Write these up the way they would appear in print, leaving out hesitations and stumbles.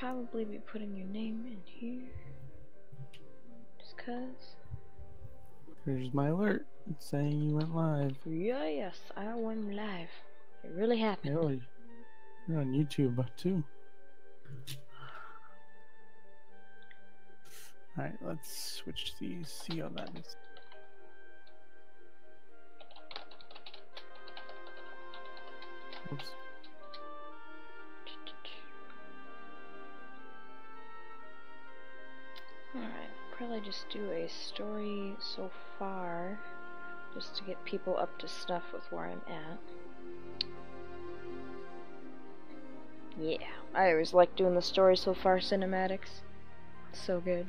probably be putting your name in here. Just cause. Here's my alert saying you went live. Yeah, yes, I went live. It really happened. Oh, you're on YouTube too. Alright, let's switch these, see how that is. Oops. Alright, probably just do a story so far, just to get people up to snuff with where I'm at. Yeah, I always like doing the story so far cinematics. It's so good.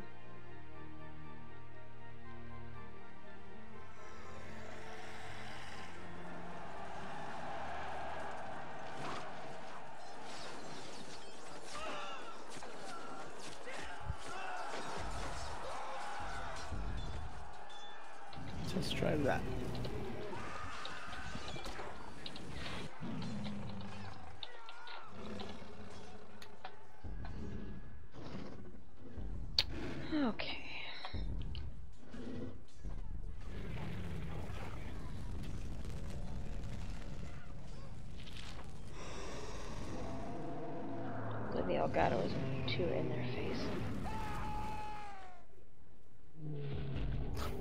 Let's try that. Okay. The Elgato is too in their face.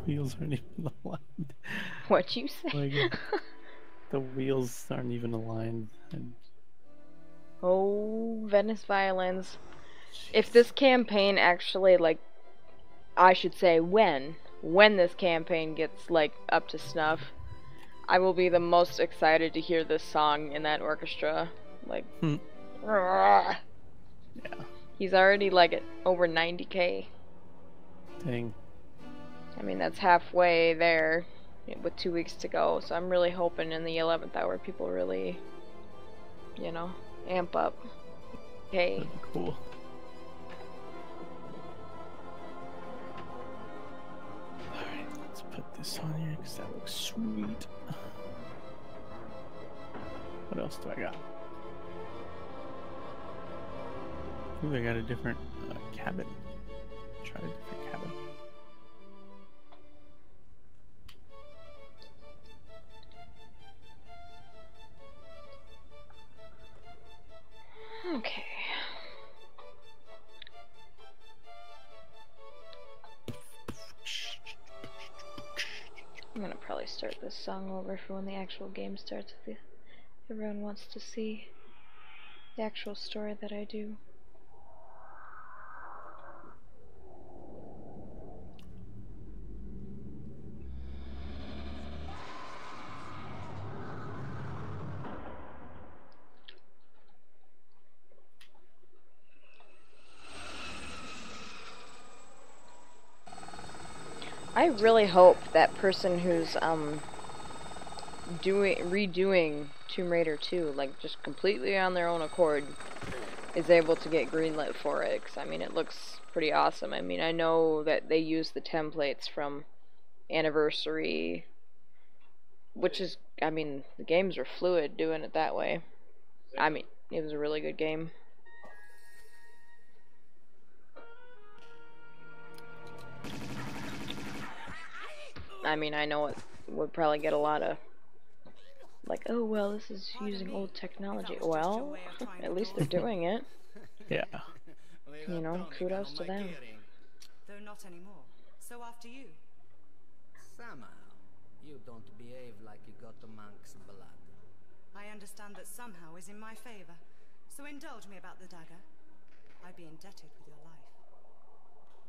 Wheels aren't even aligned. What'd you say? Like, the wheels aren't even aligned. And Oh, Venice Violins. If this campaign actually, like, I should say when this campaign gets, like, up to snuff, I will be the most excited to hear this song in that orchestra. Like, yeah. He's already, like, at over 90K. Dang. I mean, that's halfway there with 2 weeks to go, so I'm really hoping in the 11th hour people really, you know, amp up. Okay. That'd be cool. Alright, let's put this on here because that looks sweet. What else do I got? Ooh, I got a different cabin. Try a different cabin. Okay. I'm gonna probably start this song over for when the actual game starts. If everyone wants to see the actual story that I do. I really hope that person who's redoing Tomb Raider 2, like just completely on their own accord, is able to get greenlit for it, because I mean it looks pretty awesome. I mean, I know that they use the templates from Anniversary, which is, I mean, the games are fluid doing it that way. I mean, it was a really good game. I mean, I know it would probably get a lot of, like, oh, well, this is using old technology. Well, at least they're doing it. Yeah. You know, kudos to them. Though not anymore. So after you. Somehow, you don't behave like you got the monk's blood. I understand that somehow is in my favor. So indulge me about the dagger. I'd be indebted with your life.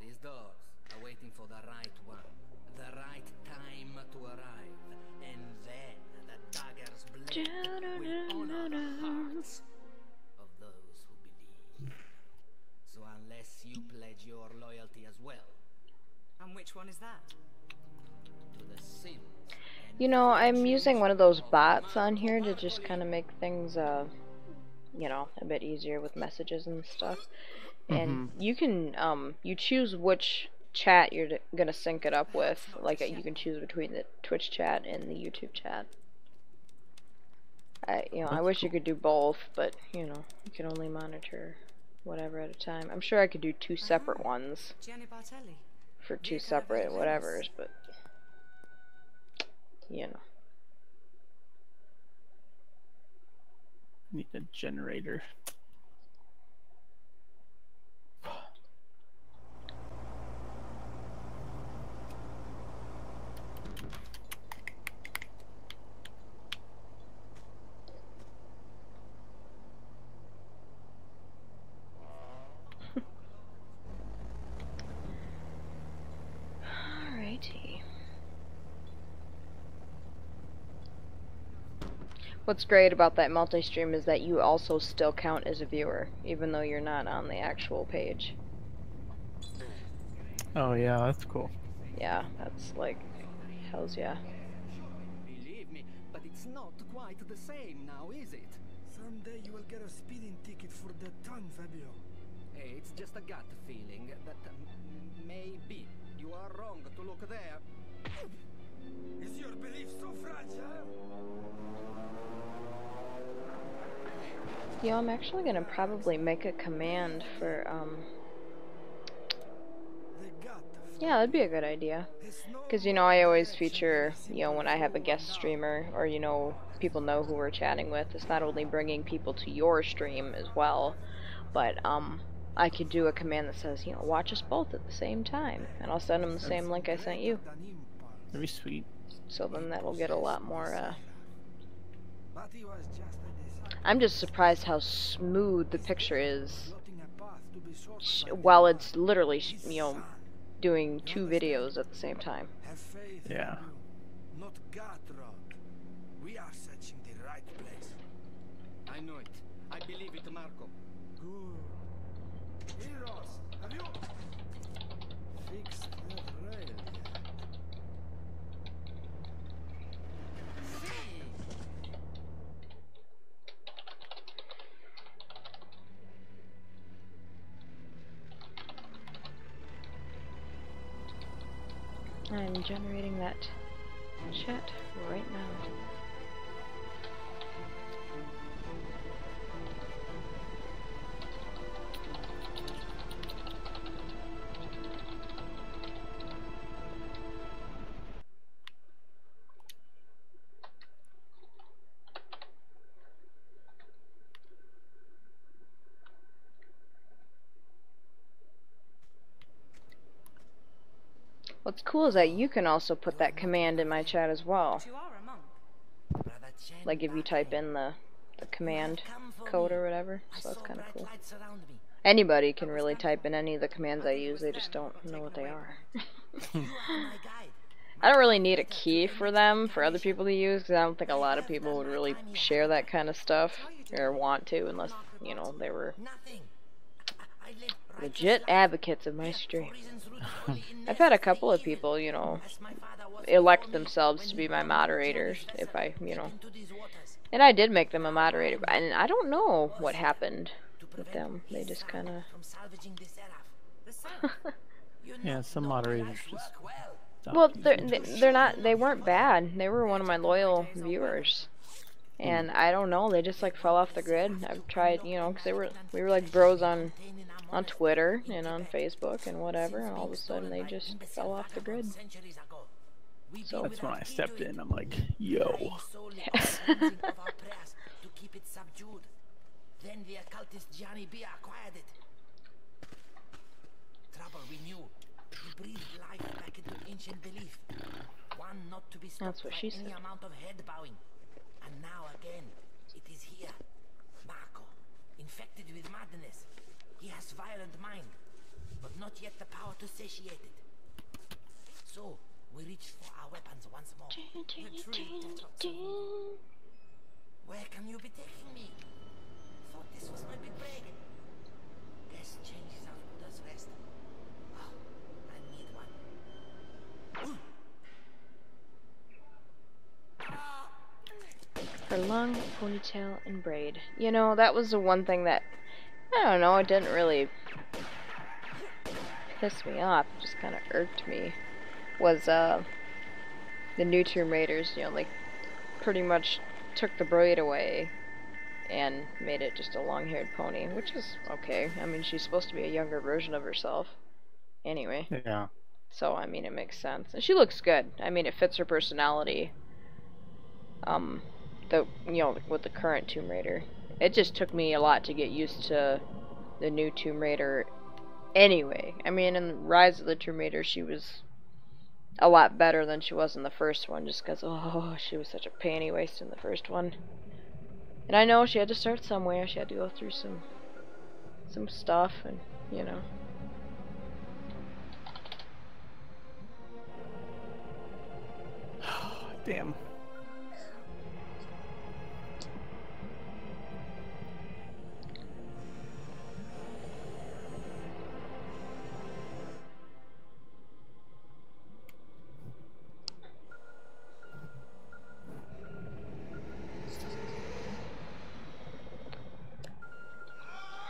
These dogs are waiting for the right one. The right time to arrive. And then the dagger's blade will honor the hearts of those who believe. So unless you pledge your loyalty as well. And which one is that? To the sins. You know, I'm using one of those bots on here to just kind of make things, you know, a bit easier with messages and stuff. And you can, you choose which chat you're gonna sync it up with. Like, you can choose between the Twitch chat and the YouTube chat. I wish you could do both, but, you know, you can only monitor whatever at a time. I'm sure I could do 2 separate ones Gianni Bartelli. for 2 separate whatevers, but you know. Need a generator. Alrighty. What's great about that multi-stream is that you also still count as a viewer, even though you're not on the actual page. Oh yeah, that's cool. Yeah, that's like, hells yeah. Believe me, but it's not quite the same now, is it? Someday you will get a speeding ticket for that tongue, Fabio. Hey, it's just a gut feeling that maybe you are wrong to look there. Is your belief so fragile? Yo, I'm actually gonna probably make a command for, The gut. yeah, that'd be a good idea. Because, you know, I always feature, you know, when I have a guest streamer, or, you know, people know who we're chatting with, it's not only bringing people to your stream as well, but, I could do a command that says, you know, watch us both at the same time, and I'll send them the same link I sent you. That'd be sweet. So then that'll get a lot more, But he was just a disciple. I'm just surprised how smooth the picture is, Plotting a path to be sought by while it's literally, you know, doing 2 videos at the same time. Have faith, Yeah. Fabio. Not gut rot. We are searching the right place. I know it. I believe it, Marco. Good. Heroes, have you fixed that rail yet? I'm generating that chat right now. What's cool is that you can also put that command in my chat as well. You are a monk. Like if you type in the command code or whatever, so that's kind of cool. Anybody can really type in any of the commands I use, they just don't know what they are. I don't really need a key for them, for other people to use, because I don't think a lot of people would really share that kind of stuff, or want to, unless, you know, they were legit advocates of my stream. I've had a couple of people, you know, elect themselves to be my moderators, if I, you know, and I did make them a moderator, and I don't know what happened with them. They just kind of... Yeah, some moderators just... Well, they're not, they weren't bad. They were one of my loyal viewers. And I don't know, they just like fell off the grid. I've tried, you know, because we were like bros on Twitter and on Facebook and whatever, and all of a sudden they just fell off the grid. So That's when I stepped in. I'm like, yo. Then the occultist Gianni B acquired it. Trouble we knew. He breathed life back into ancient belief. One not to be stopped That's what by she any said. amount of head bowing. And now again, it is here. Marco, infected with madness. He has violent mind, but not yet the power to satiate it. So, we reach for our weapons once more. Where can you be taking me? Thought this was my big break. Guess change is as good as rest. Oh, I need one. her long ponytail and braid. You know, that was the one thing that, I don't know, it didn't really piss me off. It just kind of irked me. Was the new Tomb Raiders, you know, like pretty much took the braid away and made it just a long-haired pony, which is okay. I mean, she's supposed to be a younger version of herself anyway. Yeah. So, I mean, it makes sense. And she looks good. I mean, it fits her personality. With the current Tomb Raider. It just took me a lot to get used to the new Tomb Raider anyway. I mean, in Rise of the Tomb Raider, she was a lot better than she was in the first one, just because, oh, she was such a panty waste in the first one. And I know she had to start somewhere. She had to go through some stuff, and, you know. Damn.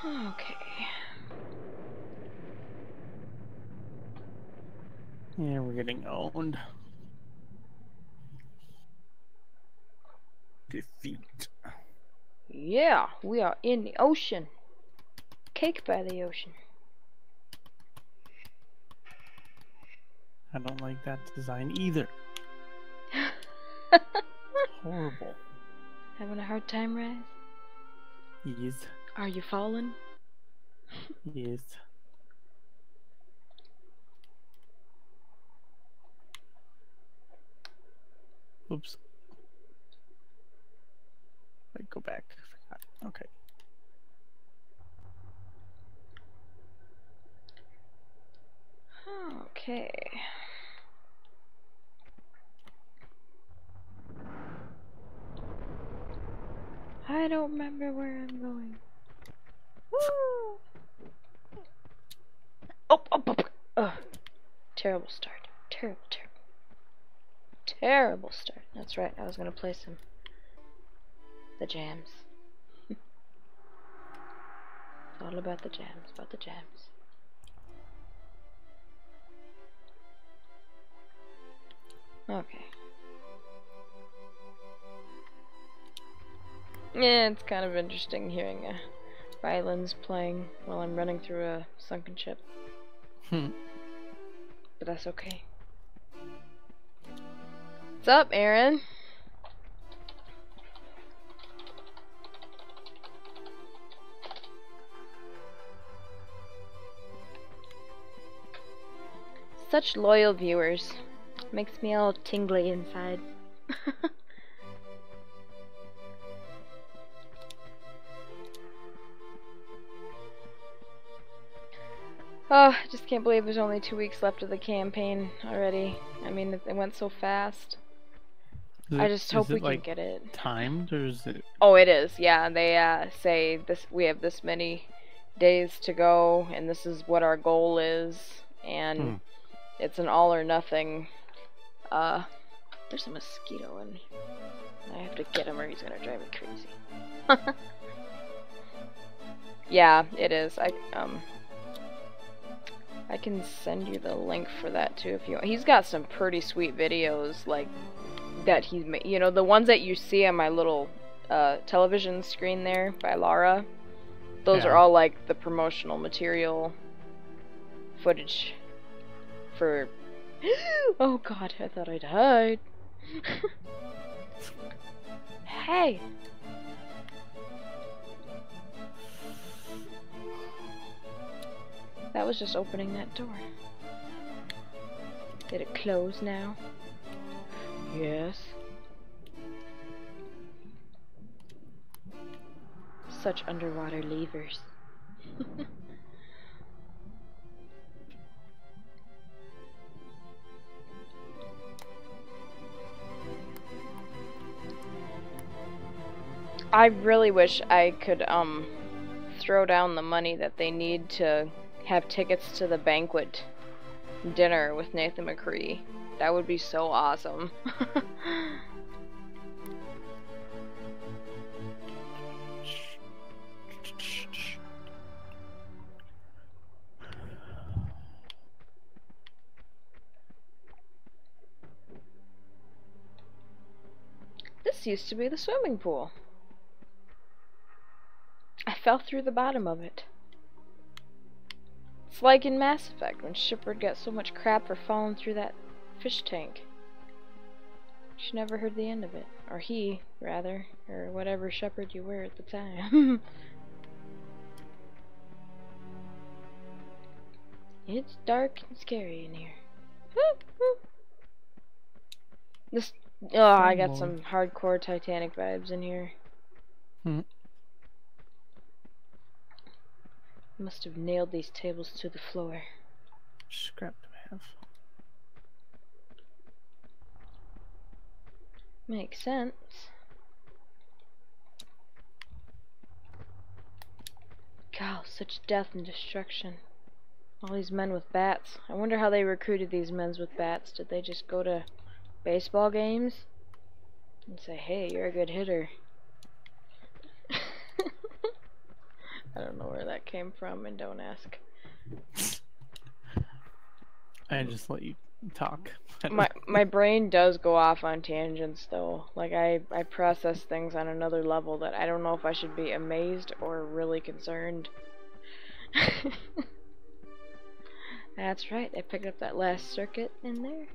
Okay. Yeah, we're getting owned. Defeat. Yeah, we are in the ocean. Cake by the ocean. I don't like that design either. Horrible. Having a hard time, Rise? Yes. Are you falling? Yes. Oops. Wait, go back. I forgot. Okay. Okay. I don't remember where I'm going. Woo! Oh. Terrible start. Terrible. Terrible start. That's right, I was gonna play the jams. It's all about the jams, Okay. Yeah, it's kind of interesting hearing violins playing while I'm running through a sunken ship. But that's okay. What's up, Aaron? Such loyal viewers. Makes me all tingly inside. Oh, I just can't believe there's only 2 weeks left of the campaign already. I mean, it went so fast. I just hope we can get it timed, or is it? Oh, it is. Yeah, they say this. We have this many days to go, and this is what our goal is, and it's an all or nothing. There's a mosquito in. I have to get him, or he's gonna drive me crazy. Yeah, it is. I can send you the link for that too if you want. He's got some pretty sweet videos, like that he's made. You know, the ones that you see on my little television screen there by Lara. Those are all like the promotional material footage for. Oh God, I thought I died. Hey. That was just opening that door. Did it close now? Yes. Such underwater levers. I really wish I could throw down the money that they need to have tickets to the banquet dinner with Nathan McCree. That would be so awesome. This used to be the swimming pool. fell through the bottom of it. It's like in Mass Effect when Shepard got so much crap for falling through that fish tank. She never heard the end of it. Or he, rather. Or whatever Shepard you were at the time. It's dark and scary in here. This... Oh, I got some hardcore Titanic vibes in here. Must have nailed these tables to the floor. Scrap do I have? Makes sense. God, such death and destruction. All these men with bats. I wonder how they recruited these men with bats. Did they just go to baseball games and say, hey, you're a good hitter? I don't know where that came from, and don't ask. I just let you talk. My brain does go off on tangents, though. Like, I process things on another level that I don't know if I should be amazed or really concerned. That's right, I picked up that last circuit in there.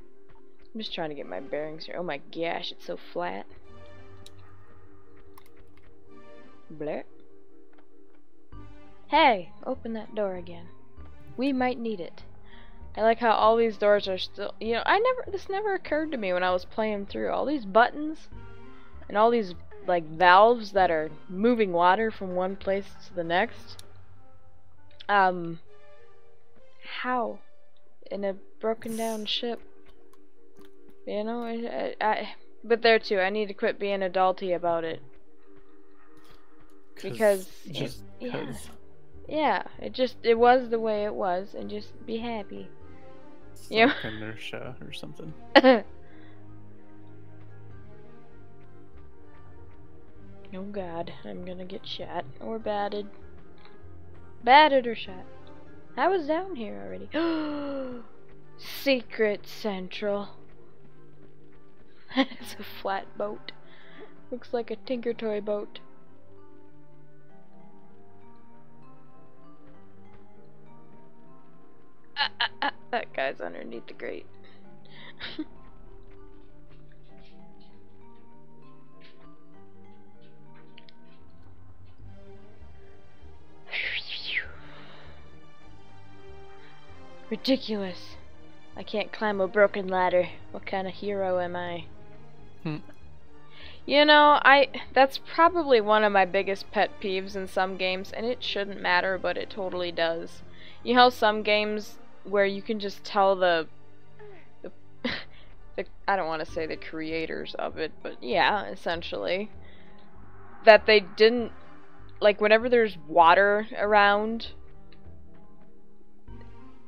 I'm just trying to get my bearings here. Oh my gosh, it's so flat. Bleh. Hey, open that door again. We might need it. I like how all these doors are still, you know, this never occurred to me when I was playing through. All these buttons and all these like valves that are moving water from one place to the next. How? In a broken down ship? You know, but there too, I need to quit being adulty about it. Because yeah, it was the way it was, and just be happy. You know? Like inertia or something. Oh god, I'm gonna get shot or batted. Batted or shot. I was down here already. Secret Central. It's a flat boat. Looks like a Tinker Toy boat. That guy's underneath the grate. Ridiculous. I can't climb a broken ladder. What kind of hero am I? You know, that's probably one of my biggest pet peeves in some games, and it shouldn't matter, but it totally does. You know, some games where you can just tell the I don't want to say the creators of it, but yeah, essentially, that they didn't, like, whenever there's water around,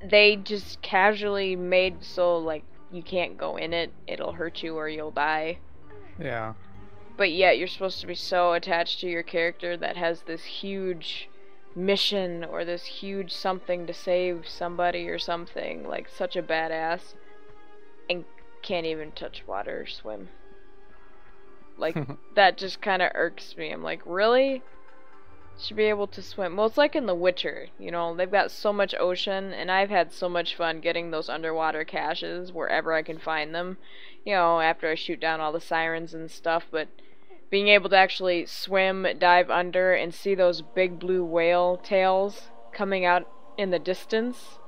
they just casually made so, like, you can't go in it, it'll hurt you or you'll die. Yeah. But yet you're supposed to be so attached to your character that has this huge mission or this huge something to save somebody or something, like such a badass, and can't even touch water or swim. Like, that just kind of irks me. I'm like, really? Should be able to swim. Well, it's like in The Witcher, you know, they've got so much ocean, and I've had so much fun getting those underwater caches wherever I can find them, you know, after I shoot down all the sirens and stuff, but being able to actually swim, dive under, and see those big blue whale tails coming out in the distance,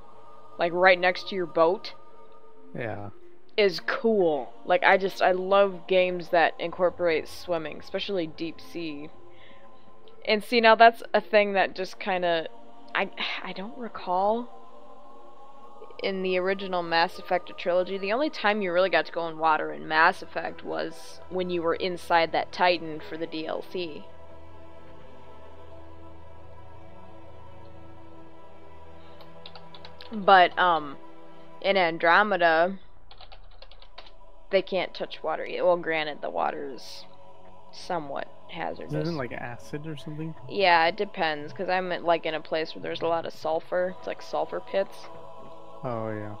like right next to your boat, yeah, is cool. Like, I love games that incorporate swimming, especially deep sea. And see, now that's a thing that just kind of, I don't recall in the original Mass Effect trilogy. The only time you really got to go in water in Mass Effect was when you were inside that Titan for the DLC. But, in Andromeda, they can't touch water yet. Well, granted, the water is somewhat hazardous. Isn't it like acid or something? Yeah, it depends, because I'm like in a place where there's a lot of sulfur. It's like sulfur pits. Oh, yeah.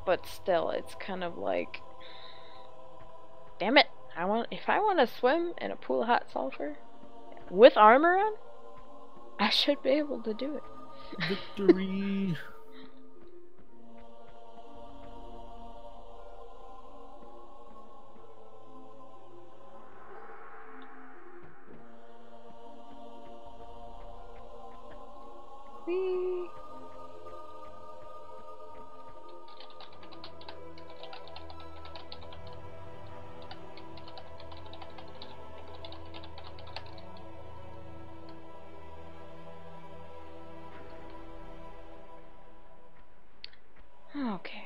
But still, it's kind of like, damn it, if I want to swim in a pool of hot sulfur with armor on, I should be able to do it. Victory! Whee! Okay.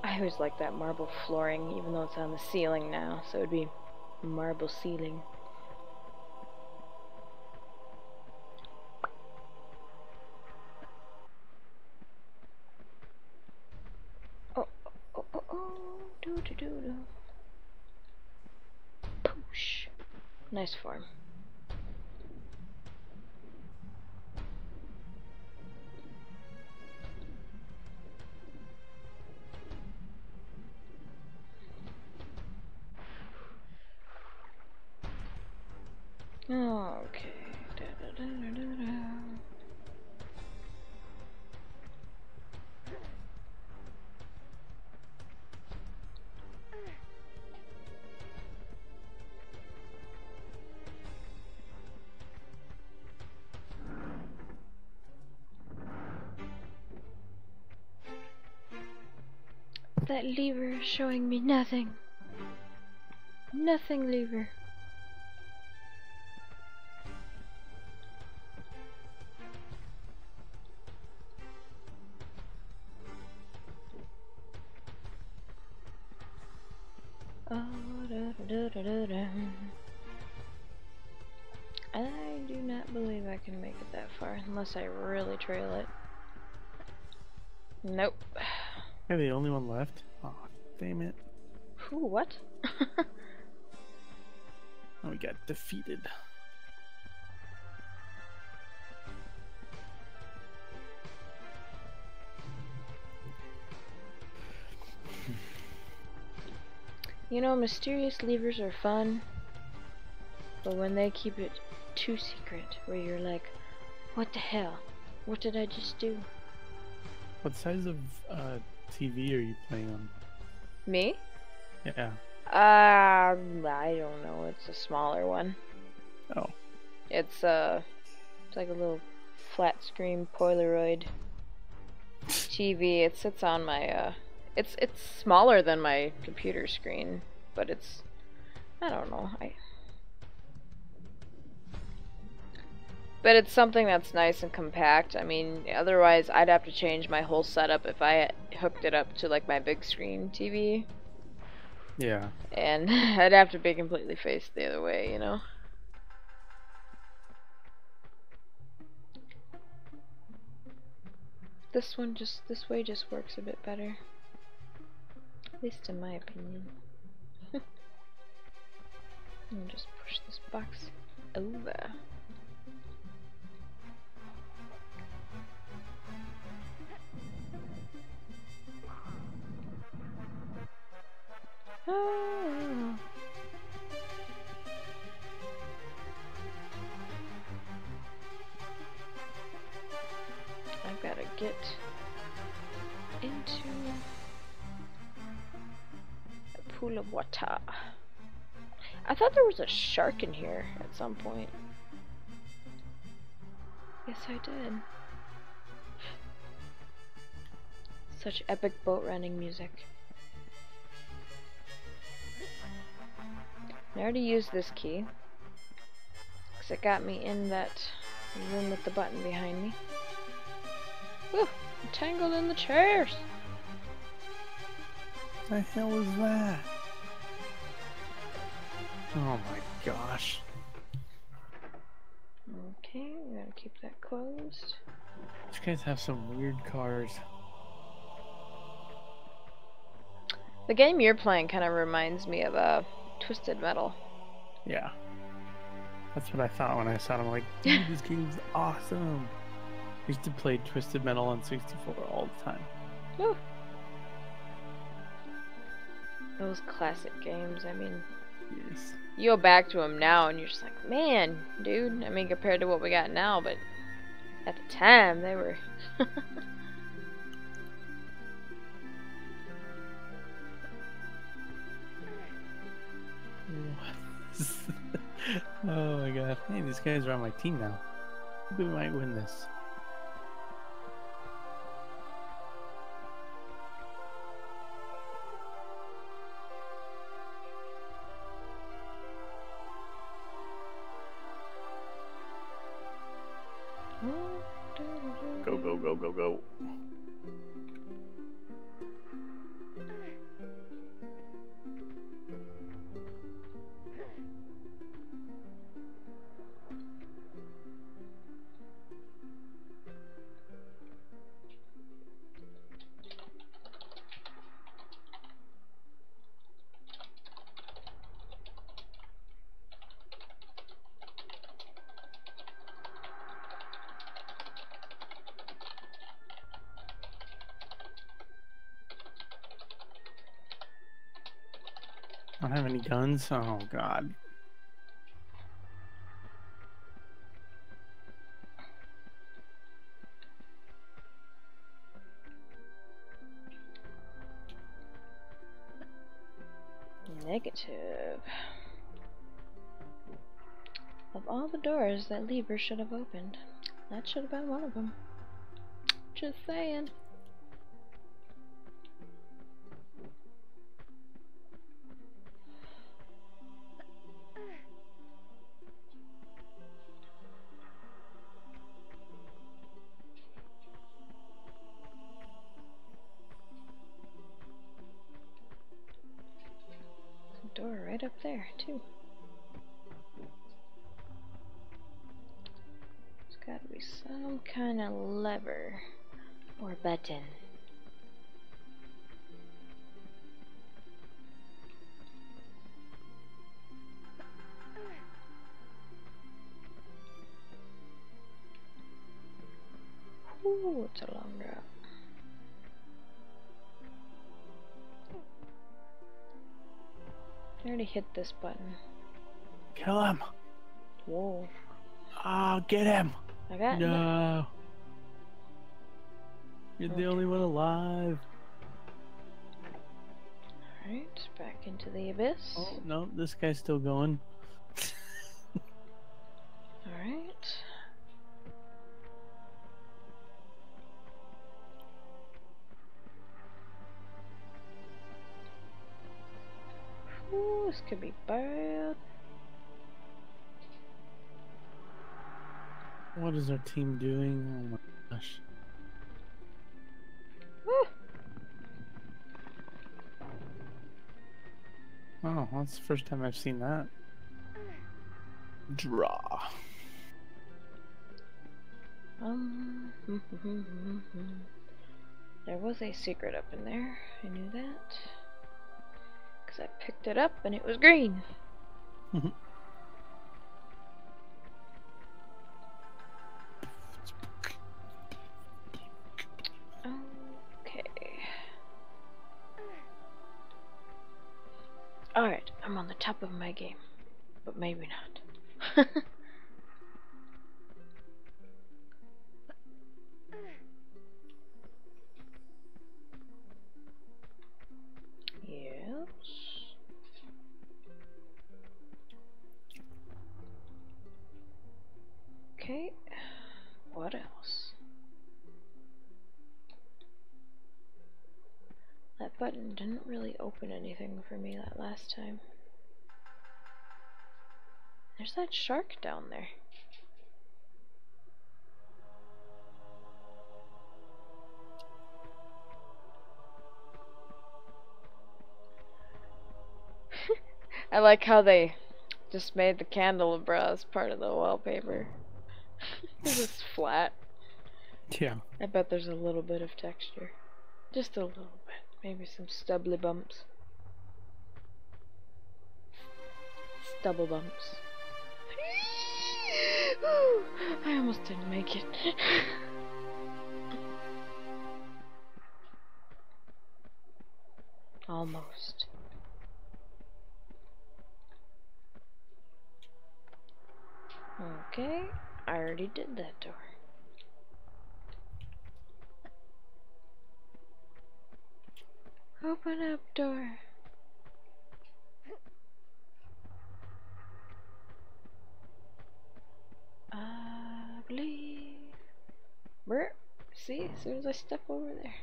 I always like that marble flooring, even though it's on the ceiling now, so it'd be marble ceiling. Oh, oh, oh, oh, do do do do. Poosh. Nice form. Okay. Da, da, da, da, da, da. That lever is showing me nothing. Nothing, lever. Oh, da, da, da, da, da. I do not believe I can make it that far unless I really trail it. Nope. You're the only one left? Oh, damn it. Who? What? Oh, we got defeated. You know, mysterious levers are fun, but when they keep it too secret, where you're like, what the hell? What did I just do? What size of TV are you playing on? Me? Yeah. I don't know. It's a smaller one. Oh. It's like a little flat screen Polaroid TV. It sits on my it's smaller than my computer screen, but it's, I don't know. But it's something that's nice and compact. I mean, otherwise I'd have to change my whole setup if I hooked it up to like my big screen TV. Yeah. And I'd have to be completely faced the other way, you know? This way just works a bit better. At least in my opinion. Let me just push this box over. Oh. I've got to get into a pool of water. I thought there was a shark in here at some point. Yes, I did. Such epic boat running music. I already used this key because it got me in that room with the button behind me. Whew, I'm tangled in the chairs. The hell is that? Oh my gosh. Okay, we gotta keep that closed. These guys have some weird cars. The game you're playing kind of reminds me of Twisted Metal. Yeah. That's what I thought when I saw it. I'm like, dude, this game's awesome. I used to play Twisted Metal on 64 all the time. Woo. Those classic games, I mean, Yes. you go back to them now and you're just like, man, dude, I mean, compared to what we got now, but at the time, they were... Oh my god. Hey, these guys are on my team now. We might win this. Go, go, go, go, go. I don't have any guns. Oh god. Negative. Of all the doors that Lieber should have opened, that should have been one of them. Just saying. Door right up there, too. There's gotta be some kind of lever or button. Ooh, it's a long drop. I already hit this button. Kill him. Whoa. Oh, get him. I got No. You're the only one alive. Alright, back into the abyss. Oh, no, this guy's still going. Alright. Ooh, this could be bad. What is our team doing? Oh my gosh. Woo. Oh, that's the first time I've seen that. Draw. There was a secret up in there. I knew that. Because I picked it up and it was green. Okay. Alright, I'm on the top of my game. But maybe not. Yes. Okay. What else? That button didn't really open anything for me that last time. There's that shark down there. I like how they just made the candelabra as part of the wallpaper. It's just flat. Yeah. I bet there's a little bit of texture. Just a little bit. Maybe some stubbly bumps. Stubble bumps. I almost didn't make it. Almost. Okay, I already did that door. Open up door. I believe. Where? See, as soon as I step over there.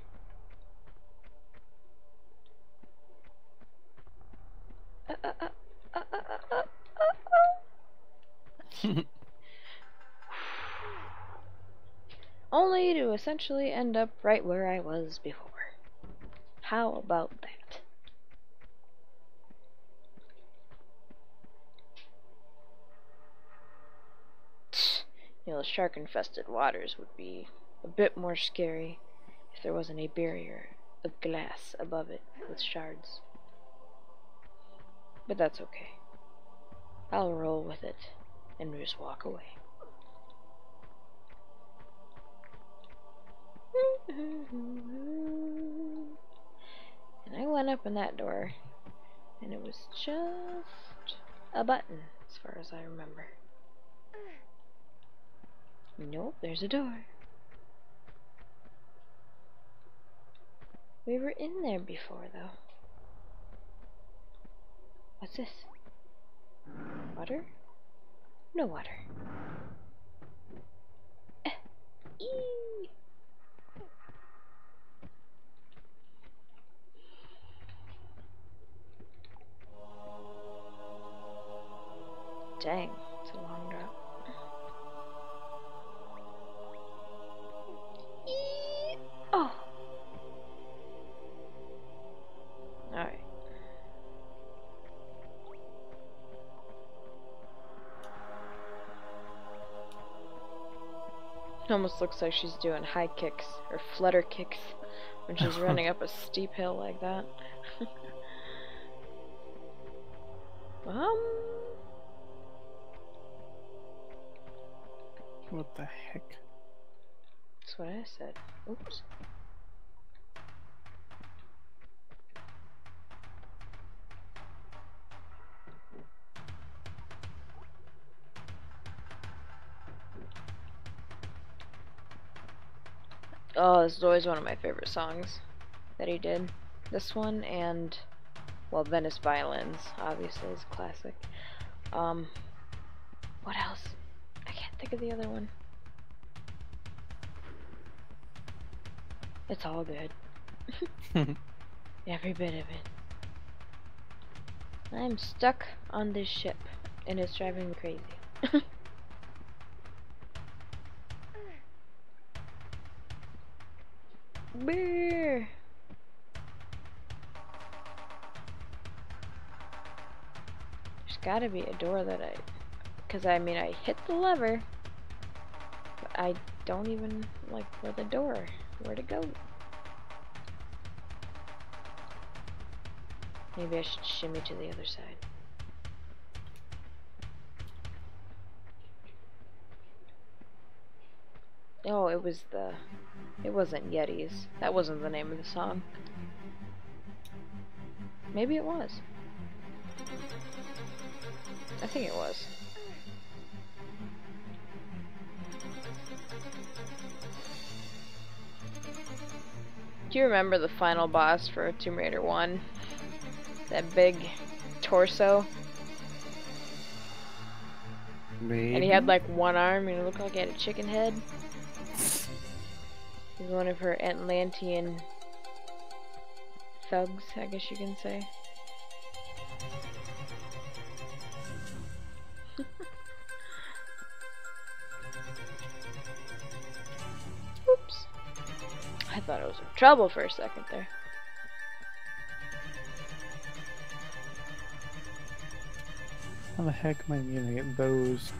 Only to essentially end up right where I was before. How about that? You know, the shark-infested waters would be a bit more scary if there wasn't a barrier of glass above it with shards. But that's okay. I'll roll with it and just walk away. And I went up in that door, and it was just a button, as far as I remember. Nope, there's a door. We were in there before, though. What's this? Water? No water. Eee! Dang, it's a long drop. Eee! Oh! Alright. It almost looks like she's doing high kicks, or flutter kicks, when she's running up a steep hill like that. What the heck? That's what I said. Oops. Oh, this is always one of my favorite songs that he did. This one and, well, Venice Violins, obviously, is a classic. What else? I can't think of the other one. It's all good. Every bit of it. I'm stuck on this ship, and it's driving me crazy. Beer. There's gotta be a door that because I mean I hit the lever, but I don't even like where the door, where to go. Maybe I should shimmy to the other side. Oh, it wasn't Yetis. That wasn't the name of the song. Maybe it was. I think it was. Do you remember the final boss for Tomb Raider 1? That big torso? Maybe. And he had like one arm and it looked like he had a chicken head. He's one of her Atlantean thugs, I guess you can say. Oops. I thought I was in trouble for a second there. How the heck am I gonna get those?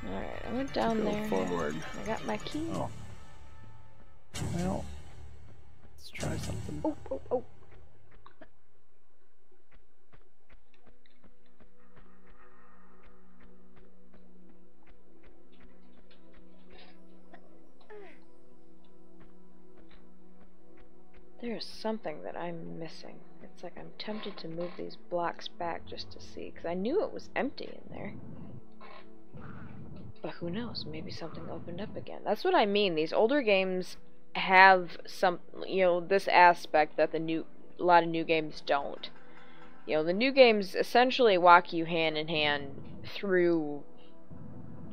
Alright, I went down there. Forward. I got my key. Oh. Well, let's try something. Oh, oh, oh. There's something that I'm missing. It's like I'm tempted to move these blocks back just to see, because I knew it was empty in there. But who knows? Maybe something opened up again. That's what I mean. These older games have some, this aspect that a lot of new games don't. The new games essentially walk you hand in hand through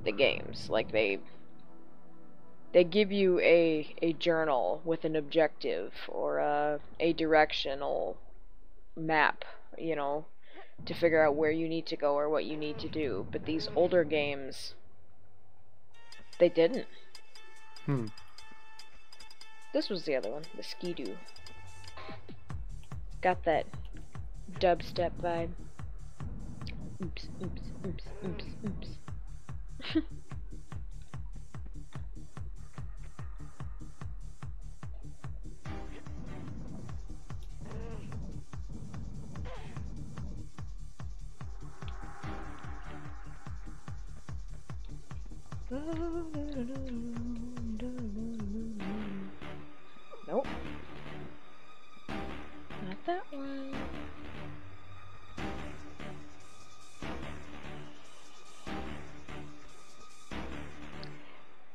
the games. Like they give you a journal with an objective or a directional map, to figure out where you need to go or what you need to do. But these older games, they didn't. This was the other one, the Ski-Doo. Got that dubstep vibe. Oops, oops, oops, oops, oops. Nope. Not that one.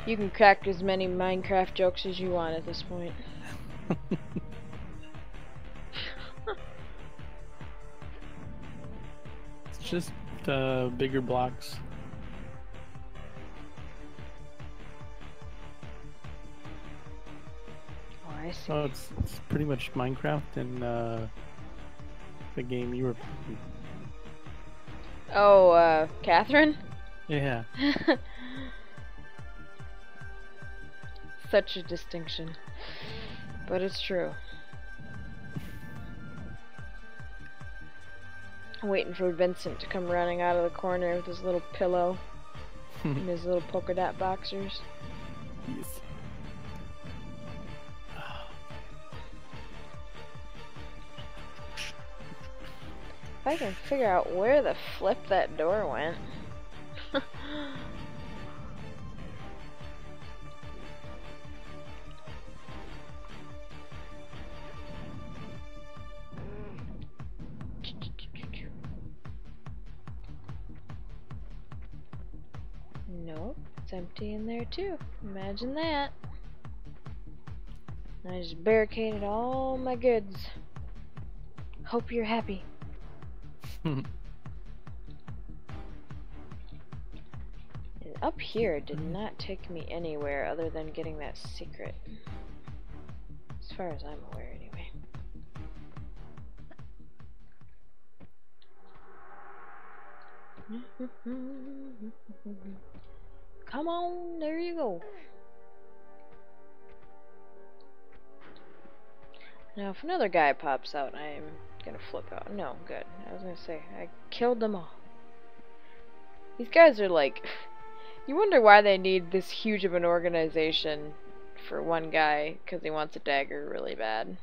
You can crack as many Minecraft jokes as you want at this point. It's just bigger blocks. I see. Oh, it's pretty much Minecraft and the game you were playing. Oh, Catherine? Yeah. Such a distinction. But it's true. I'm waiting for Vincent to come running out of the corner with his little pillow and his little polka dot boxers. Yes. If I can figure out where the flip that door went. Nope, it's empty in there too. Imagine that. I just barricaded all my goods. Hope you're happy. And up here did not take me anywhere other than getting that secret. As far as I'm aware, anyway. Come on, there you go. Now, if another guy pops out, I'm gonna flip out. No, good. I was gonna say, I killed them all. These guys are like... You wonder why they need this huge of an organization for one guy, because he wants a dagger really bad.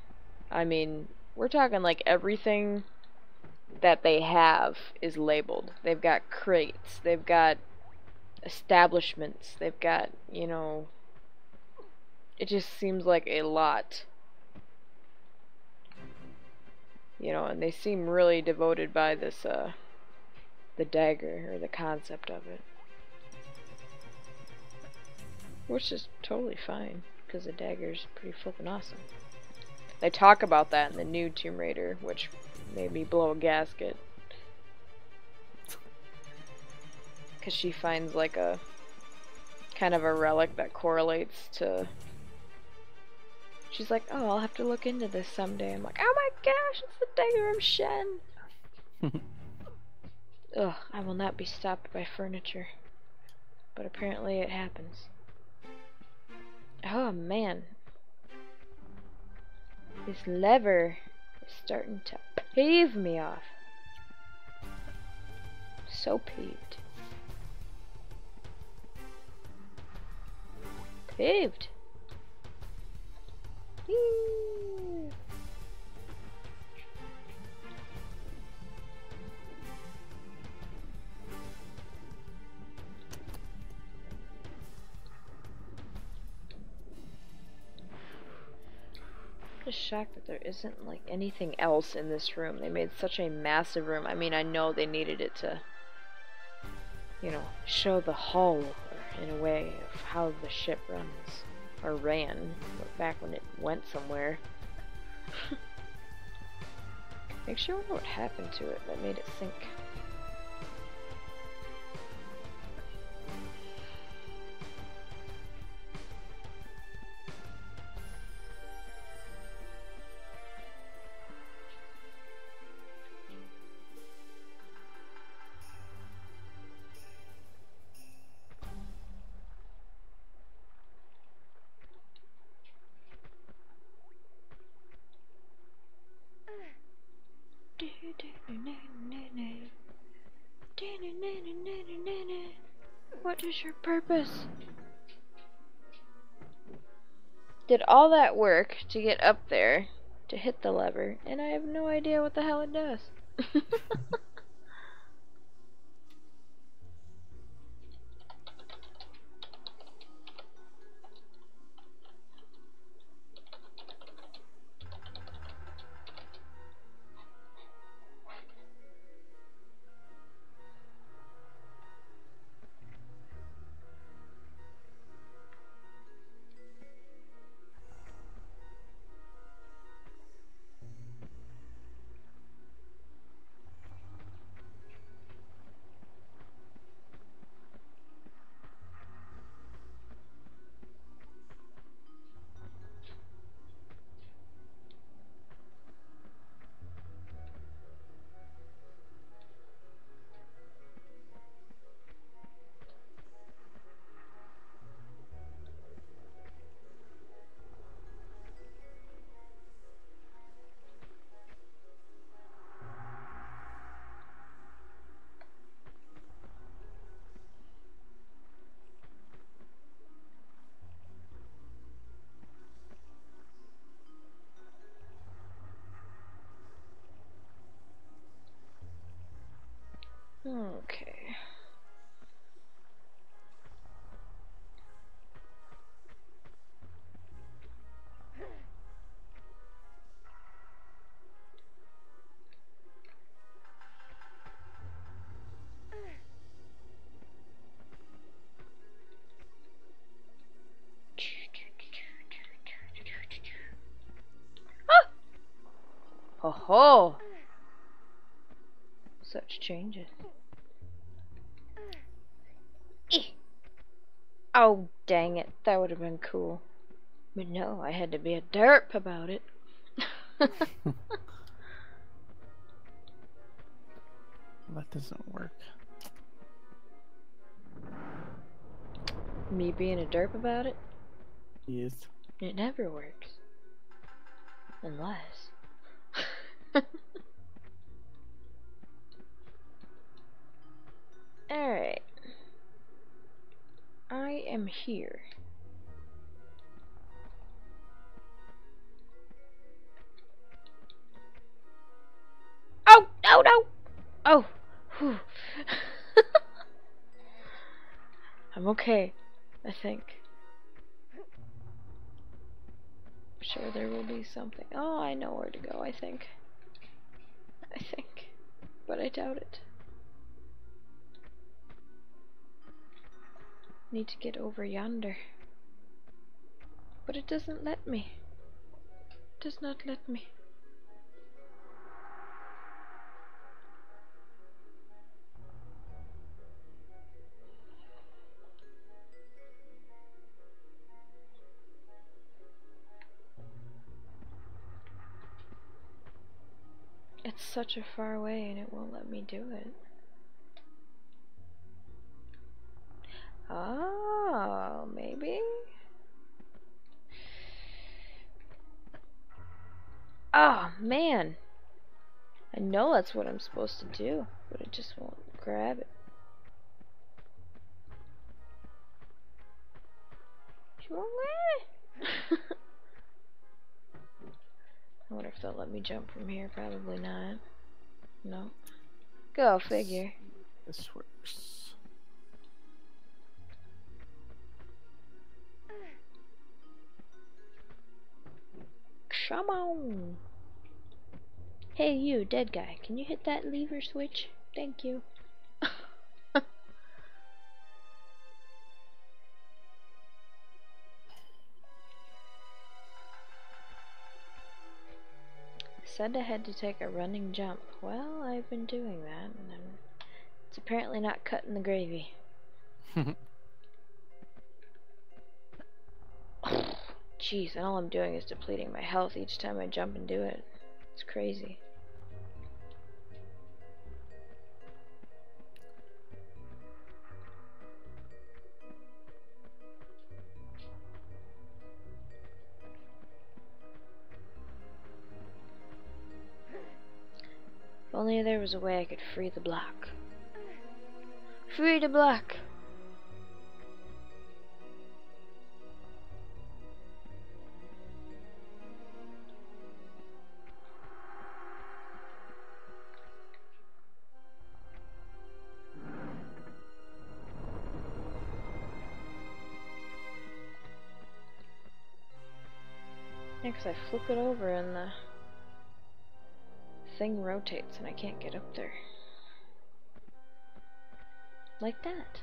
I mean, we're talking like everything that they have is labeled. They've got crates, they've got establishments, they've got, it just seems like a lot. And they seem really devoted by this, the dagger, or the concept of it. Which is totally fine, because the dagger's pretty flippin' awesome. They talk about that in the new Tomb Raider, which made me blow a gasket. Because she finds like a kind of a relic that correlates to... She's like, oh, I'll have to look into this someday. I'm like, oh my gosh, it's the dagger of Shen! Ugh, I will not be stopped by furniture. But apparently it happens. Oh man. This lever is starting to pave me off. So paved. Paved. Whee! I'm just shocked that there isn't like anything else in this room. They made such a massive room. I mean, I know they needed it to, show the hull or in a way, of how the ship runs. Or ran, but back when it went somewhere. Actually, I wonder what happened to it that made it sink. What is your purpose? Did all that work to get up there, to hit the lever, and I have no idea what the hell it does. Okay. Ho ho! Such changes. Oh, dang it. That would have been cool. But no, I had to be a derp about it. That doesn't work. Me being a derp about it? Yes. It never works. Unless... Alright. I am here. Oh! No, no! Oh! Whew. I'm okay, I think. I'm sure there will be something. Oh, I know where to go, I think. But I doubt it. Need to get over yonder. But it doesn't let me. It does not let me. It's such a far away and it won't let me do it. Oh, maybe? Oh, man. I know that's what I'm supposed to do, but it just won't grab it. I wonder if they'll let me jump from here. Probably not. No. Go figure. This works. Come on. Hey you, dead guy. Can you hit that lever switch? Thank you. Said I had to take a running jump. Well, I've been doing that, and it's apparently not cutting the gravy. Jeez, and all I'm doing is depleting my health each time I jump and do it. It's crazy. If only there was a way I could free the block. Free the block! Yeah, 'cause I flip it over and the thing rotates and I can't get up there. Like that.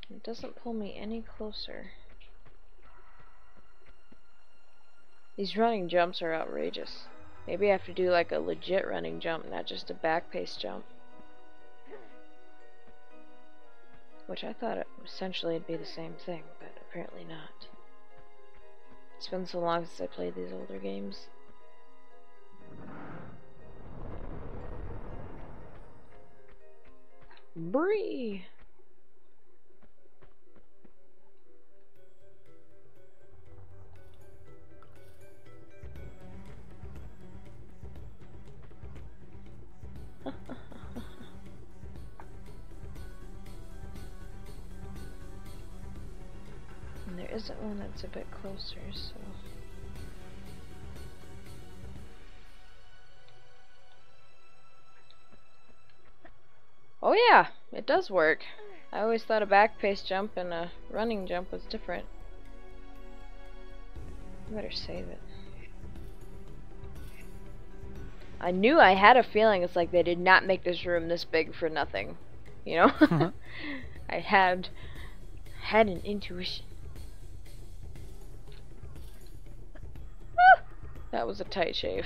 It doesn't pull me any closer. These running jumps are outrageous. Maybe I have to do like a legit running jump, not just a back pace jump. Which I thought essentially it'd be the same thing, but apparently not. It's been so long since I played these older games. Bree! And there isn't one that's a bit closer, so... Oh yeah, it does work. I always thought a back pace jump and a running jump was different. I better save it. I knew, I had a feeling it's like they did not make this room this big for nothing. You know? I had an intuition. Ah! That was a tight shave.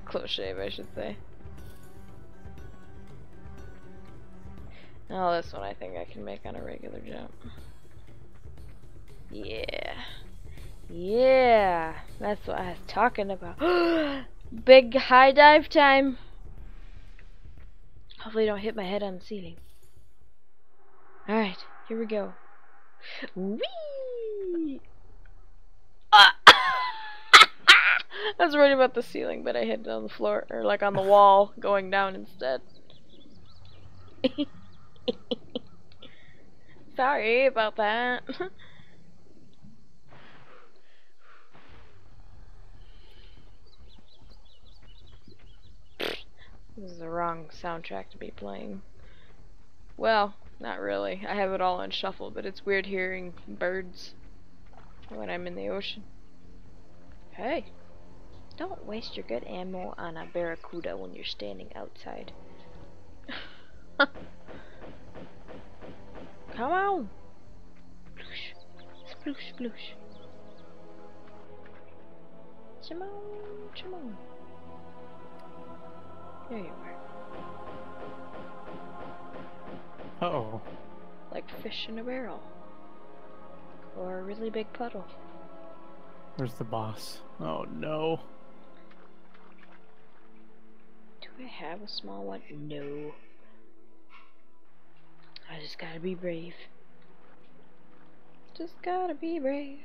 Close shave, I should say. Oh, this one I think I can make on a regular jump. Yeah. Yeah. That's what I was talking about. Big high dive time. Hopefully I don't hit my head on the ceiling. Alright, here we go. Whee! Ah! I was worried about the ceiling, but I hit it on the floor, or like on the wall, going down instead. Sorry about that. This is the wrong soundtrack to be playing. Well, not really. I have it all on shuffle, but it's weird hearing birds when I'm in the ocean. Hey, don't waste your good ammo on a barracuda when you're standing outside. Come on! Sploosh, sploosh, sploosh. Come on, come on. There you are. Uh-oh. Like fish in a barrel. Or a really big puddle. Where's the boss? Oh no. Do I have a small one? No. I just gotta be brave. Just gotta be brave.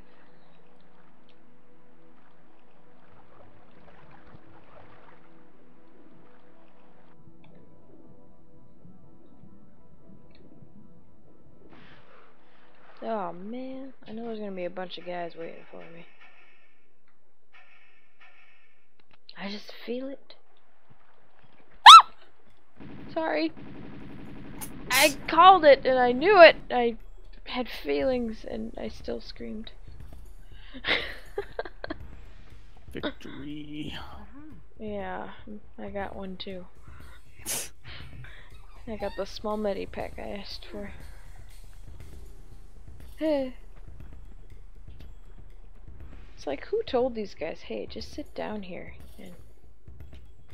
Oh man, I know there's gonna be a bunch of guys waiting for me. I just feel it. Sorry. I called it and I knew it. I had feelings and I still screamed. Victory. Yeah, I got one too. I got the small medi pack I asked for. It's like, who told these guys, hey, just sit down here and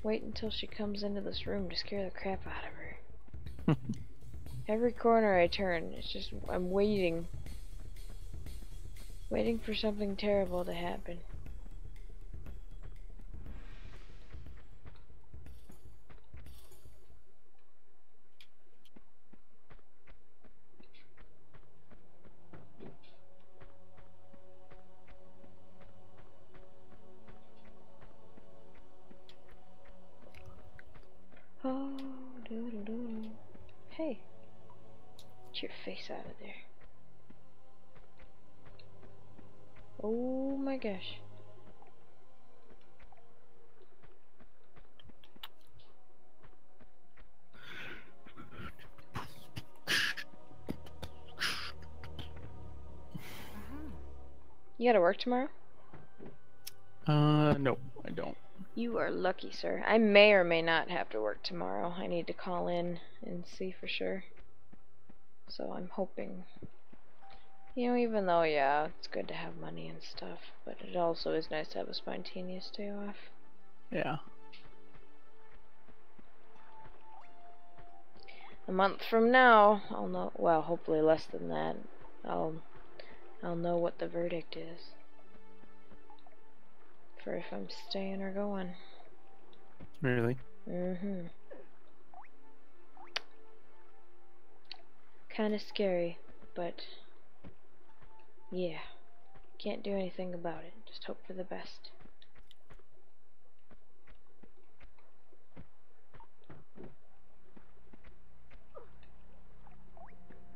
wait until she comes into this room to scare the crap out of her. Every corner I turn, it's just, I'm waiting for something terrible to happen. Oh, doo-doo-doo. Hey, get your face out of there. Oh my gosh. You gotta work tomorrow? No, I don't. You are lucky, sir. I may or may not have to work tomorrow. I need to call in and see for sure. So I'm hoping. You know, even though, yeah, it's good to have money and stuff, but it also is nice to have a spontaneous day off. Yeah. A month from now, I'll know, well, hopefully less than that, I'll know what the verdict is. For if I'm staying or going. Really? Mm-hmm. Kinda scary, but yeah. Can't do anything about it. Just hope for the best.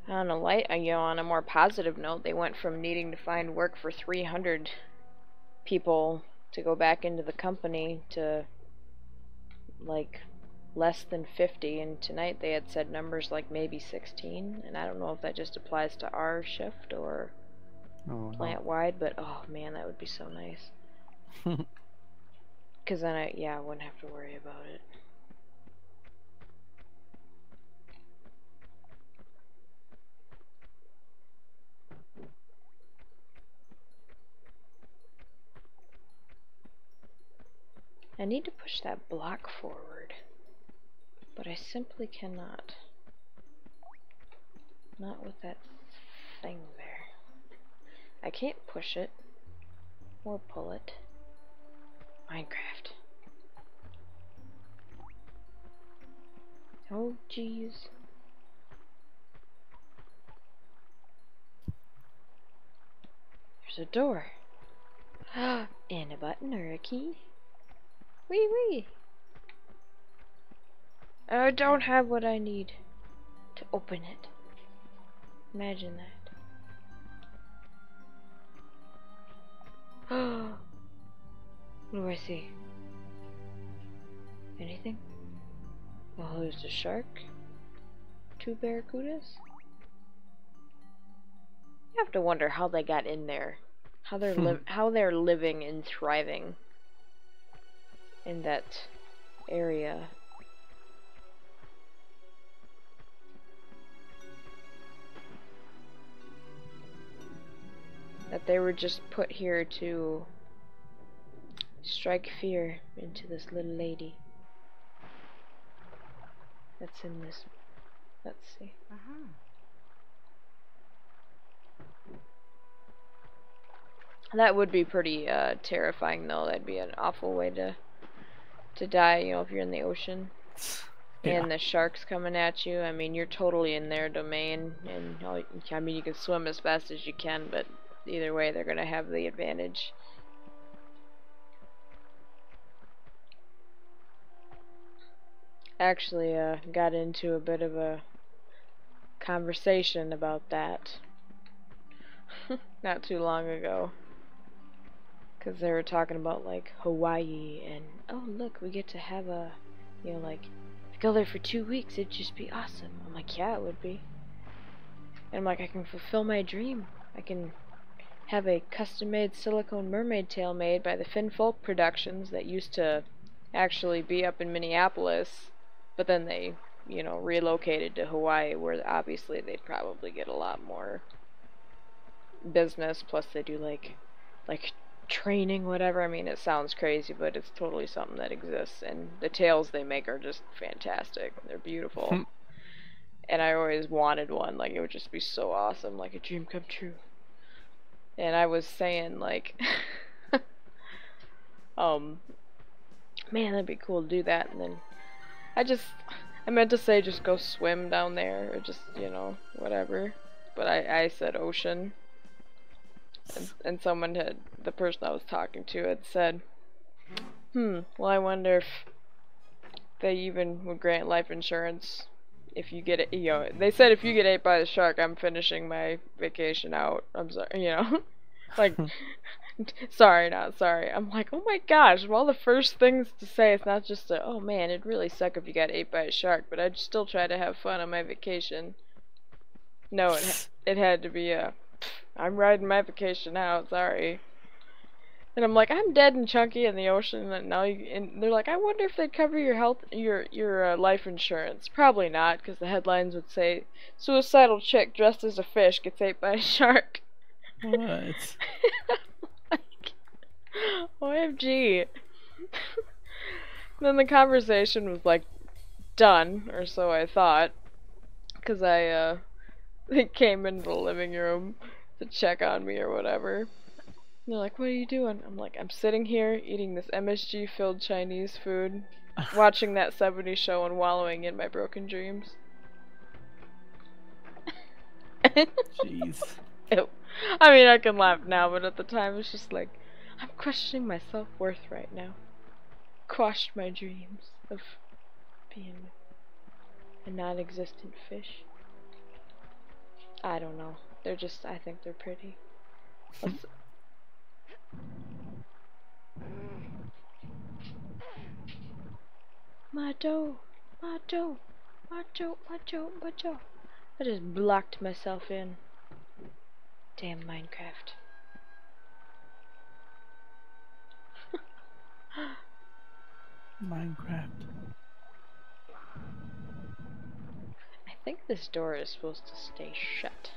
On a more positive note, they went from needing to find work for 300 people to go back into the company to like less than 50, and tonight they had said numbers like maybe 16, and I don't know if that just applies to our shift or plant wide, but oh man, that would be so nice. Because then I wouldn't have to worry about it. I need to push that block forward, but I simply cannot. Not with that thing there. I can't push it or pull it. Minecraft. Oh jeez. There's a door. And a button or a key. Wee wee. I don't have what I need to open it. Imagine that. What do I see? Anything? Oh, there's a shark. 2 barracudas. You have to wonder how they got in there. How they're living and thriving in that area. That they were just put here to strike fear into this little lady that's in this. Let's see. That would be pretty terrifying, though. That'd be an awful way to die, you know, if you're in the ocean. Yeah. And the shark's coming at you. I mean, you're totally in their domain, and I mean, you can swim as fast as you can, but either way, they're gonna have the advantage. Actually, got into a bit of a conversation about that not too long ago. Because they were talking about, like, Hawaii, and, oh, look, we get to have a, you know, like, if you go there for 2 weeks, it'd just be awesome. I'm like, yeah, it would be. And I'm like, I can fulfill my dream. I can have a custom-made silicone mermaid tail made by the Finfolk Productions that used to actually be up in Minneapolis, but then they, you know, relocated to Hawaii, where obviously they'd probably get a lot more business, plus they do, like training, whatever. I mean, it sounds crazy, but it's totally something that exists, and the tails they make are just fantastic. They're beautiful. And I always wanted one, like, it would just be so awesome, like a dream come true. And I was saying, like, man, that'd be cool to do that, and then I meant to say just go swim down there, or just, you know, whatever, but I said ocean, and someone had, the person I was talking to had said, well, I wonder if they even would grant life insurance if you get it, you know, they said if you get ate by the shark, I'm finishing my vacation out, I'm sorry, you know, like, sorry, not sorry. I'm like, oh my gosh, of all the first things to say, it's not just a, oh man, it'd really suck if you got ate by a shark, but I'd still try to have fun on my vacation. No, it had to be a, I'm riding my vacation out, sorry. And I'm like, I'm dead and chunky in the ocean, and now and they're like, I wonder if they'd cover your health, your life insurance. Probably not, because the headlines would say, suicidal chick dressed as a fish gets ate by a shark. What? Like, OMG. Then the conversation was like done, or so I thought, because they came into the living room to check on me or whatever. And they're like, what are you doing? I'm like, I'm sitting here eating this MSG filled Chinese food, watching that 70s show and wallowing in my broken dreams. Jeez. I mean, I can laugh now, but at the time it's just like, I'm questioning my self-worth right now. Quashed my dreams of being a non-existent fish. I don't know. They're just, I think they're pretty. My dough, my dough, my dough, my dough, my dough. I just blocked myself in. Damn Minecraft. Minecraft. I think this door is supposed to stay shut.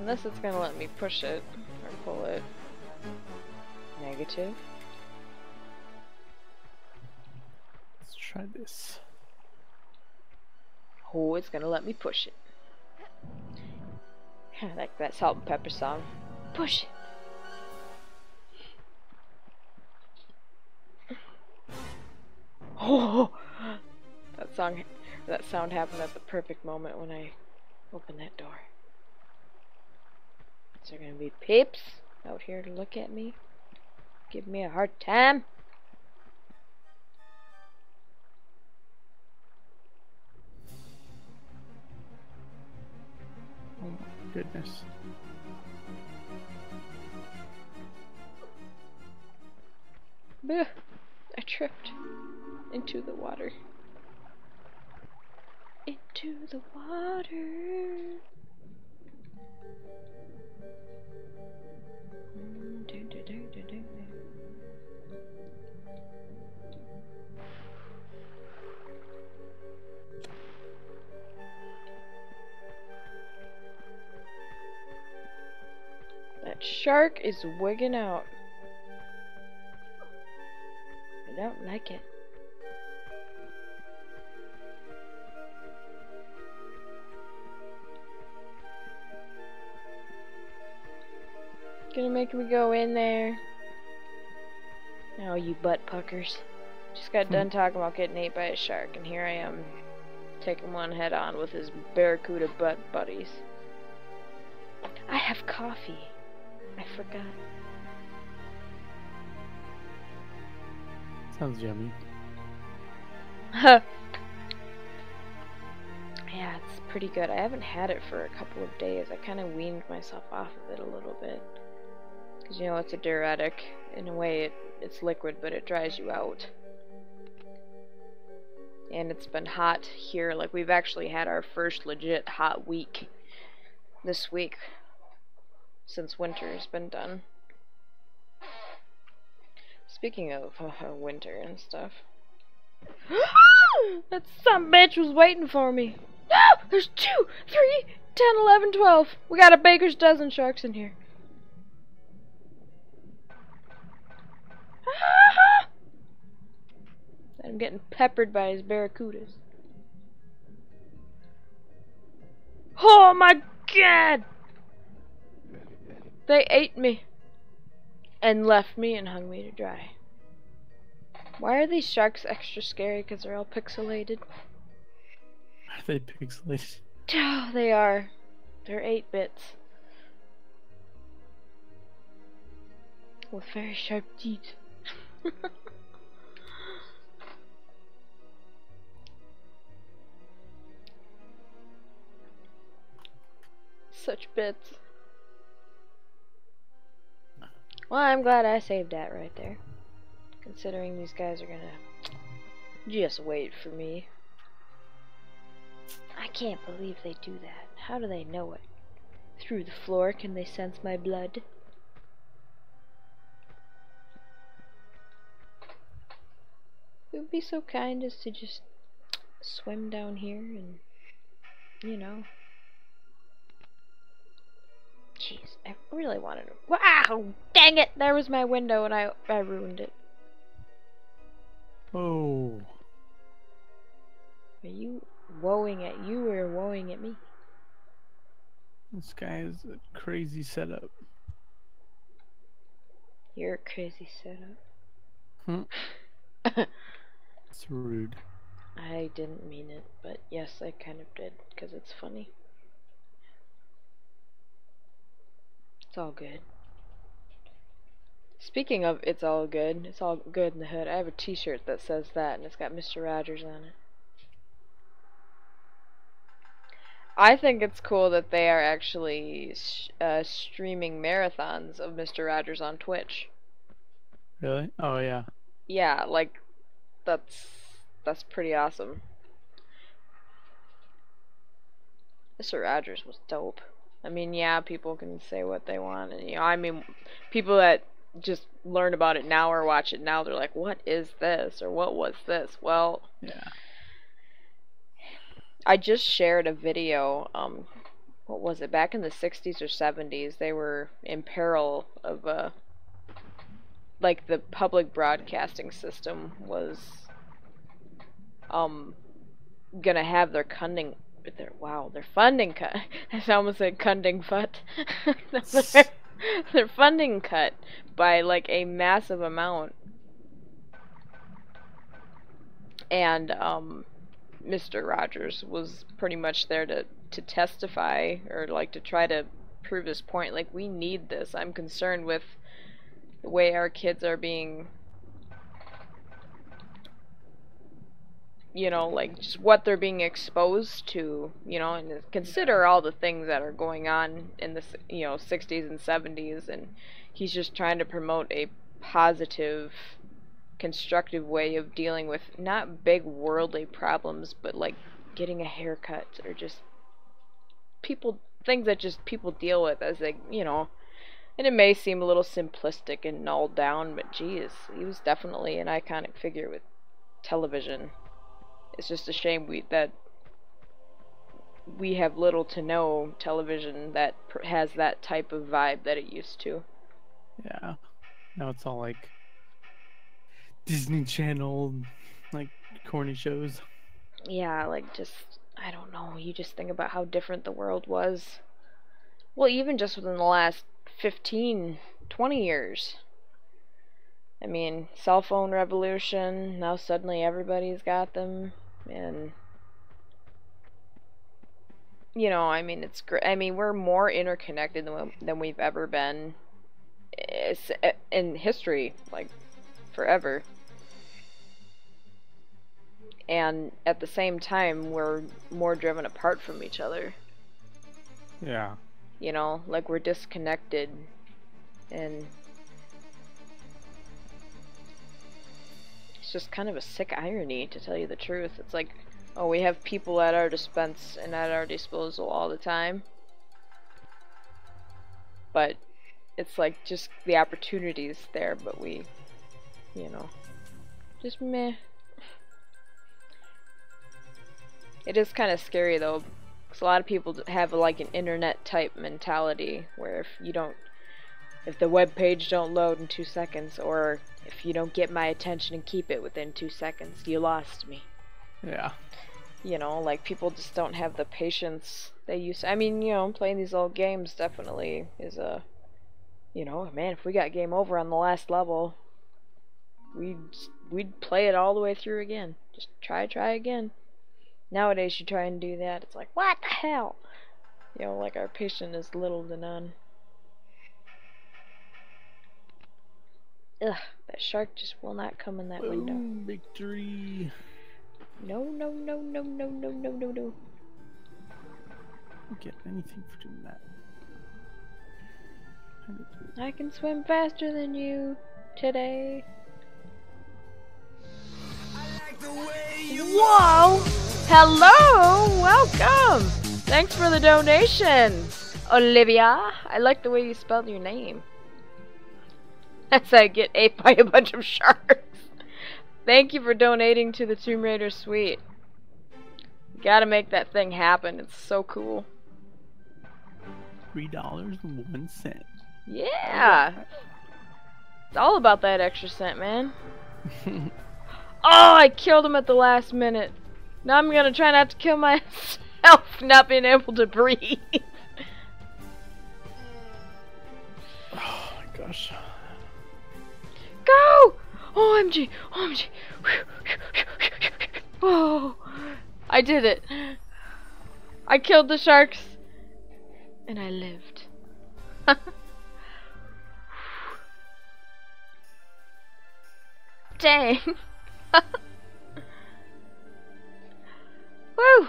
Unless it's gonna let me push it or pull it. Negative. Let's try this. Oh, it's gonna let me push it. I like that salt and pepper song. Push it. Oh, that sound happened at the perfect moment when I opened that door. Is there gonna be peeps out here to look at me? Give me a hard time? Oh my goodness. Bleh. I tripped into the water. Into the water. That shark is wigging out. I don't like it. Gonna make me go in there. Oh, you butt puckers. Just got done talking about getting ate by a shark, and here I am taking one head on with his barracuda butt buddies. I have coffee. I forgot. Sounds yummy. Yeah, it's pretty good. I haven't had it for a couple of days. I kind of weaned myself off of it a little bit. Because, you know, it's a diuretic. In a way, it's liquid, but it dries you out. And it's been hot here. Like, we've actually had our first legit hot week this week since winter has been done. Speaking of winter and stuff. That sumbitch was waiting for me. There's 2, 3, 10, 11, 12. We got a baker's dozen sharks in here. I'm getting peppered by his barracudas. Oh my god! They ate me. And left me and hung me to dry. Why are these sharks extra scary? Because they're all pixelated. Are they pixelated? Oh, they are. They're 8 bits. With very sharp teeth. Such bits. Well, I'm glad I saved that right there. Considering these guys are gonna just wait for me. I can't believe they do that. How do they know it? Through the floor, can they sense my blood? It would be so kind as to just swim down here and, you know. Jeez, I really wanted to. Wow! Dang it! There was my window and I ruined it. Oh. Are you woeing at you or woeing at me? This guy is a crazy setup. You're a crazy setup. It's rude. I didn't mean it, but yes, I kind of did, because it's funny. It's all good. Speaking of it's all good in the hood, I have a t-shirt that says that, and it's got Mr. Rogers on it. I think it's cool that they are actually streaming marathons of Mr. Rogers on Twitch. Really? Oh yeah. Yeah, like, that's pretty awesome. Mr. Rogers was dope. I mean, yeah, people can say what they want, and, you know, I mean, people that just learn about it now or watch it now, they're like, what is this, or what was this? Well, yeah. I just shared a video, what was it, back in the 60s or 70s, they were in peril of, like, the public broadcasting system was, gonna have their their funding cut. I almost said cunding fut. Their funding cut by like a massive amount. And Mr. Rogers was pretty much there to testify, or like to try to prove his point. Like, we need this. I'm concerned with the way our kids are being, you know, like, just what they're being exposed to, you know, and consider all the things that are going on in the, you know, 60s and 70s, and he's just trying to promote a positive, constructive way of dealing with not big worldly problems, but like getting a haircut, or just things that just people deal with as they, you know, and it may seem a little simplistic and nulled down, but geez, he was definitely an iconic figure with television. It's just a shame that we have little to no television that has that type of vibe that it used to. Yeah. Now it's all like Disney Channel, like corny shows. Yeah, like, just, I don't know, you just think about how different the world was. Well, even just within the last 15, 20 years. I mean, cell phone revolution, now suddenly everybody's got them, and, you know, I mean, it's great. I mean, we're more interconnected than we've ever been in history, like, forever. And at the same time, we're more driven apart from each other. Yeah. You know, like, we're disconnected, and it's just kind of a sick irony, to tell you the truth. It's like, oh, we have people at our dispense and at our disposal all the time, but it's like just the opportunities there, but we, you know, just meh. It is kind of scary though, Because a lot of people have like an internet type mentality where if the web page don't load in 2 seconds, or if you don't get my attention and keep it within 2 seconds, you lost me. Yeah. You know, like, people just don't have the patience they used to. I mean, you know, playing these old games definitely is a, you know, man, if we got game over on the last level, we'd play it all the way through again. Just try again. Nowadays, you try and do that, it's like, what the hell? You know, like, our patience is little to none. Ugh, that shark just will not come in that window. Boom, victory. No. Don't get anything for doing that. I can swim faster than you today. Whoa! Hello! Welcome! Thanks for the donation, Olivia. I like the way you spelled your name. As I get ate by a bunch of sharks. Thank you for donating to the Tomb Raider suite. Gotta make that thing happen. It's so cool. $3.01. Yeah! It's all about that extra cent, man. Oh, I killed him at the last minute. Now I'm gonna try not to kill myself, not being able to breathe. Oh my gosh. Go! OMG! OMG! Oh, I did it. I killed the sharks. And I lived. Dang. Woo!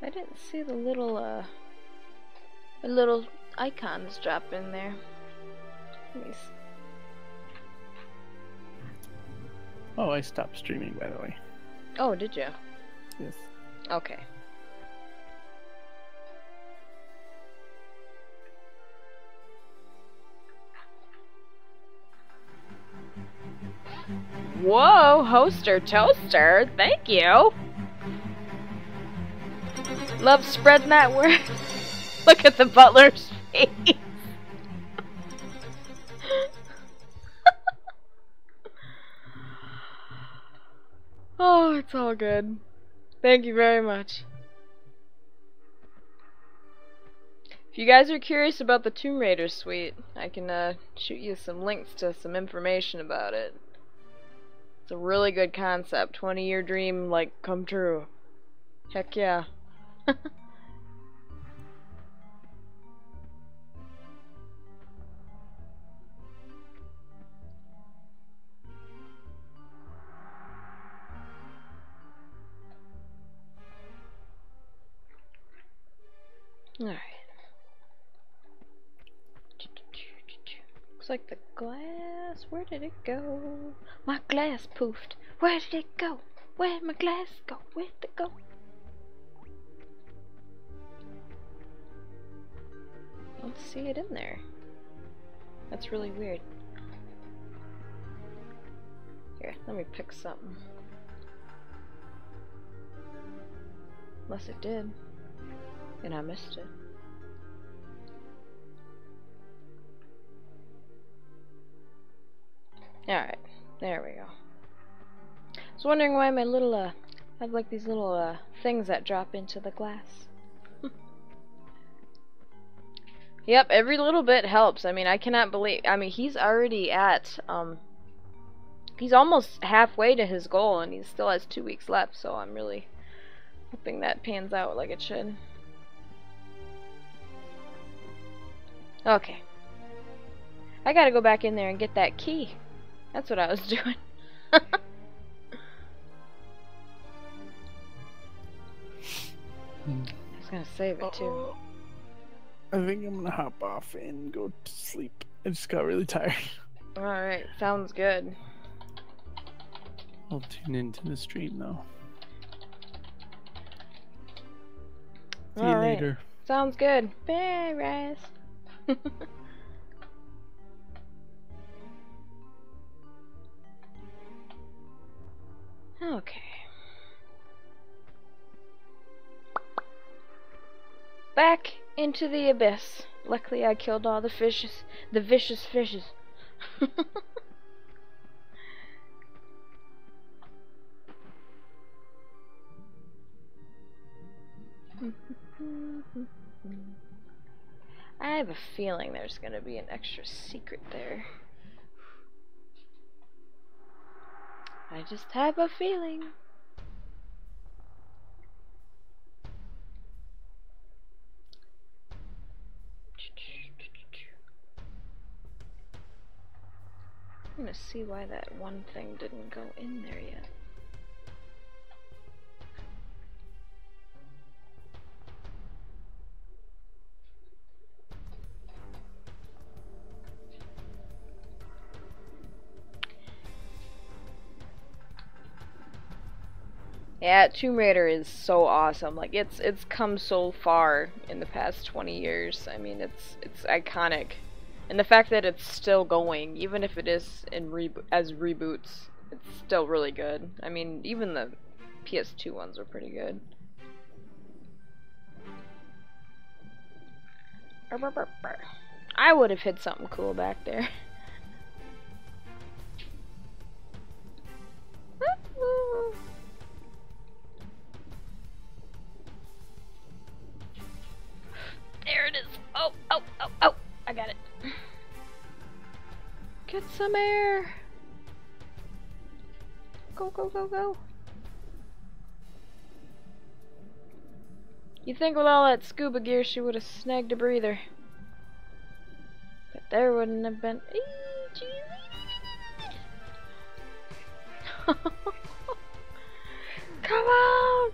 I didn't see the little icons drop in there. Nice. Oh, I stopped streaming, by the way. Oh, did you? Yes. Okay. Whoa, hoster toaster, thank you. Love spreading that word. Look at the butler's face. Oh, it's all good. Thank you very much. If you guys are curious about the Tomb Raider suite, I can shoot you some links to some information about it. It's a really good concept. 20-year dream, like, come true. Heck yeah. Alright. Looks like the glass. Where did it go? My glass poofed. Where did it go? Where'd my glass go? Where'd it go? I don't see it in there. That's really weird. Here, let me pick something. Unless it did. And I missed it. Alright, there we go. I was wondering why my little, I have like these little, things that drop into the glass. Yep, every little bit helps. I mean, I cannot believe, I mean, he's already at, he's almost halfway to his goal, and he still has 2 weeks left, so I'm really hoping that pans out like it should. Okay. I gotta go back in there and get that key. That's what I was doing. I was gonna save it too. I think I'm gonna hop off and go to sleep. I just got really tired. Alright, sounds good. I'll tune into the stream though. See you later. Sounds good. Bye, Rise. Okay. Back into the abyss. Luckily I killed all the fishes. The vicious fishes. I have a feeling there's gonna be an extra secret there. I just have a feeling. I'm gonna see why that one thing didn't go in there yet. Yeah, Tomb Raider is so awesome. Like it's come so far in the past 20 years. I mean, it's iconic. And the fact that it's still going, even if it is in as reboots, it's still really good. I mean, even the PS2 ones are pretty good. I would have hit something cool back there. There it is. Oh, oh, oh, oh. I got it. Get some air. Go, go, go, go. You'd think with all that scuba gear she would have snagged a breather. But there wouldn't have been. Come on!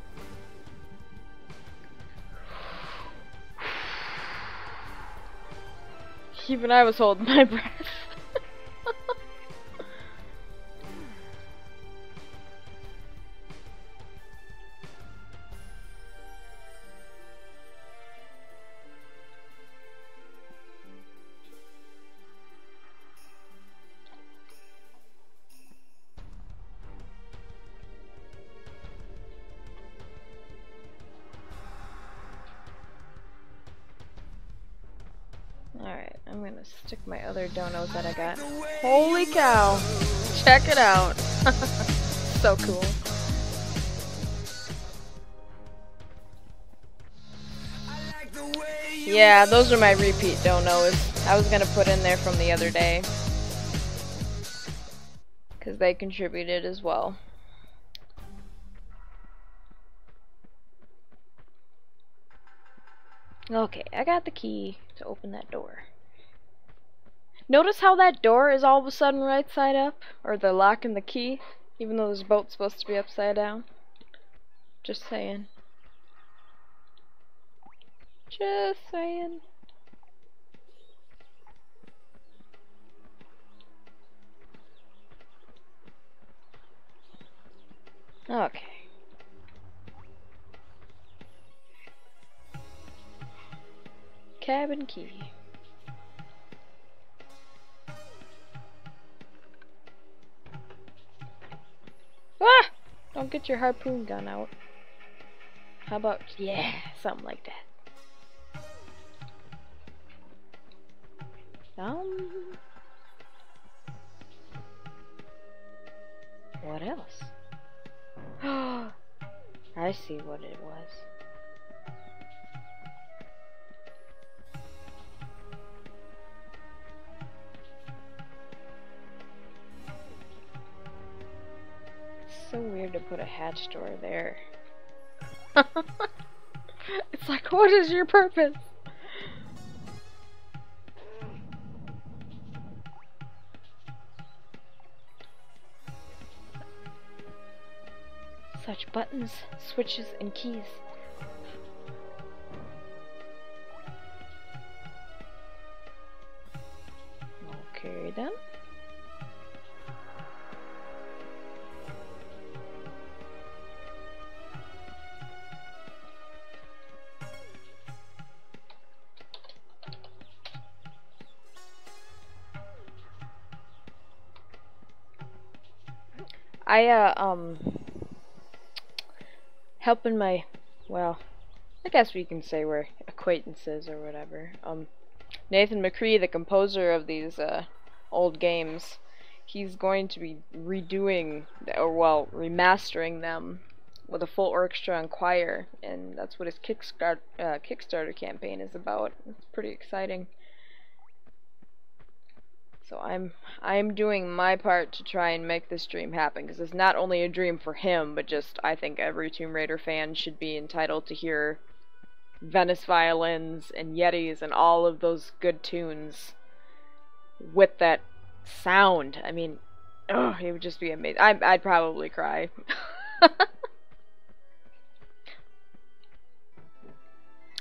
Even I was holding my breath. Alright, I'm gonna stick my other donos that I got. Holy cow! Check it out! So cool. Yeah, those are my repeat donos. I was gonna put in there from the other day. Because they contributed as well. Okay, I got the key to open that door. Notice how that door is all of a sudden right side up? Or the lock and the key? Even though this boat's supposed to be upside down. Just saying. Just saying. Okay. Cabin key. Ah! Don't get your harpoon gun out. How about, yeah, something like that. What else? I see what it was. So weird to put a hatch door there. It's like, what is your purpose? Such buttons, switches, and keys. Okay then. helping my, well, I guess we can say we're acquaintances or whatever. Nathan McCree, the composer of these old games, he's going to be redoing, or well, remastering them with a full orchestra and choir, and that's what his Kickstarter campaign is about. It's pretty exciting. So I'm doing my part to try and make this dream happen, because it's not only a dream for him, but just I think every Tomb Raider fan should be entitled to hear Venice violins and Yetis and all of those good tunes with that sound. I mean, oh, it would just be amazing. I'd probably cry.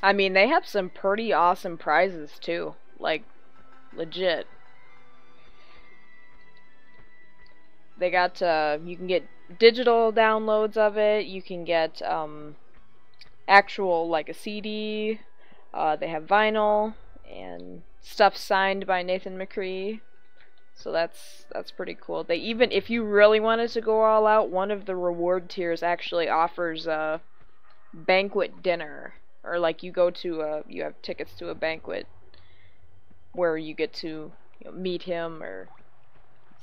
I mean, they have some pretty awesome prizes too, like legit. They got you can get digital downloads of it. You can get actual, like, a CD. They have vinyl and stuff signed by Nathan McCree. So that's pretty cool. They even, if you really wanted to go all out, one of the reward tiers actually offers a banquet dinner, or like you go to you have tickets to a banquet where you get to, you know, meet him or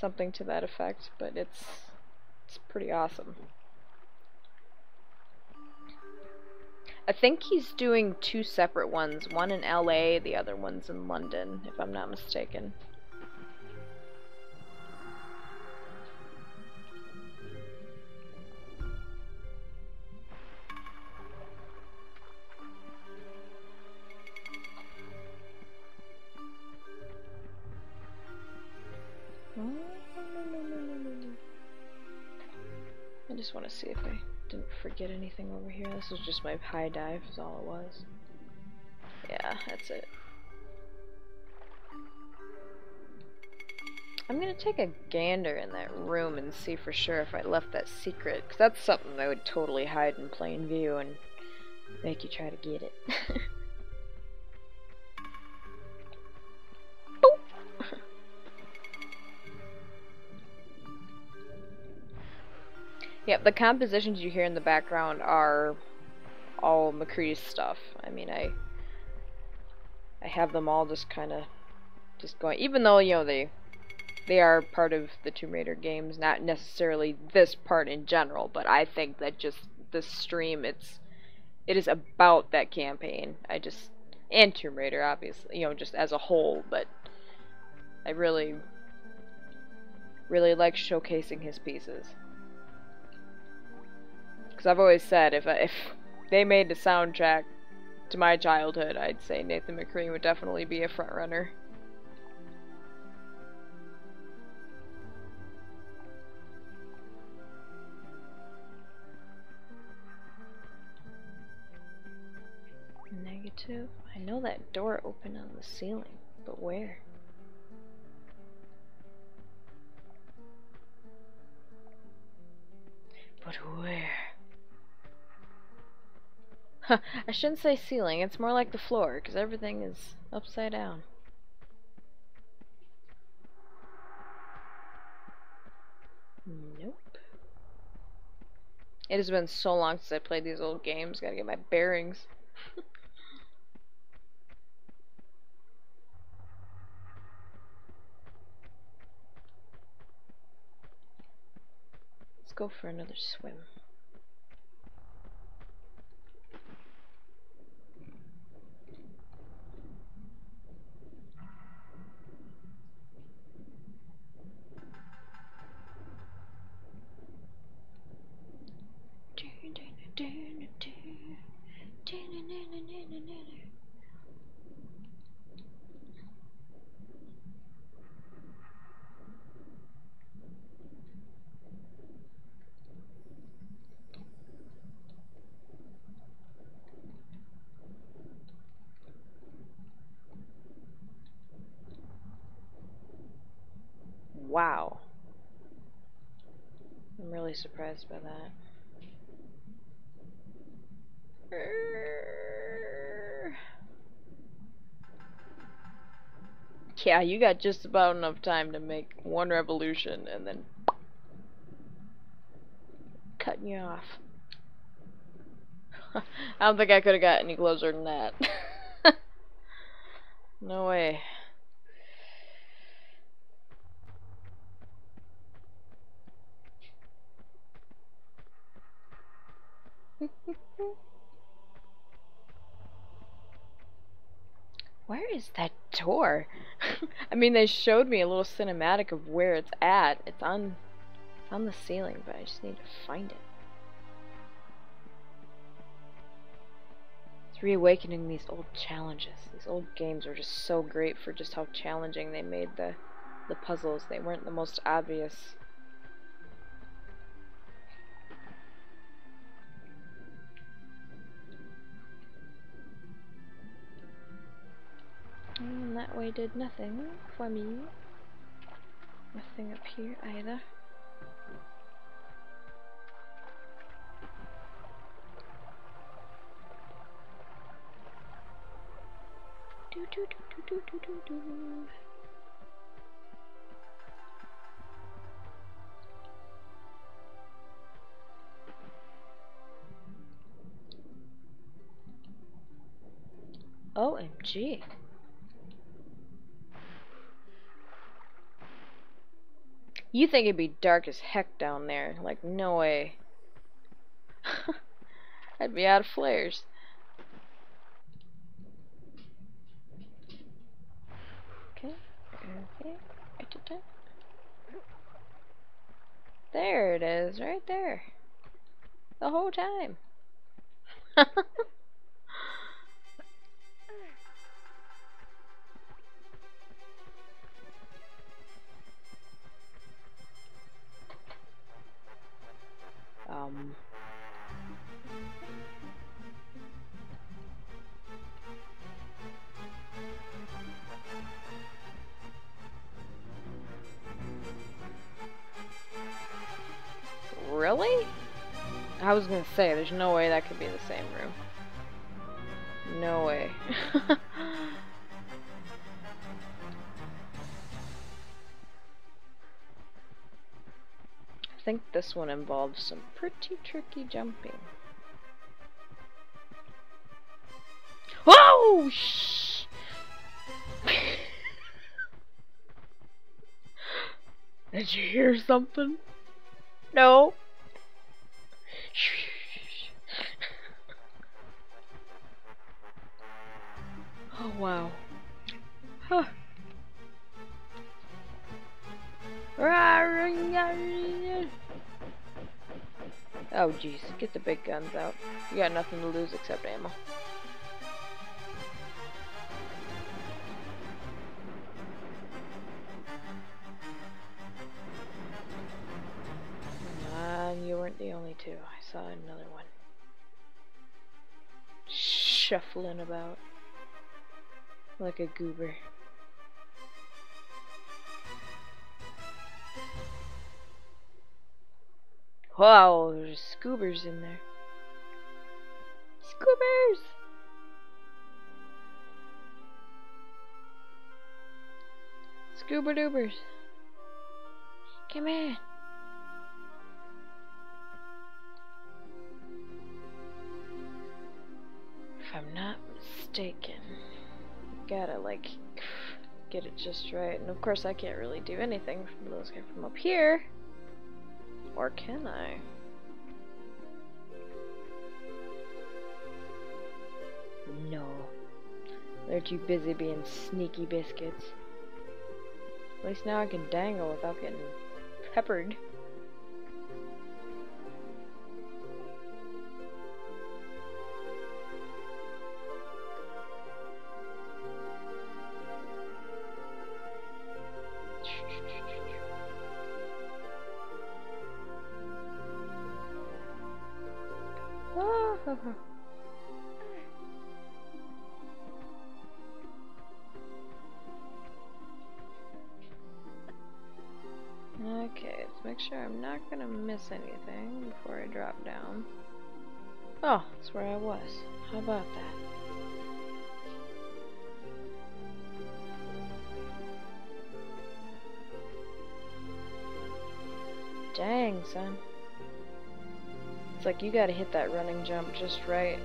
something to that effect. But it's pretty awesome. I think he's doing 2 separate ones, one in LA, the other one's in London, if I'm not mistaken. I just want to see if I didn't forget anything over here. This was just my high dive, is all it was. Yeah, that's it. I'm gonna take a gander in that room and see for sure if I left that secret, because that's something I would totally hide in plain view and make you try to get it. Yep, the compositions you hear in the background are all McCree's stuff. I mean, I have them all just kind of just going, even though, you know, they are part of the Tomb Raider games, not necessarily this part in general, but I think that just this stream, it is about that campaign. And Tomb Raider, obviously, you know, just as a whole, but I really like showcasing his pieces. Because I've always said, if they made the soundtrack to my childhood, I'd say Nathan McCree would definitely be a front runner. Negative. I know that door opened on the ceiling, but where? But where? I shouldn't say ceiling, it's more like the floor, because everything is upside down. Nope. It has been so long since I played these old games, gotta get my bearings. Let's go for another swim. Wow. I'm really surprised by that. Yeah, you got just about enough time to make one revolution and then cutting you off. I don't think I could have got any closer than that. No way. Where is that door? I mean, they showed me a little cinematic of where it's at. It's on the ceiling, but I just need to find it. It's reawakening these old challenges. These old games were just so great for just how challenging they made the puzzles. They weren't the most obvious. And that way did nothing for me. Nothing up here either. Do do do do do do do. OMG. You think it'd be dark as heck down there. Like, no way. I'd be out of flares. Okay. There it is, right there. The whole time. Really? I was gonna say, there's no way that could be the same room. No way. I think this one involves some pretty tricky jumping. Whoa! Shh! Did you hear something? No. Oh wow. Huh. Oh jeez, get the big guns out. You got nothing to lose except ammo. And you weren't the only two. I saw another one shuffling about like a goober. Wow, there's scoobers in there. Scoobers! Scuba doobers. Come here. If I'm not mistaken, gotta like get it just right. And of course I can't really do anything from those guys from up here. Or can I? No. They're too busy being sneaky biscuits. At least now I can dangle without getting peppered. Okay, let's make sure I'm not gonna miss anything before I drop down. Oh, that's where I was. How about that? Dang, son. It's like you gotta hit that running jump just right.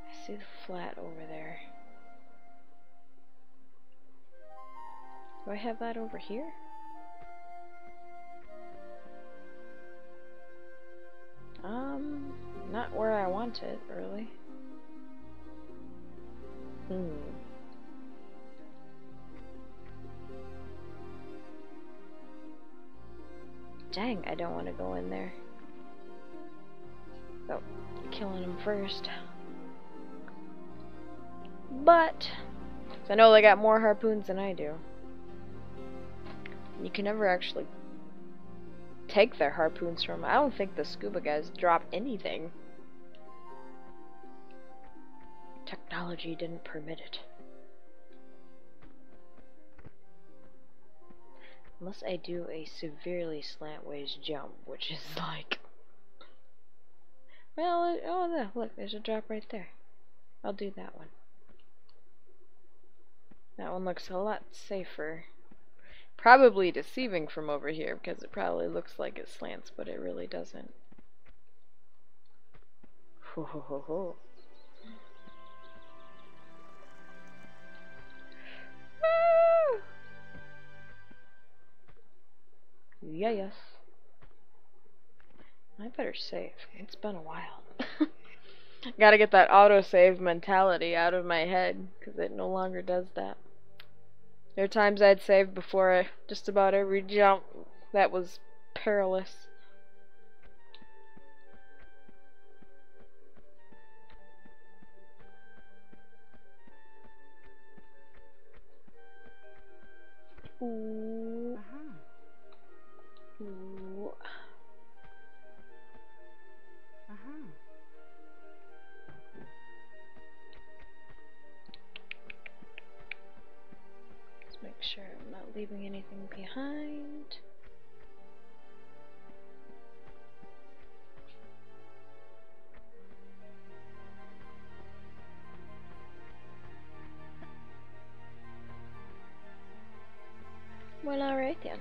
I see the flat over there. Do I have that over here? Not where I want it, really. Dang, I don't want to go in there. Oh, killing him first. But I know they got more harpoons than I do. You can never actually take their harpoons from them. I don't think the scuba guys drop anything. Technology didn't permit it. Unless I do a severely slantways jump, which is like... Well, oh no, look, there's a drop right there. I'll do that one. That one looks a lot safer. Probably deceiving from over here, because it probably looks like it slants, but it really doesn't. Ho ho ho ho. Yeah, yes. I better save. It's been a while. Gotta get that autosave mentality out of my head, because it no longer does that. There are times I'd save before just about every jump. That was perilous. Ooh. Ooh. Let's make sure I'm not leaving anything behind. Well, alright then.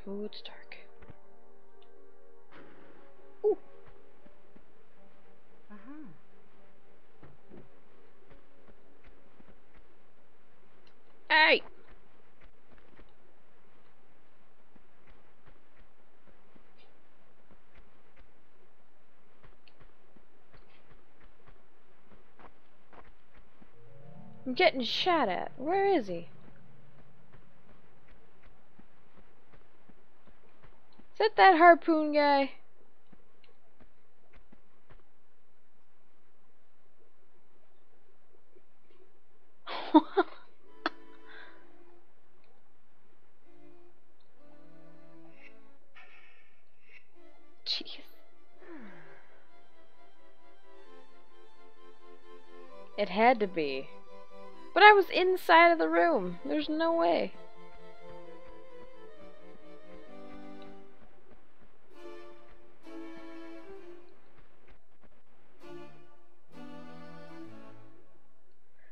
Oh, it's dark. Ooh. Hey! I'm getting shot at. Where is he? Is that harpoon guy? Jeez. It had to be. But I was inside of the room. There's no way.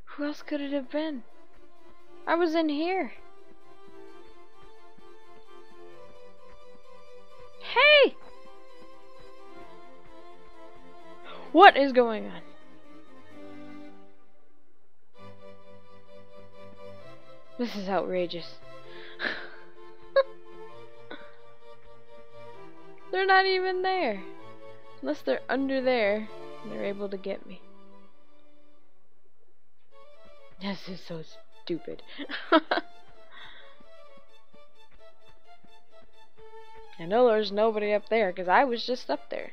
Who else could it have been? I was in here. Hey! What is going on? This is outrageous. They're not even there. Unless they're under there, and they're able to get me. This is so stupid. I know there's nobody up there, because I was just up there.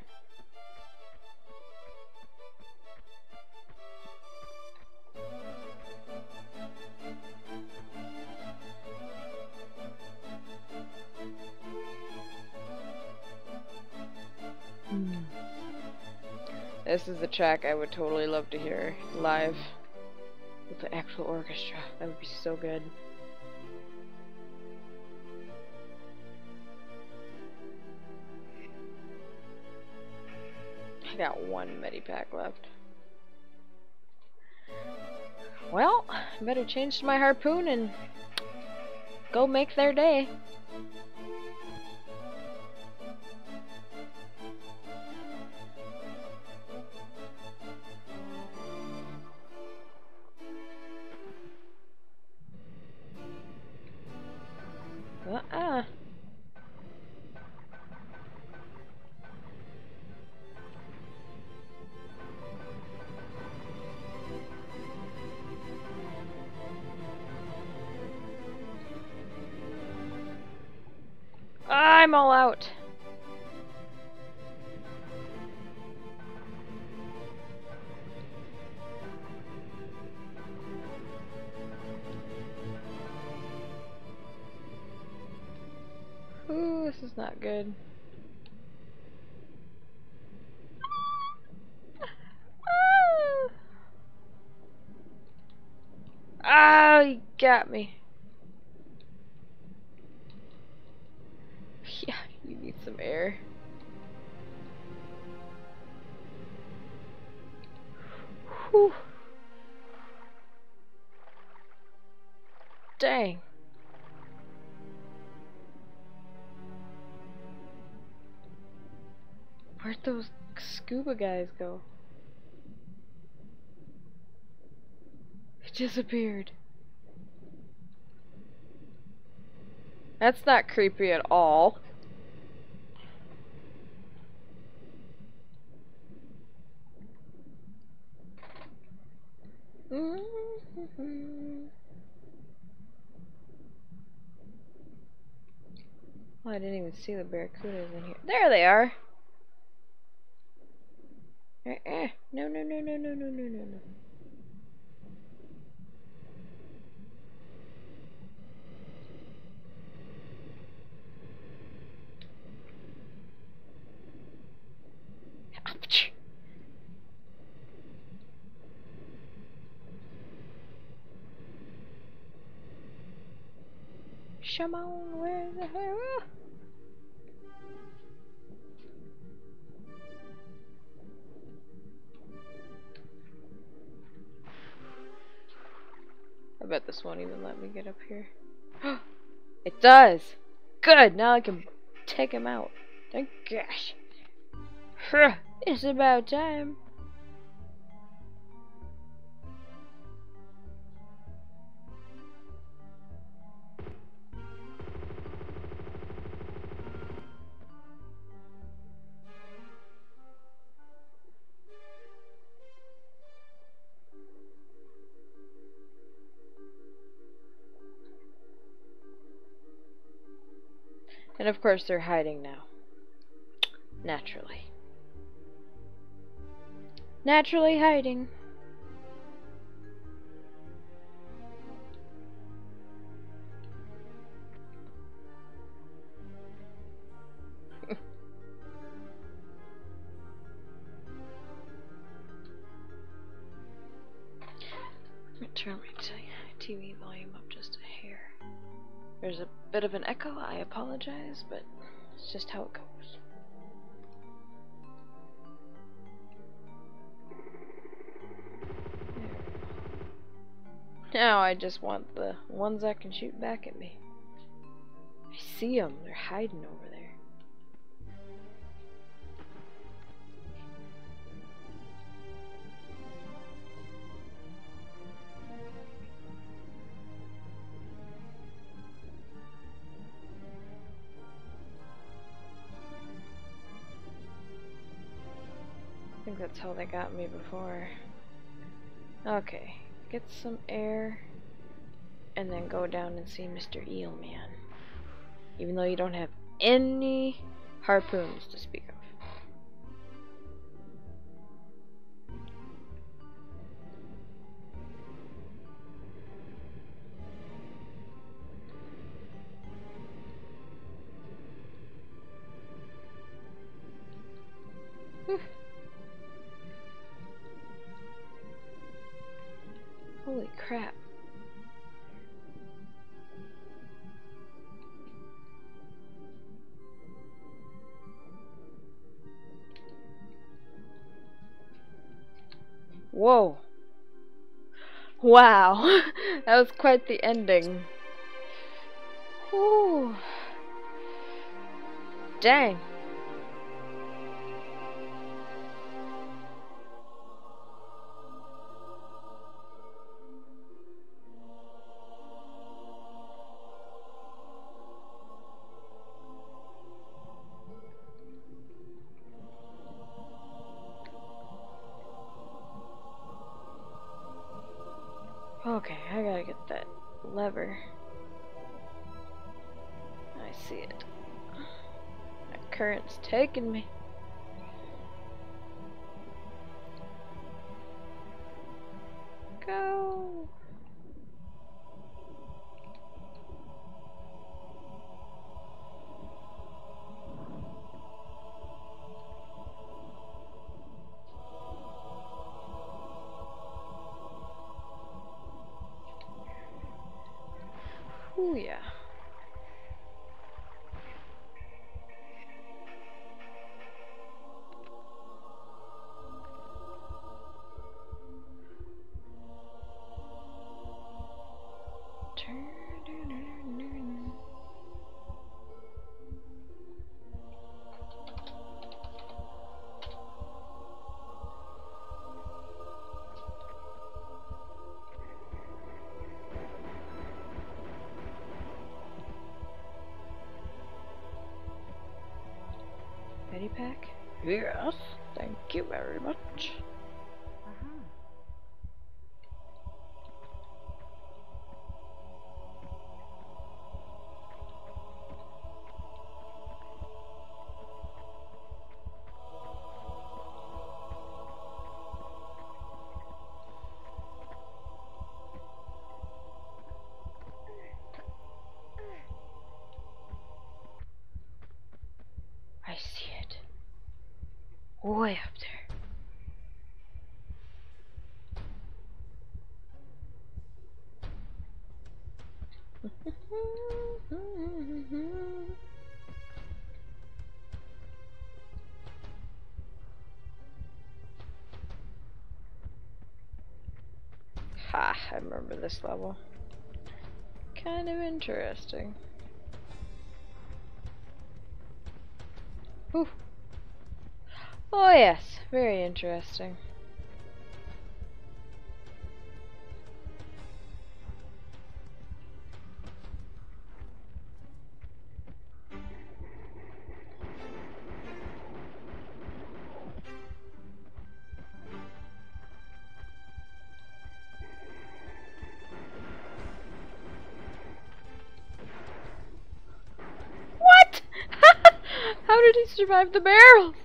This is the track I would totally love to hear live with the actual orchestra. That would be so good. I got one medipack left. Well, I better change to my harpoon and go make their day. I'm all out. Ooh, this is not good. Ah, you got me. Yeah, you need some air. Whew. Dang. Where'd those scuba guys go? It disappeared. That's not creepy at all. Oh, I didn't even see the barracudas in here. There they are. No, no, no, no, no, no, no, no, no. Ouch. Shimon, where the hell? I bet this won't even let me get up here. It does! Good! Now I can take him out. Thank gosh. It's about time. And of course they're hiding now. Naturally. Naturally hiding. Turn my TV volume up just a hair. There's a bit of an echo, I apologize, but it's just how it goes. There. Now I just want the ones that can shoot back at me. I see them, they're hiding over there. I think that's how they got me before. Okay, get some air and then go down and see Mr. Eelman. Even though you don't have any harpoons to speak of. Holy crap. Whoa. Wow, that was quite the ending. Whew. Dang. Okay, I gotta get that lever. I see it. That current's taking me. Go! Ooh, yeah. Ready pack? Yes, thank you very much. I see it. Way up there. Ha, I remember this level. Kind of interesting. Whew. Oh yes, very interesting. What? How did he survive the barrels?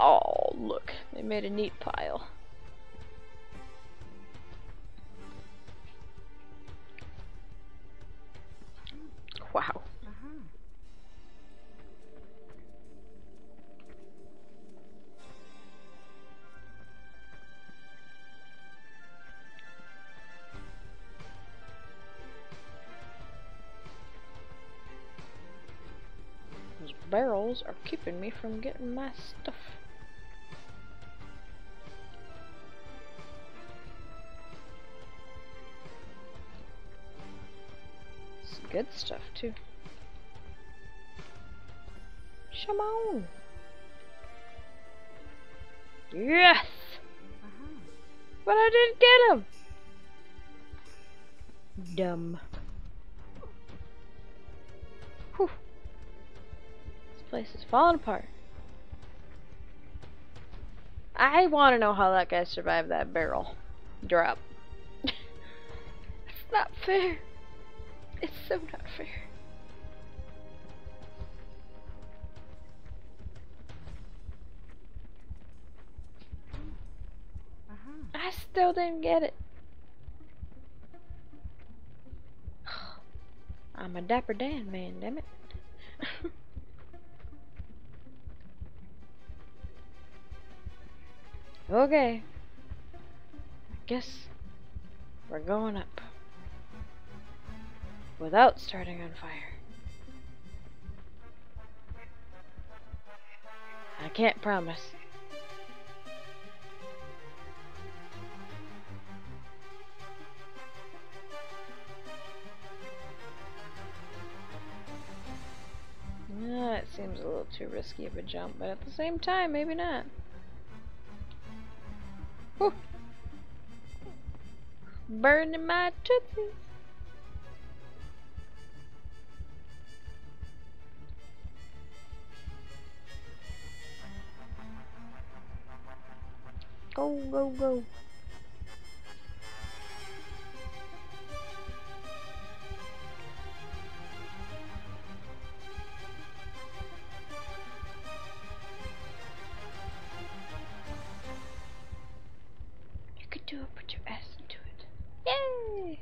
Oh, look, they made a neat pile. Wow. Those barrels are keeping me from getting my stuff. It's good stuff too. Come on. Yes! But I didn't get him! Dumb. Whew. This place is falling apart. I want to know how that guy survived that barrel drop. It's not fair. It's so not fair. I still didn't get it. I'm a Dapper Dan man, damn it. Okay. I guess we're going up. Without starting on fire. I can't promise. It seems a little too risky of a jump, but at the same time, maybe not. Whew. Burning my tootsies. Go, go, go. You could do it, put your ass into it. Yay!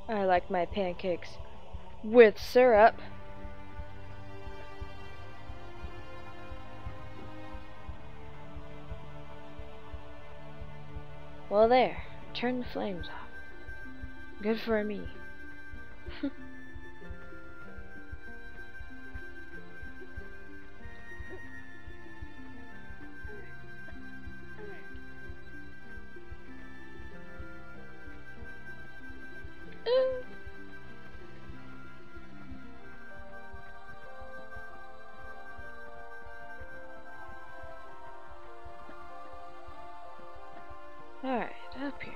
I like my pancakes with syrup. Well, there. Turn the flames off. Good for me. Alright, up here.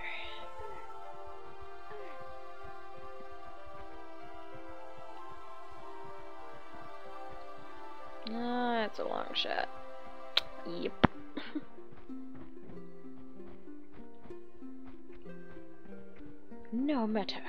That's a long shot. Yep. No matter.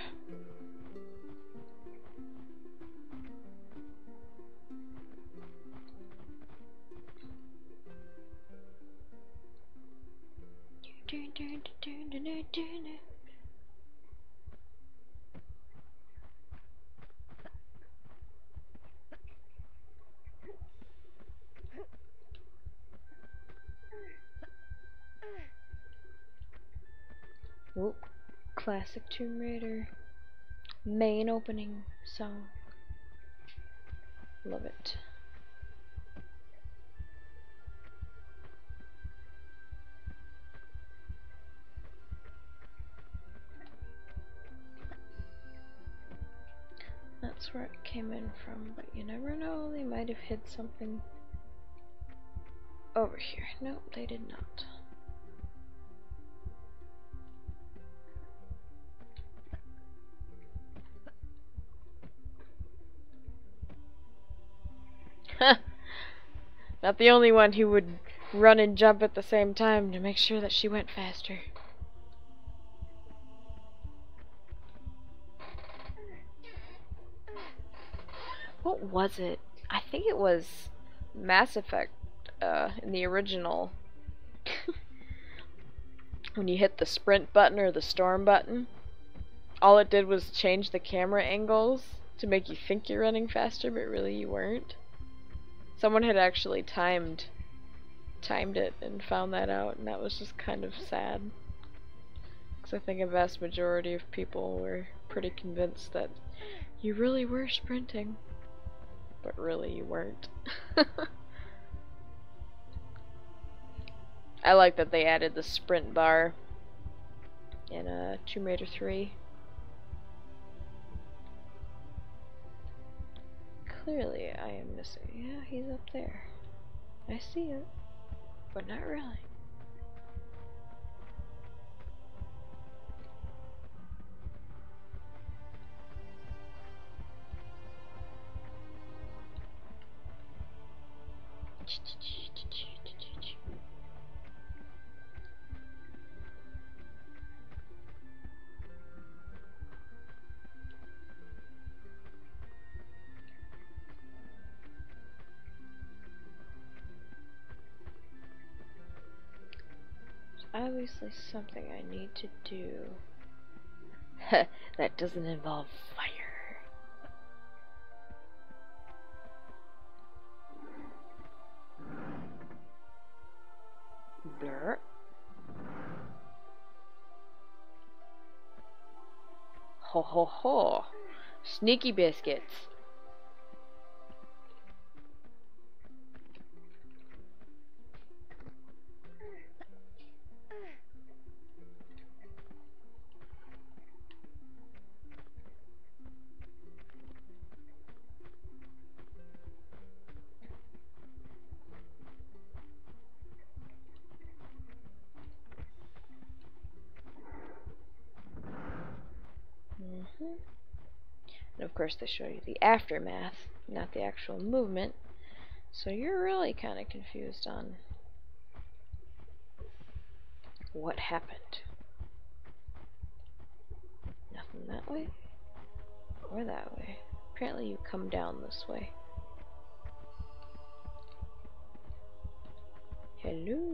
Whoop. Classic Tomb Raider main opening song. Love it. That's where it came in from, but you never know, they might have hid something over here. Nope, they did not. Not the only one who would run and jump at the same time to make sure that she went faster. What was it? I think it was Mass Effect in the original. When you hit the sprint button or the storm button, all it did was change the camera angles to make you think you're running faster, but really you weren't. Someone had actually timed it and found that out, and that was just kind of sad. Because I think a vast majority of people were pretty convinced that you really were sprinting, but really you weren't. I like that they added the sprint bar in Tomb Raider 3. Clearly, I am missing. Yeah, he's up there. I see him, but not really. Obviously something I need to do that doesn't involve fire. Blur. Ho ho ho. Sneaky biscuits. And of course they show you the aftermath, not the actual movement. So you're really kind of confused on what happened. Nothing that way? Or that way? Apparently you come down this way. Hello?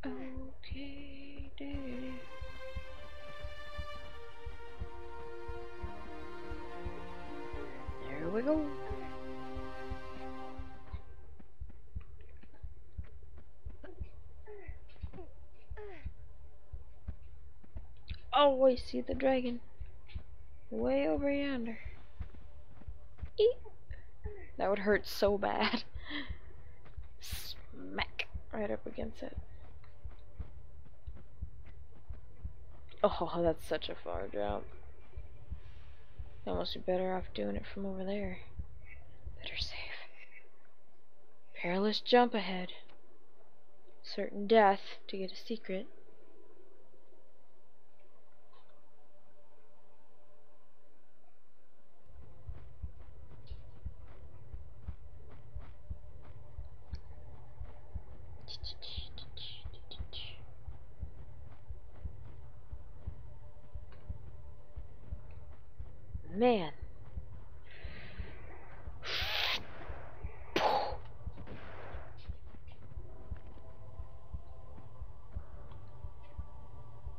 Okay, dude. There we go. Oh, I see the dragon. Way over yonder. Eek. That would hurt so bad. Smack. Right up against it. Oh, that's such a far jump. You almost be better off doing it from over there. Better safe. Perilous jump ahead. Certain death to get a secret. Man.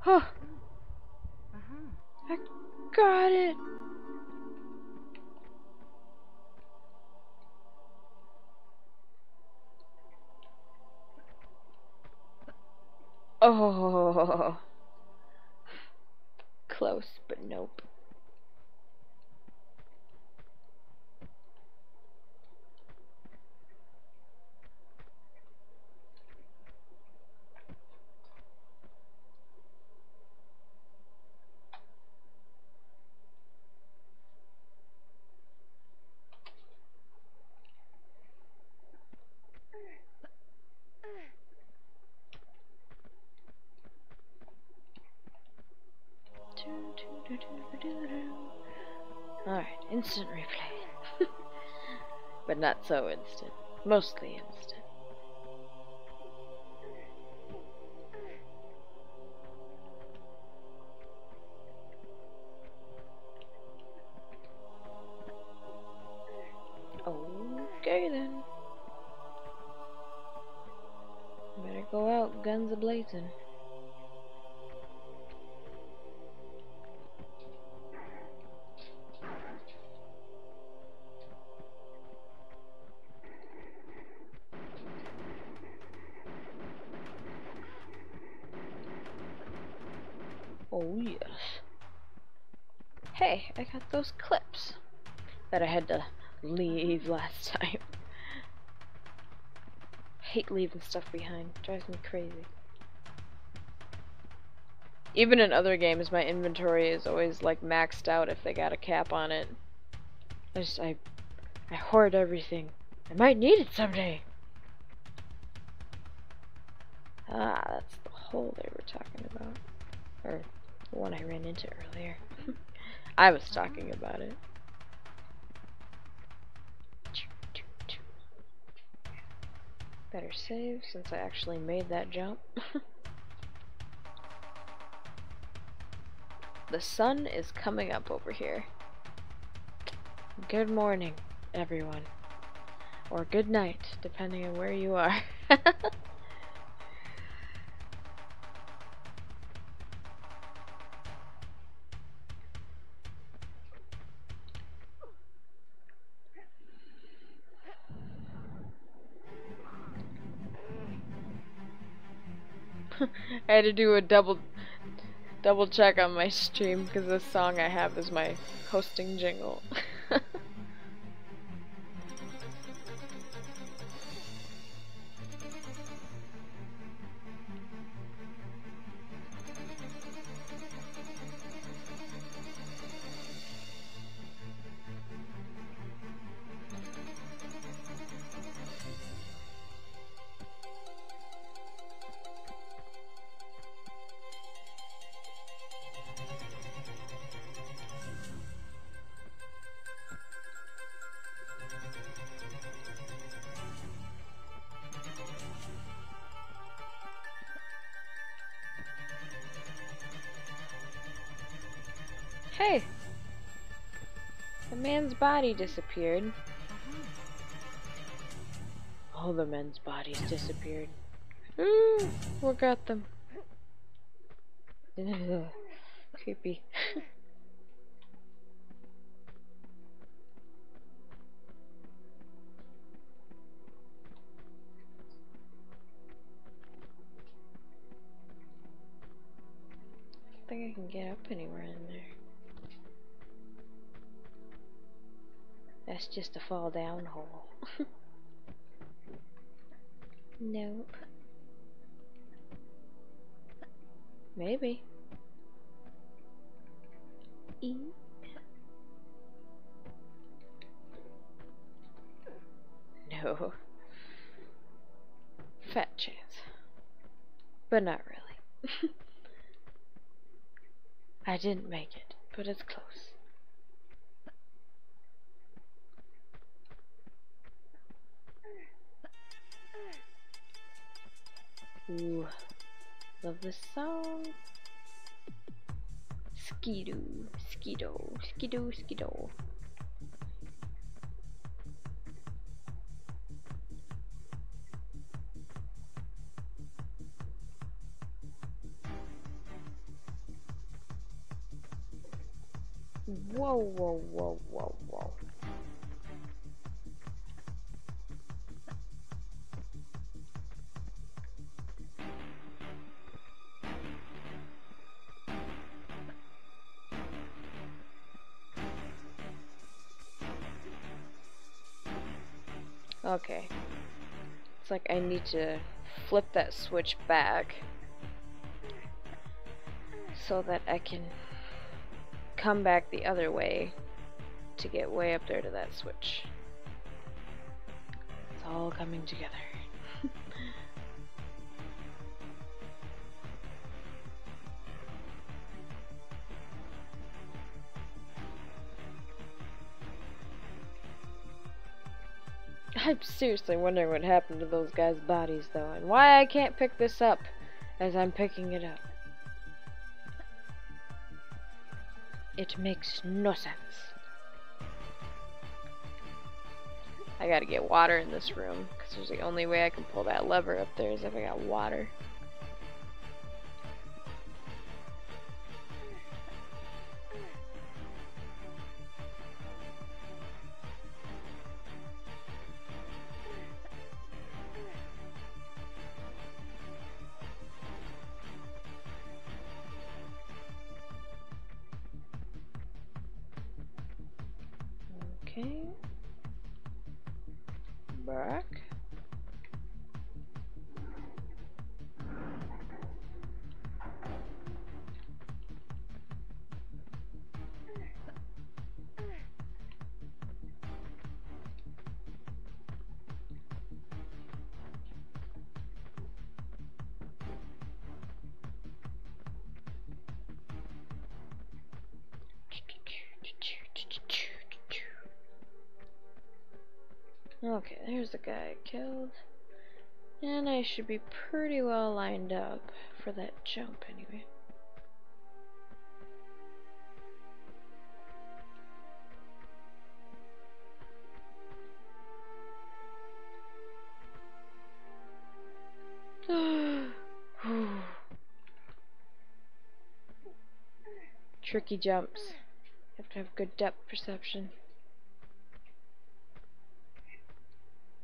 Huh. I got it. Oh. Close, but nope. Alright, instant replay. But not so instant. Mostly instant. Okay then. Better go out, guns a-blazing. Oh yes. Hey, I got those clips that I had to leave last time. Hate leaving stuff behind. Drives me crazy. Even in other games, my inventory is always like maxed out if they got a cap on it. I hoard everything. I might need it someday. Ah, that's the hole they were talking about. Or the one I ran into earlier. I was talking about it. Better save since I actually made that jump. The sun is coming up over here. Good morning, everyone. Or good night, depending on where you are. I had to do a double check on my stream because the song I have is my hosting jingle. Hey! The man's body disappeared. All the men's bodies disappeared. Ooh, what got them? Ugh, creepy. I don't think I can get up anywhere in there. That's just a fall down hole. Nope. Maybe. Eek. No. Fat chance. But not really. I didn't make it, but it's close. Ooh. Love this song. Skidoo, skido, skido, skido. Whoa, whoa, whoa, whoa, whoa. Okay. It's like I need to flip that switch back so that I can come back the other way to get way up there to that switch. It's all coming together. I'm seriously wondering what happened to those guys' bodies though, and why I can't pick this up as I'm picking it up. It makes no sense. I gotta get water in this room, because there's the only way I can pull that lever up there is if I got water. Okay. Back. Okay, there's the guy I killed. And I should be pretty well lined up for that jump anyway. Tricky jumps. You have to have good depth perception.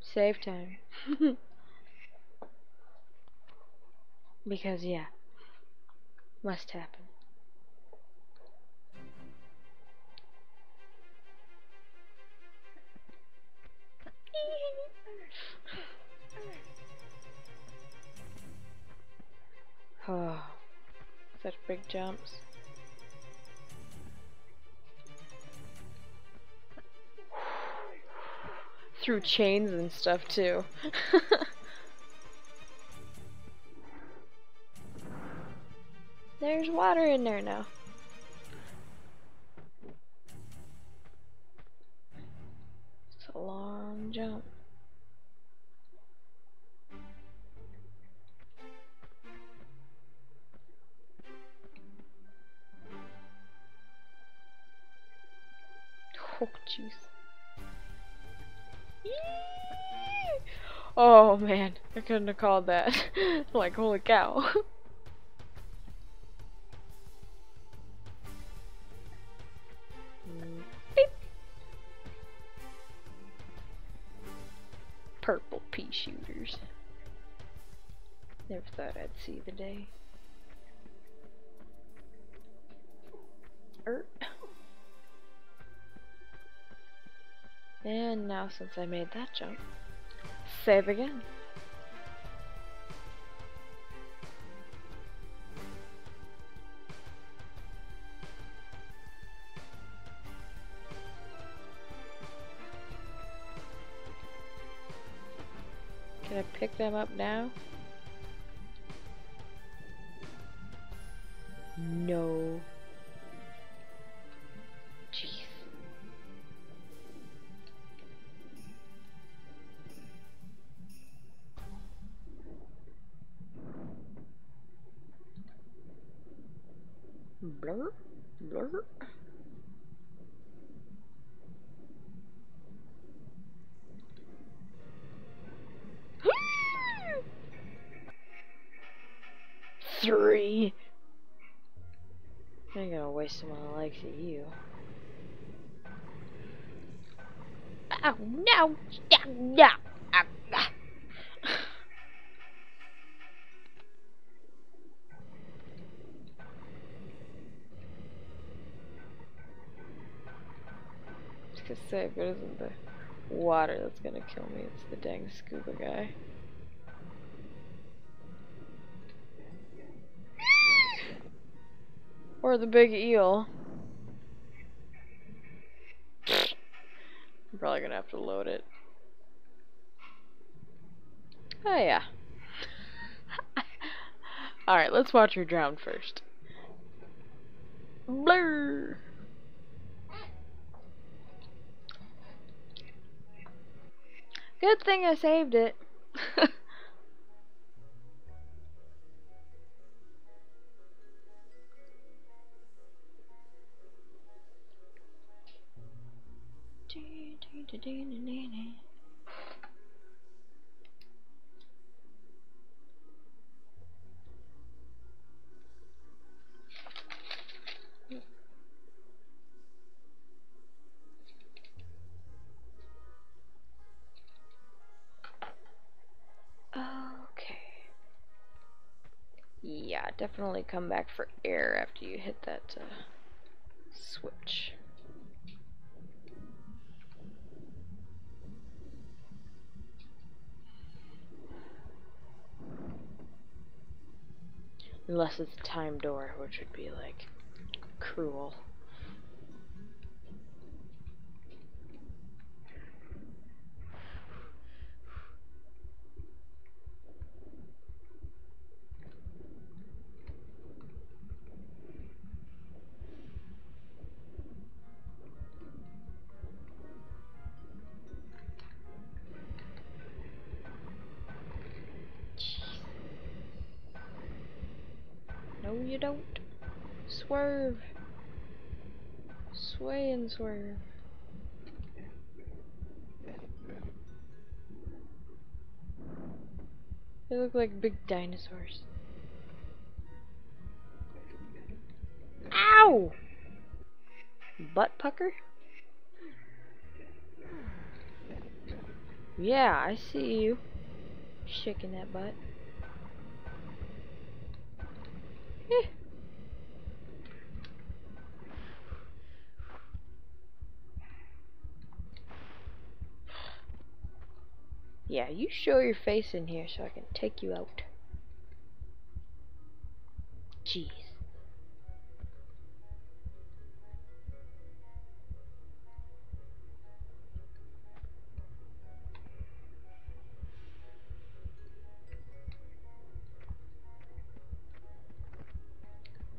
Save time. Because, yeah. Must happen. Oh, such big jumps. Through chains and stuff too. There's water in there now. It's a long jump. Oh, jeez. Oh man, I couldn't have called that. Like, holy cow. Beep. Purple pea shooters. Never thought I'd see the day. And now, since I made that jump, save again. Can I pick them up now? No. Jeez. Blur, blur. Three. I ain't gonna waste some of the likes of you. Oh no! No! Just say, if it isn't the water that's gonna kill me, it's the dang scuba guy. Or the big eel. I'm probably gonna have to load it. Oh yeah. Alright, let's watch her drown first. Blur! Good thing I saved it. Okay. Yeah, definitely come back for air after you hit that switch. Unless it's a time door, which would be like cruel. No, you don't. Swerve. Sway and swerve. They look like big dinosaurs. Ow! Butt pucker? Yeah, I see you. Shaking that butt. Eh. Yeah, you show your face in here so I can take you out. Jeez.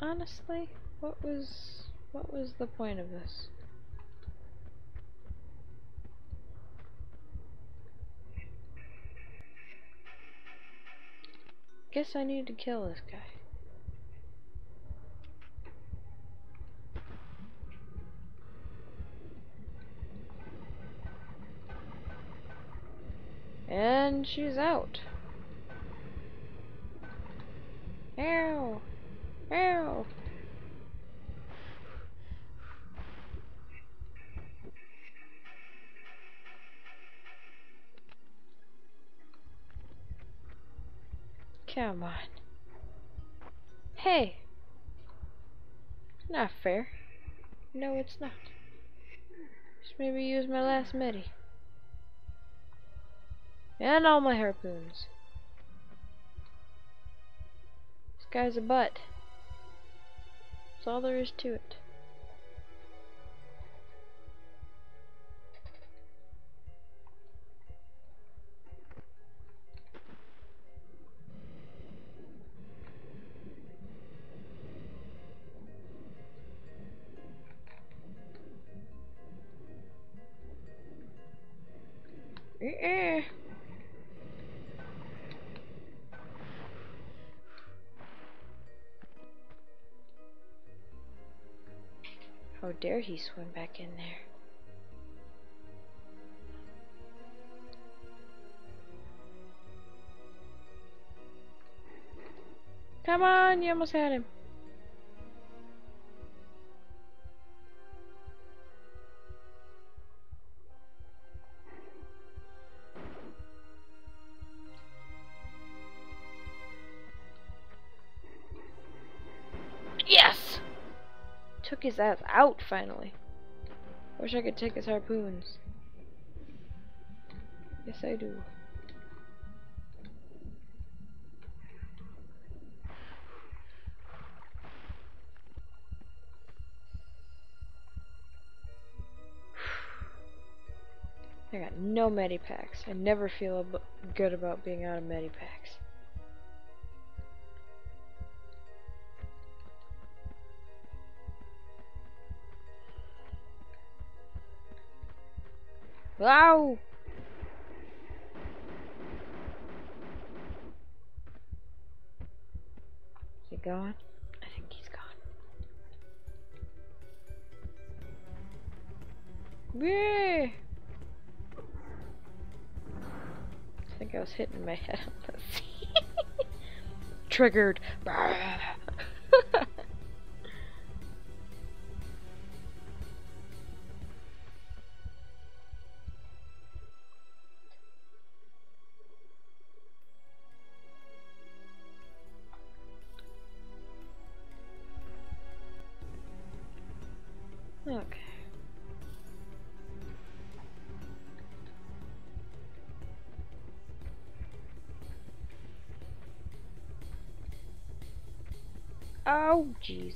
Honestly, what was the point of this? Guess I need to kill this guy. And she's out. Ow! Ow! Come on. Hey! Not fair. No, it's not. Just maybe use my last medi. And all my harpoons. This guy's a butt. That's all there is to it. How dare he swim back in there? Come on, you almost had him. Yes! Took his ass out finally. Wish I could take his harpoons. Yes, I do. I got no medipacks. I never feel good about being out of medipacks. Wow! Is he gone? I think he's gone. Yay! I think I was hitting my head on the seat. Triggered. Okay. Oh, jeez.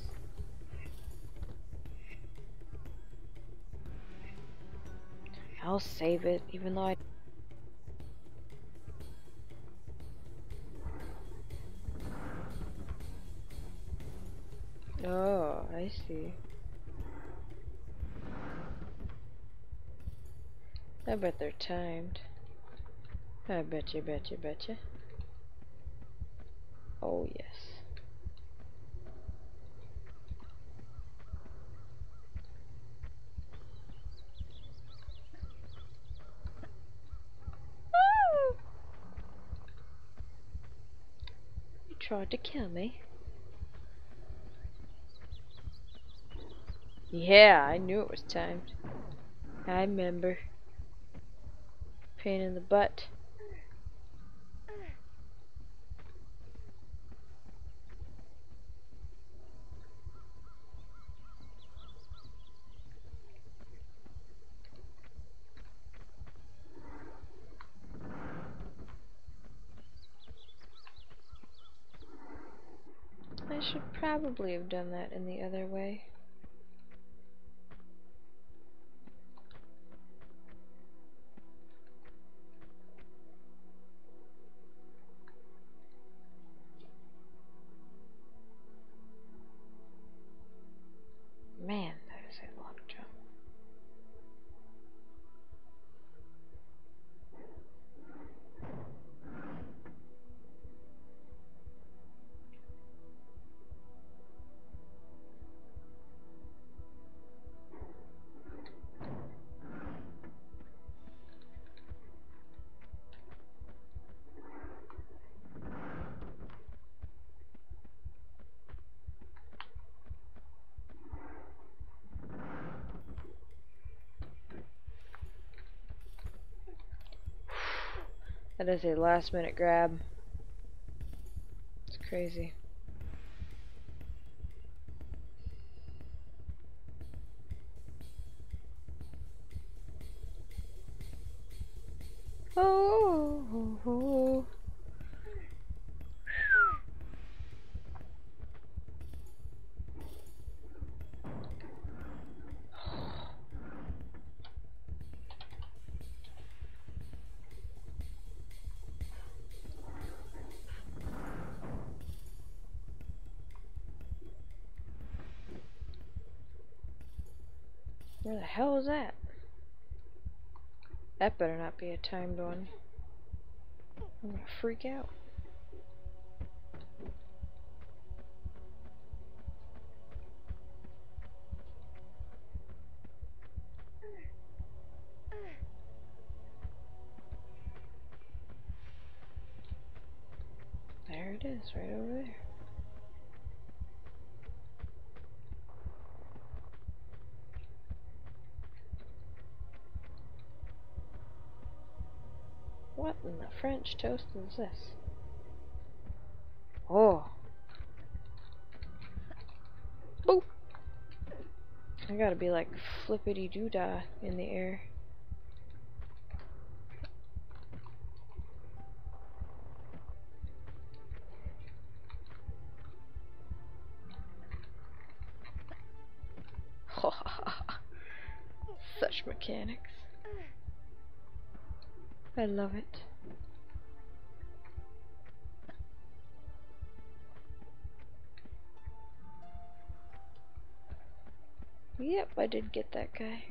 I'll save it, even though I... Oh, I see. I bet they're timed. I betcha, betcha, betcha. Oh, yes. You tried to kill me. Yeah, I knew it was timed. I remember. Pain in the butt. I should probably have done that in the other way. Man, that is a long jump. That is a last minute grab. It's crazy. Oh. Where the hell was that? That better not be a timed one. I'm gonna freak out. There it is, right over there. What in the French toast is this? Oh. Boop. I gotta be like flippity doo-dah in the air. Such mechanics. I love it. Yep, I did get that guy.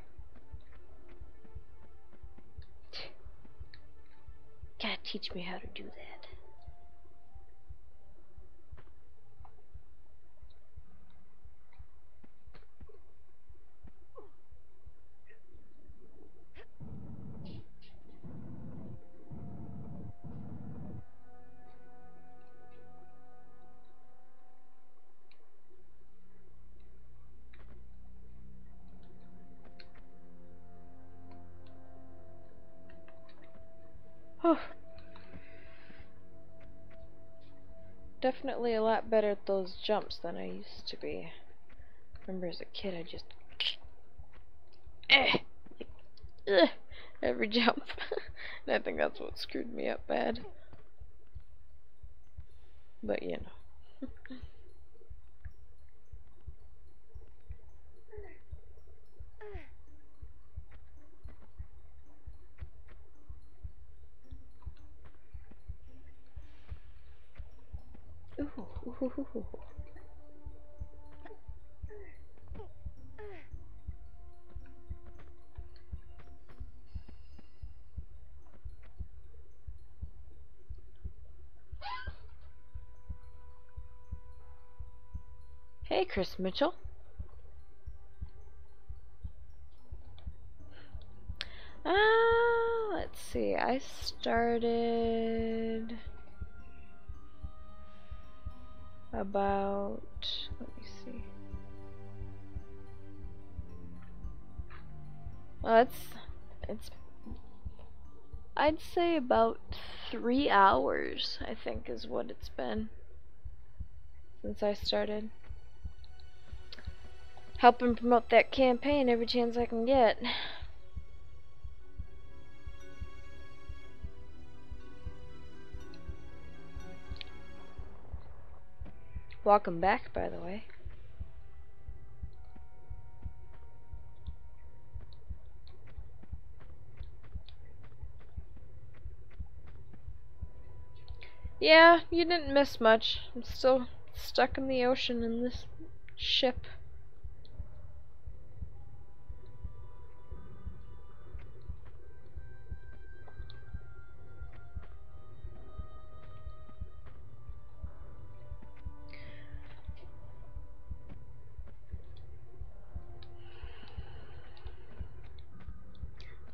Gotta teach me how to do that. Oh. Definitely a lot better at those jumps than I used to be. Remember as a kid I just every jump. And I think that's what screwed me up bad. But you know. Ooh. Hey, Chris Mitchell. Let's see. I started about, let me see. Well, it's I'd say about 3 hours, I think, is what it's been since I started. Helping promote that campaign every chance I can get. Welcome back, by the way. Yeah, you didn't miss much. I'm still stuck in the ocean in this ship.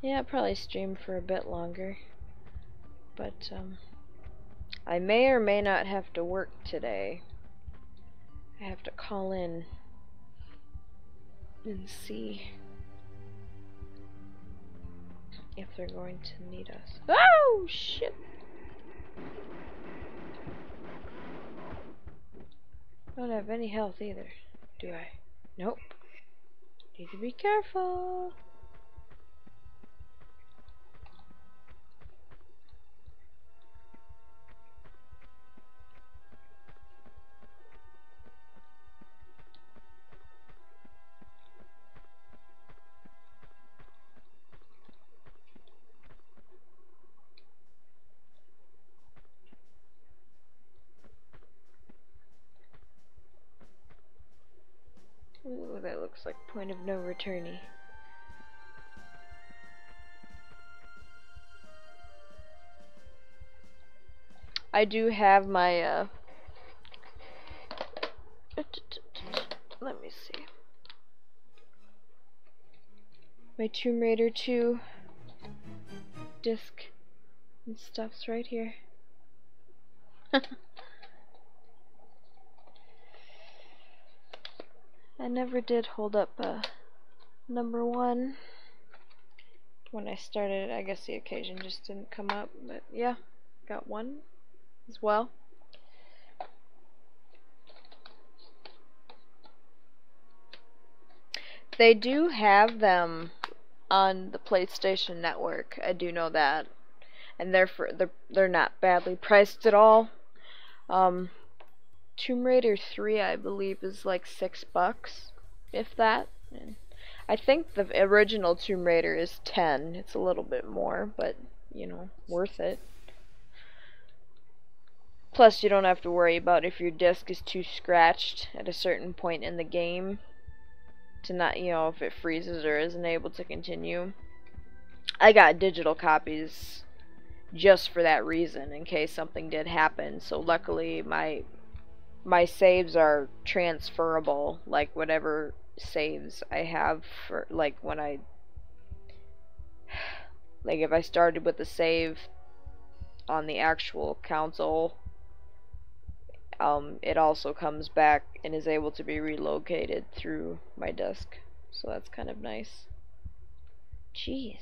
Yeah, I'll probably stream for a bit longer. But, I may or may not have to work today. I have to call in and see if they're going to need us. Oh, shit! Don't have any health either, do I? Nope. Need to be careful. Ooh, that looks like point of no returny. I do have my, let me see. My Tomb Raider 2 disc and stuff's right here. I never did hold up number 1 when I started. I guess the occasion just didn't come up, but yeah, got 1 as well. They do have them on the PlayStation Network. I do know that, and they're not badly priced at all. Tomb Raider 3, I believe, is like $6, if that. And I think the original Tomb Raider is 10. It's a little bit more, but you know, worth it. Plus, you don't have to worry about if your disc is too scratched at a certain point in the game to not, you know, if it freezes or isn't able to continue. I got digital copies just for that reason, in case something did happen. So luckily, my saves are transferable, like whatever saves I have for, like when I, like if I started with the save on the actual console, it also comes back and is able to be relocated through my disc, so that's kind of nice. Jeez.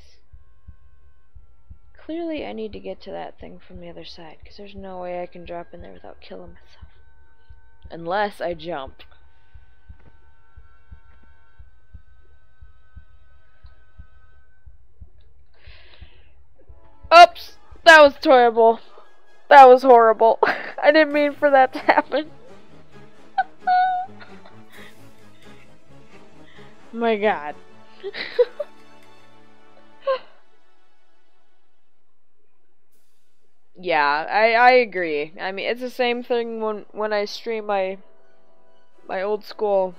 Clearly I need to get to that thing from the other side, because there's no way I can drop in there without killing myself. Unless I jump. Oops! That was terrible. That was horrible. I didn't mean for that to happen. My God. Yeah, I agree. I mean, it's the same thing when I stream my old school,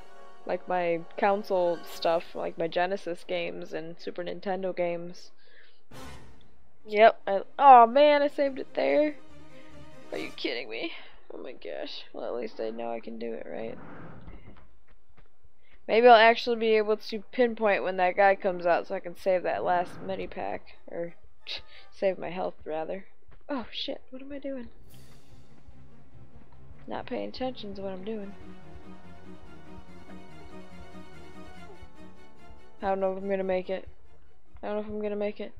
like my console stuff, like my Genesis games and Super Nintendo games. Yep. Oh man, I saved it there. Are you kidding me? Oh my gosh. Well, at least I know I can do it, right? Maybe I'll actually be able to pinpoint when that guy comes out so I can save that last mini pack. Or save my health, rather. Oh shit, what am I doing? Not paying attention to what I'm doing. I don't know if I'm gonna make it. I don't know if I'm gonna make it.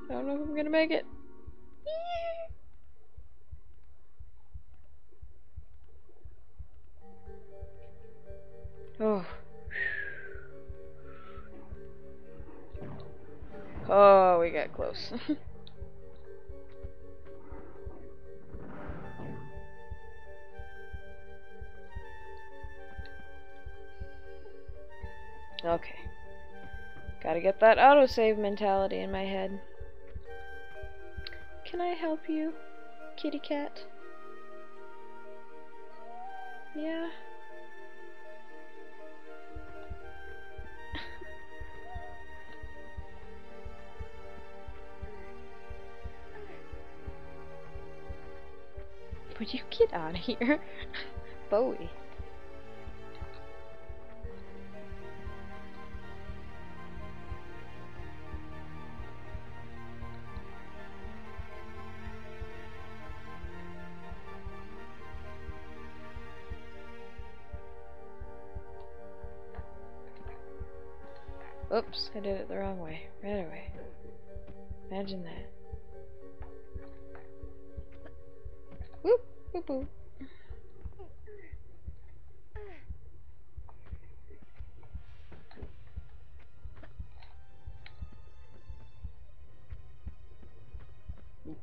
I don't know if I'm gonna make it. Oh. Oh, we got close. Okay. Gotta get that autosave mentality in my head. Can I help you, kitty cat? Yeah. Would you get out of here? Bowie. Oops, I did it the wrong way. Right away. Imagine that. Whoop, whoop, whoop.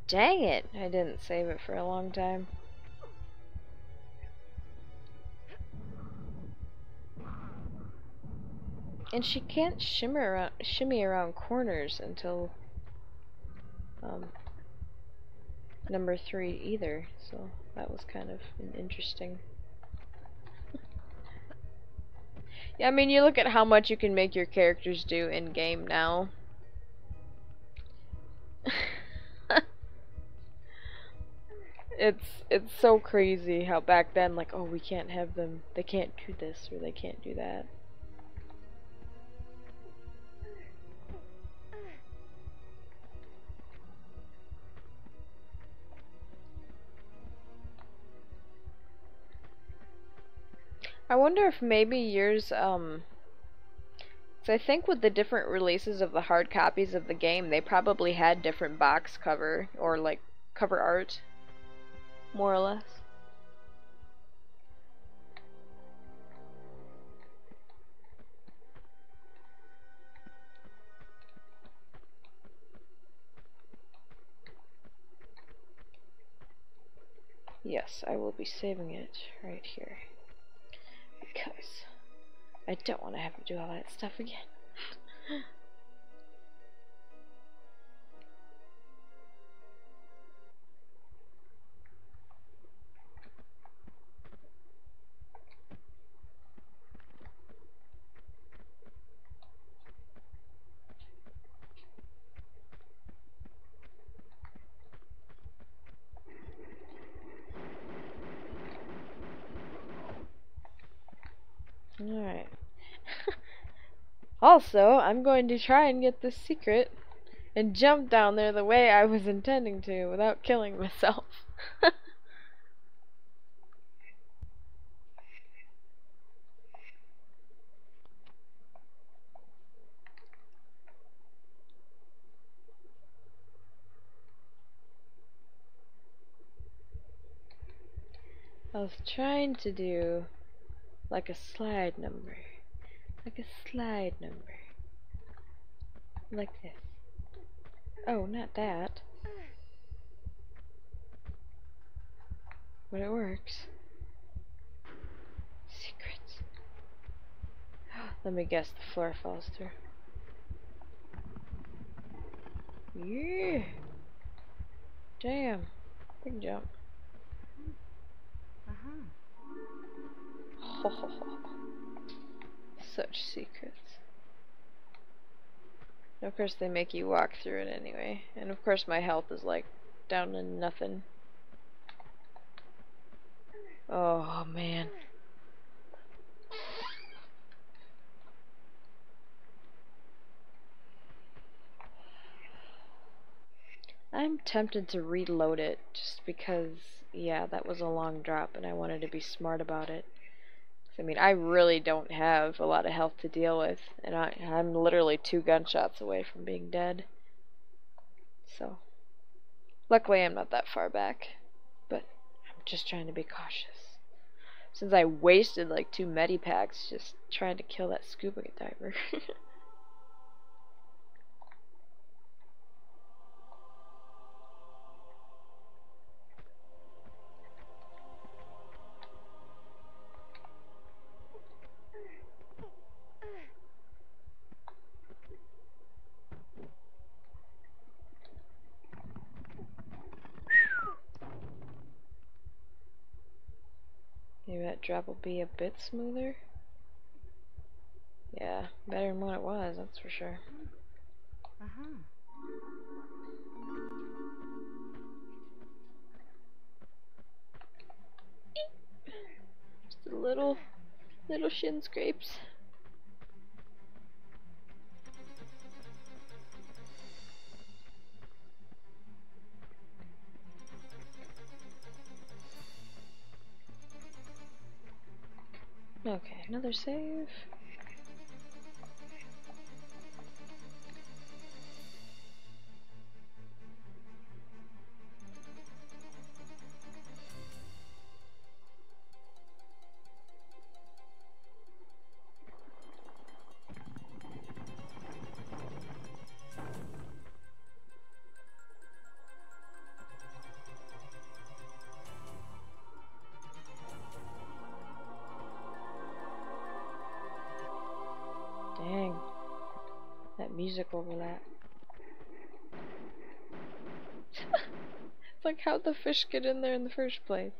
Dang it! I didn't save it for a long time. And she can't shimmy around corners until number 3 either, so that was kind of interesting. Yeah, I mean, you look at how much you can make your characters do in game now. It's so crazy how back then, like, oh, we can't have them, they can't do this or they can't do that. I wonder if maybe yours, so I think with the different releases of the hard copies of the game, they probably had different box cover, or like, cover art, more or less. Yes, I will be saving it right here. Because I don't want to have to do all that stuff again. Alright. Also, I'm going to try and get this secret and jump down there the way I was intending to without killing myself. I was trying to do like a slide number. Like a slide number. Like this. Oh, not that. But it works. Secrets. Let me guess, the floor falls through. Yeah. Damn. Big jump. Such secrets. And of course they make you walk through it anyway. And of course my health is like down to nothing. Oh man. I'm tempted to reload it just because, yeah, that was a long drop and I wanted to be smart about it. I mean, I really don't have a lot of health to deal with, and I'm literally 2 gunshots away from being dead. So, luckily I'm not that far back, but I'm just trying to be cautious. Since I wasted like 2 medipacks just trying to kill that scuba diver. Maybe that drop will be a bit smoother. Yeah, better than what it was, that's for sure. Just a little shin scrapes. Okay, another save. music over that. It's like, how'd the fish get in there in the first place?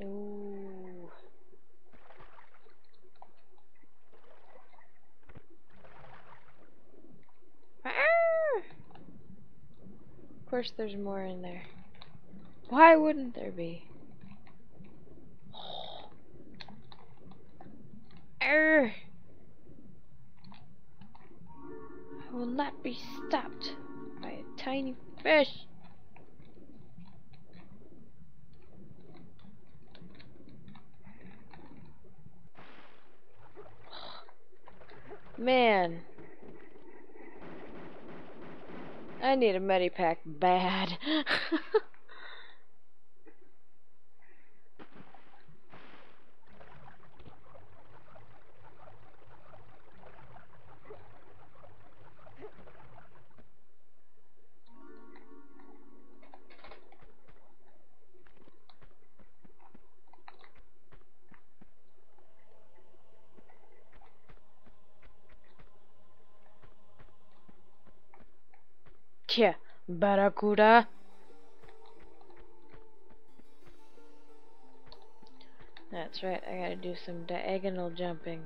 Ooh. Ah! Of course there's more in there. Why wouldn't there be? Arr! I will not be stopped by a tiny fish. Man, I need a medipack bad. Yeah, Barracuda. That's right, I gotta do some diagonal jumping.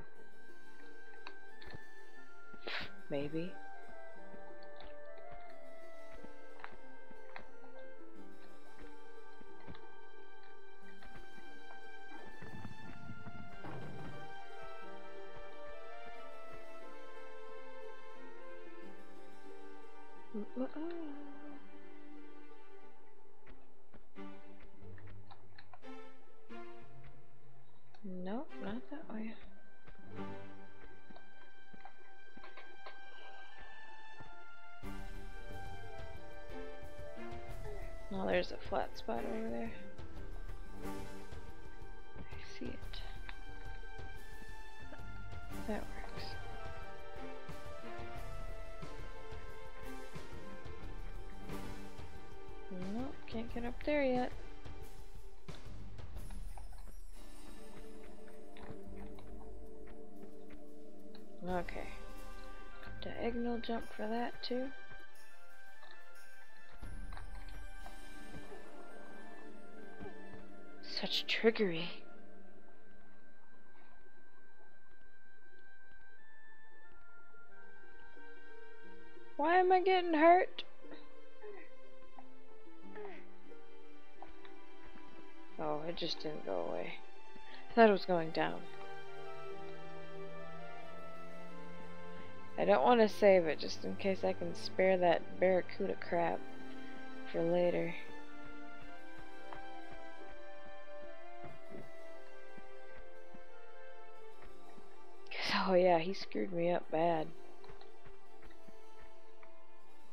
Maybe. Nope, not that way. Oh, there's a flat spot over there. I see it. That works. Nope, can't get up there yet. Okay. Diagonal jump for that too. Such trickery. Why am I getting hurt? Oh, it just didn't go away. I thought it was going down. I don't want to save it just in case I can spare that barracuda crap for later. Oh yeah, he screwed me up bad.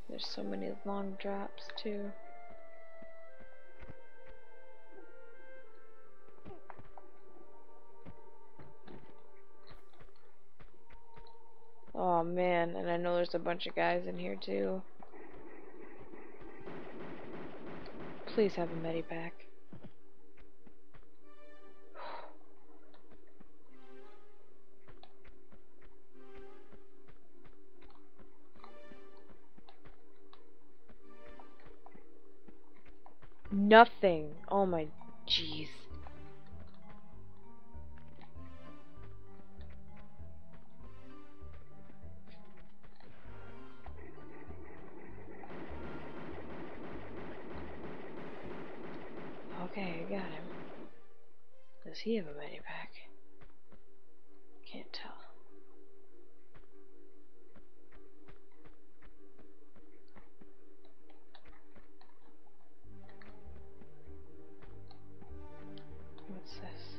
There's so many long drops too. Oh man, and I know there's a bunch of guys in here too. Please have a medipack. Nothing. Oh my jeez. Okay, I got him. Does he have a medipack? Can't tell. What's this?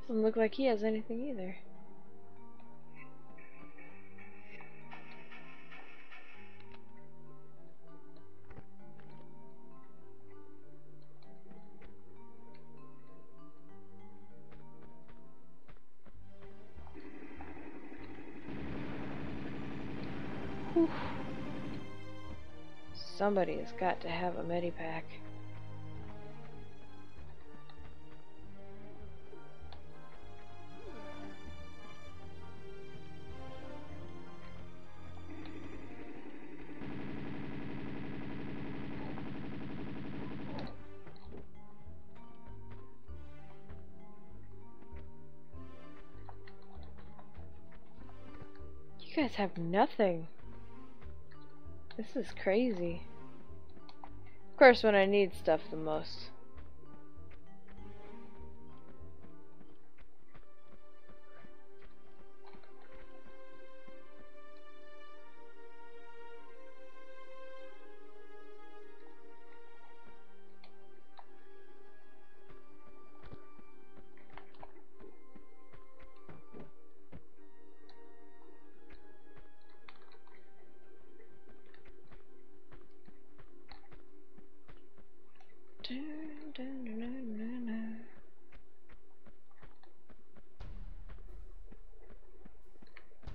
Doesn't look like he has anything either. Whew. Somebody has got to have a medipack. You guys have nothing. This is crazy. Of course, when I need stuff the most.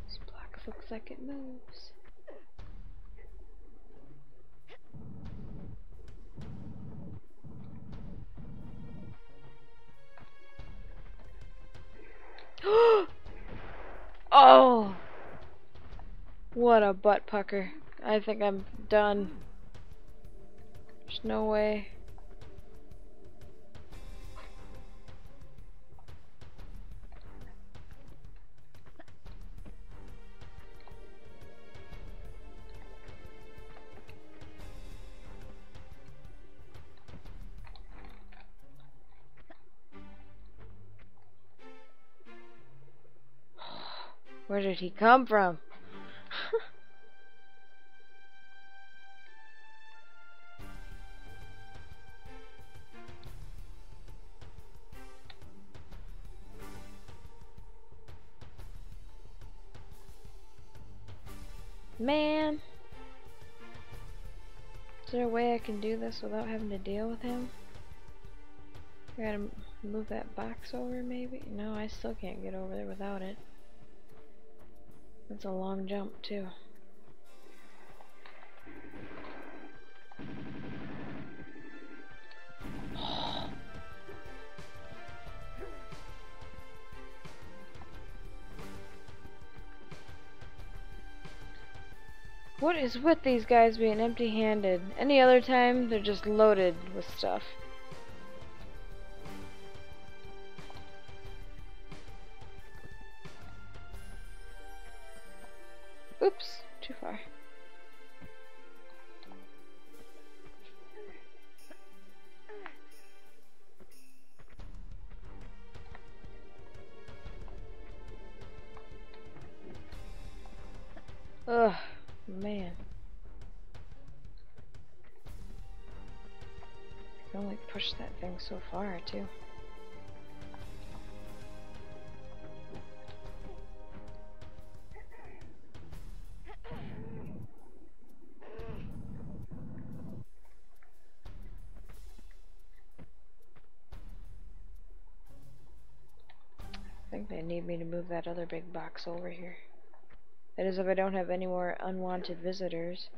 This block looks like it moves. Oh! What a butt pucker. I think I'm done. There's no way. Where did he come from? Man, is there a way I can do this without having to deal with him? I gotta move that box over maybe? No, I still can't get over there without it. That's a long jump too. What is with these guys being empty-handed? Any other time, they're just loaded with stuff. Oops, too far. Ugh, man. I can only push that thing so far, too. I think they need me to move that other big box over here. That is if I don't have any more unwanted visitors.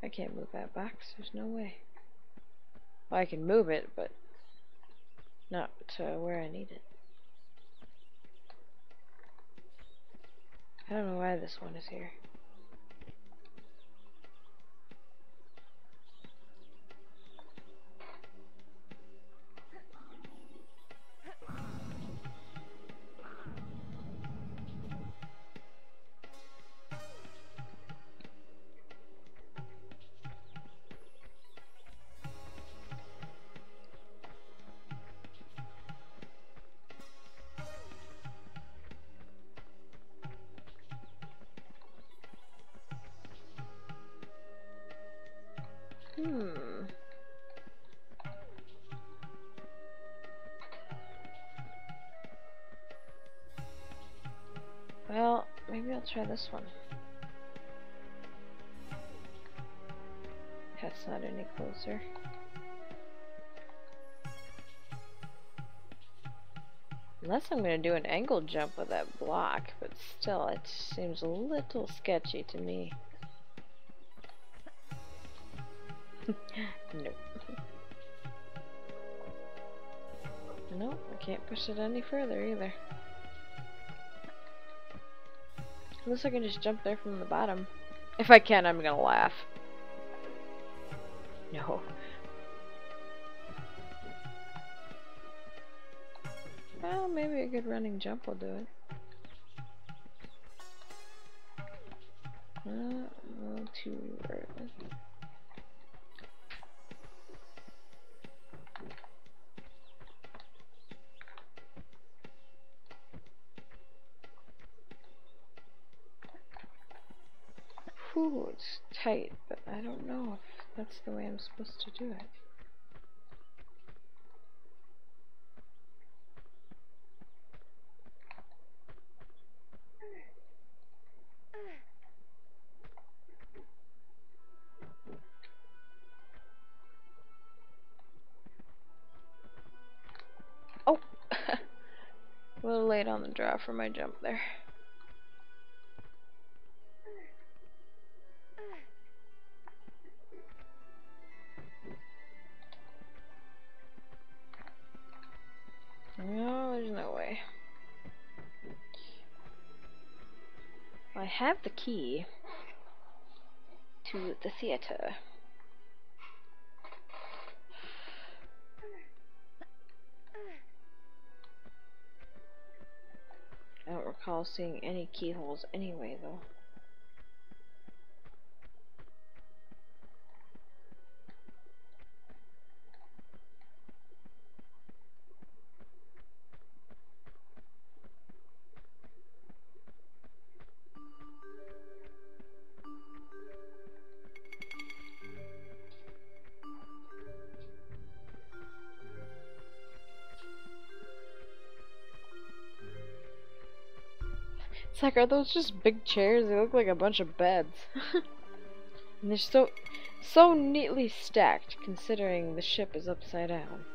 I can't move that box, there's no way. Well, I can move it, but not to where I need it. I don't know why this one is here. I'll try this one. That's not any closer. Unless I'm gonna do an angle jump with that block, but still, it seems a little sketchy to me. Nope. Nope, I can't push it any further either. Unless I can just jump there from the bottom. If I can, I'm gonna laugh. No. Well, maybe a good running jump will do it. A little too early. Whew, it's tight, but I don't know if that's the way I'm supposed to do it. Oh! A little late on the draw for my jump there. No, there's no way. I have the key to the theater. I don't recall seeing any keyholes anyway, though. It's like, are those just big chairs? They look like a bunch of beds. And they're so neatly stacked, considering the ship is upside down.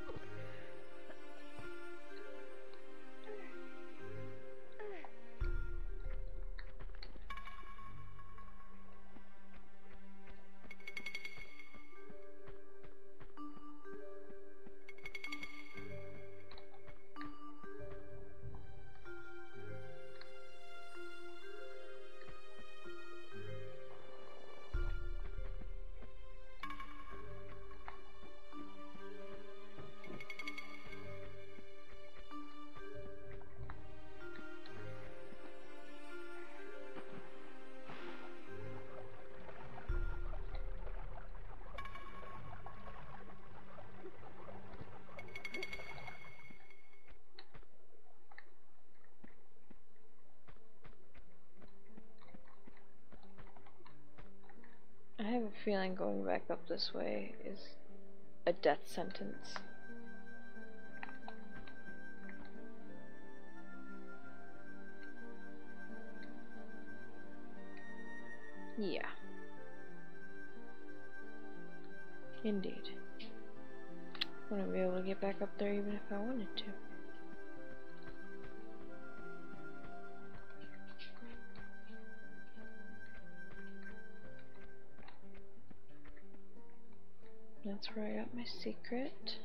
I have a feeling going back up this way is a death sentence. Yeah. Indeed. Wouldn't be able to get back up there even if I wanted to. That's where I got my secret.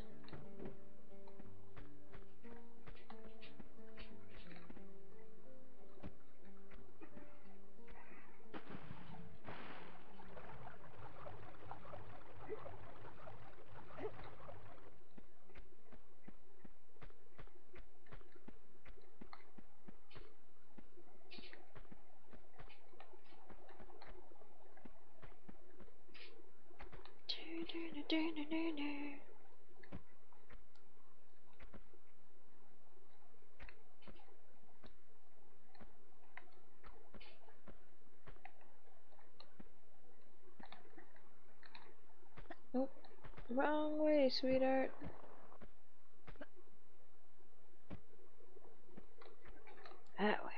Nope. Wrong way, sweetheart. That way.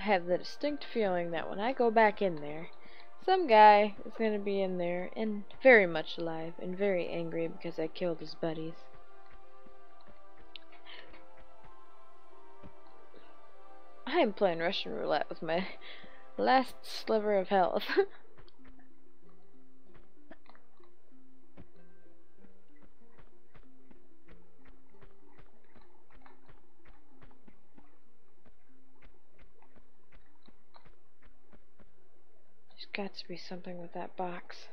have the distinct feeling that when I go back in there, some guy is going to be in there and very much alive and very angry because I killed his buddies. I am playing Russian roulette with my last sliver of health. There's got to be something with that box.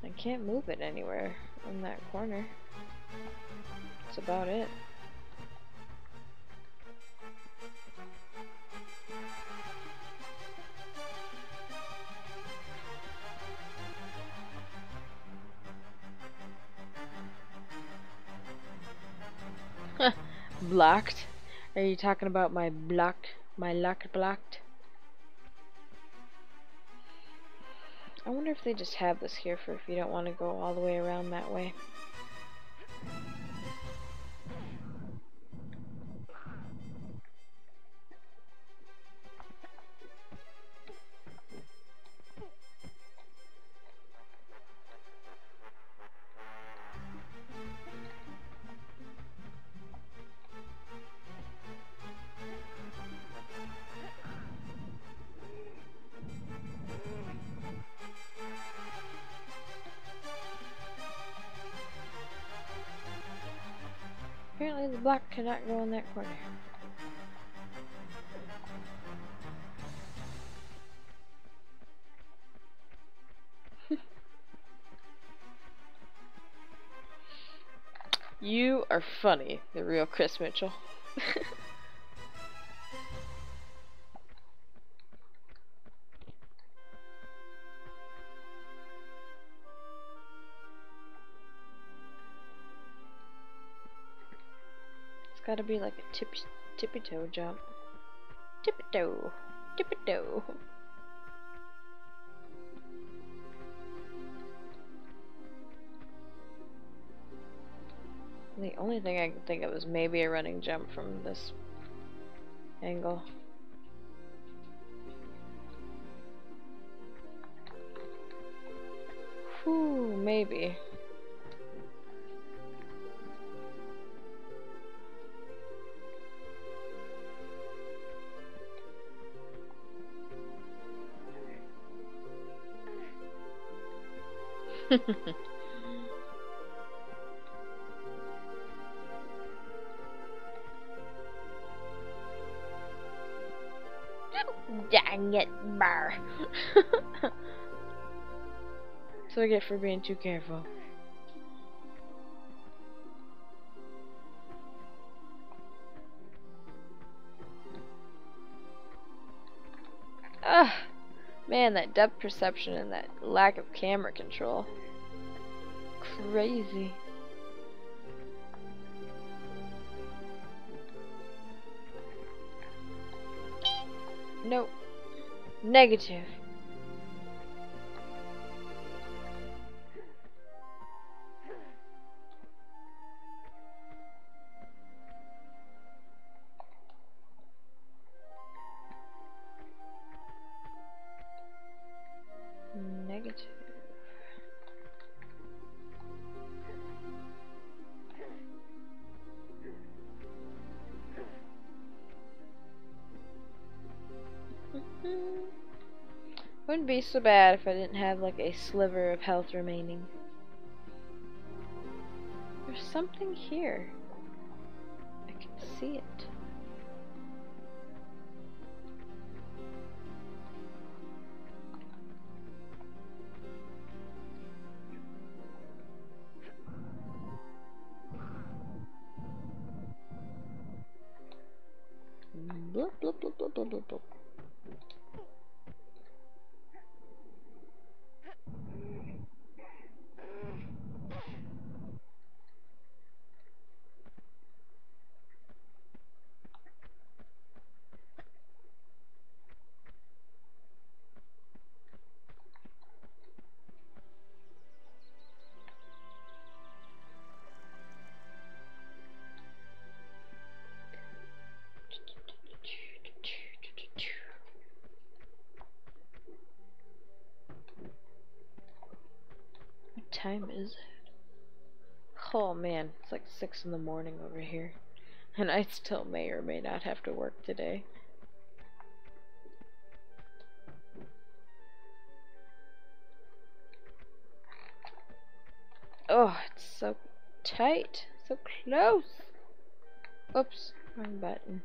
I can't move it anywhere in that corner. That's about it. Blocked? Are you talking about my luck blocked? I wonder if they just have this here for if you don't want to go all the way around that way. Apparently the block cannot go in that corner. You are funny, the real Chris Mitchell. It's gotta be like a tippy toe jump. Tippy toe. Tippy toe. The only thing I can think of is maybe a running jump from this angle. Whew, maybe. Dang it, bar. So I get for being too careful. Ugh, man, that depth perception and that lack of camera control. Crazy. Nope. Negative. Negative. Wouldn't be so bad if I didn't have like a sliver of health remaining. There's something here. I can see it. Bloop, bloop, bloop, bloop, bloop, bloop, bloop. time is it? Oh man, it's like 6 in the morning over here. And I still may or may not have to work today. Oh, it's so tight. So close. Oops, wrong button.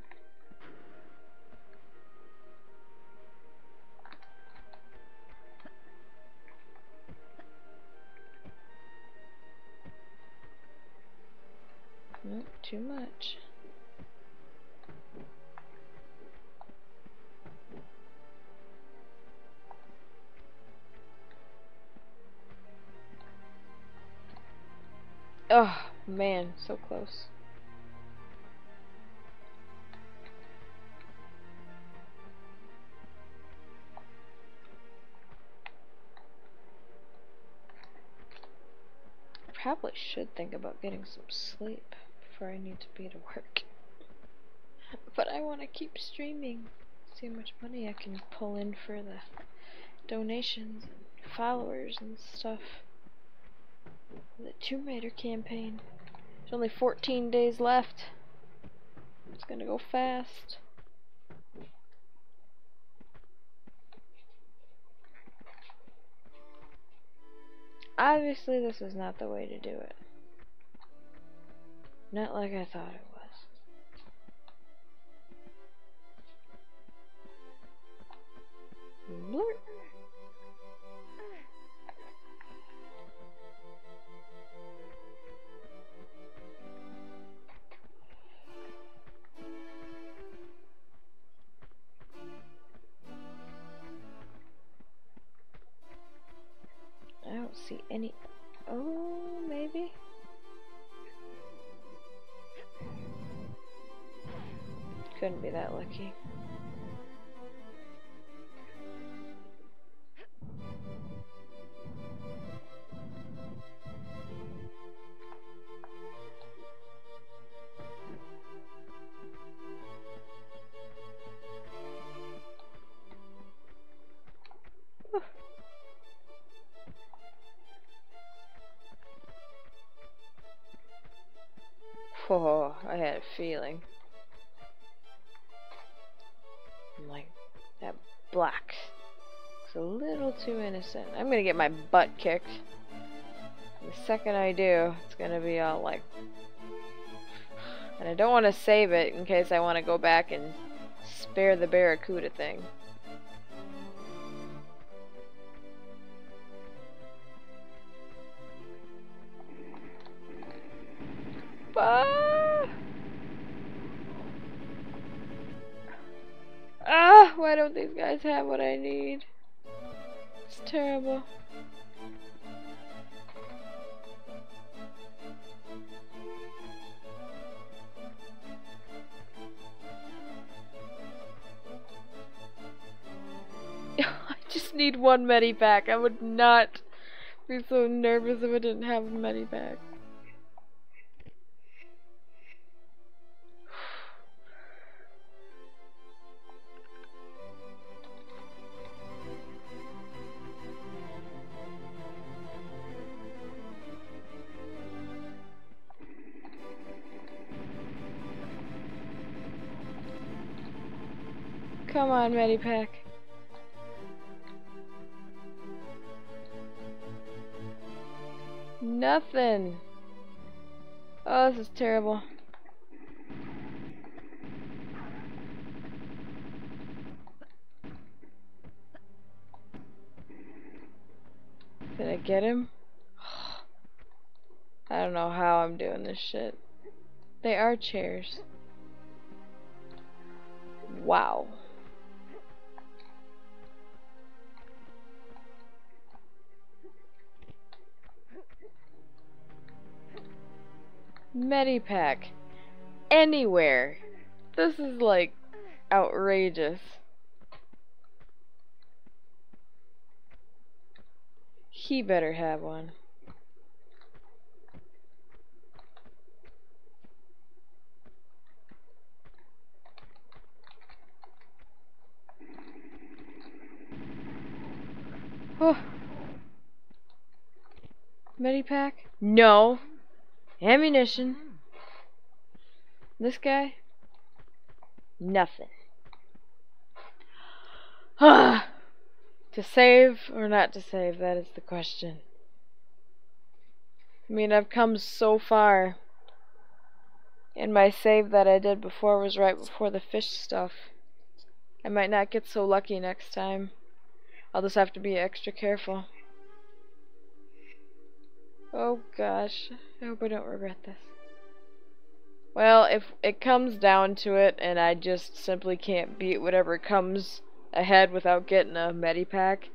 Nope, too much. Oh man, so close. Probably should think about getting some sleep before I need to be to work. But I want to keep streaming. See how much money I can pull in for the donations and followers and stuff. The Tomb Raider campaign. There's only 14 days left. It's gonna go fast. Obviously this is not the way to do it. Not like I thought it was. Blurp. I don't see any. Oh, maybe? Couldn't be that lucky. Oh, I had a feeling. I'm like, that black looks a little too innocent. I'm gonna get my butt kicked. And the second I do, it's gonna be all like... And I don't want to save it in case I want to go back and spare the Barracuda thing. Ah, why don't these guys have what I need? It's terrible. I just need one medipack. I would not be so nervous if I didn't have a medipack. Come on, medipack. Nothing. Oh, this is terrible. Did I get him? I don't know how I'm doing this shit. They are chairs. Wow. Medipack. Anywhere. This is like outrageous. He better have one. Oh. Medipack? No. Ammunition. This guy? Nothing. To save or not to save, that is the question. I mean, I've come so far. And my save that I did before was right before the fish stuff. I might not get so lucky next time. I'll just have to be extra careful. Oh gosh, I hope I don't regret this. Well, if it comes down to it and I just simply can't beat whatever comes ahead without getting a medipack,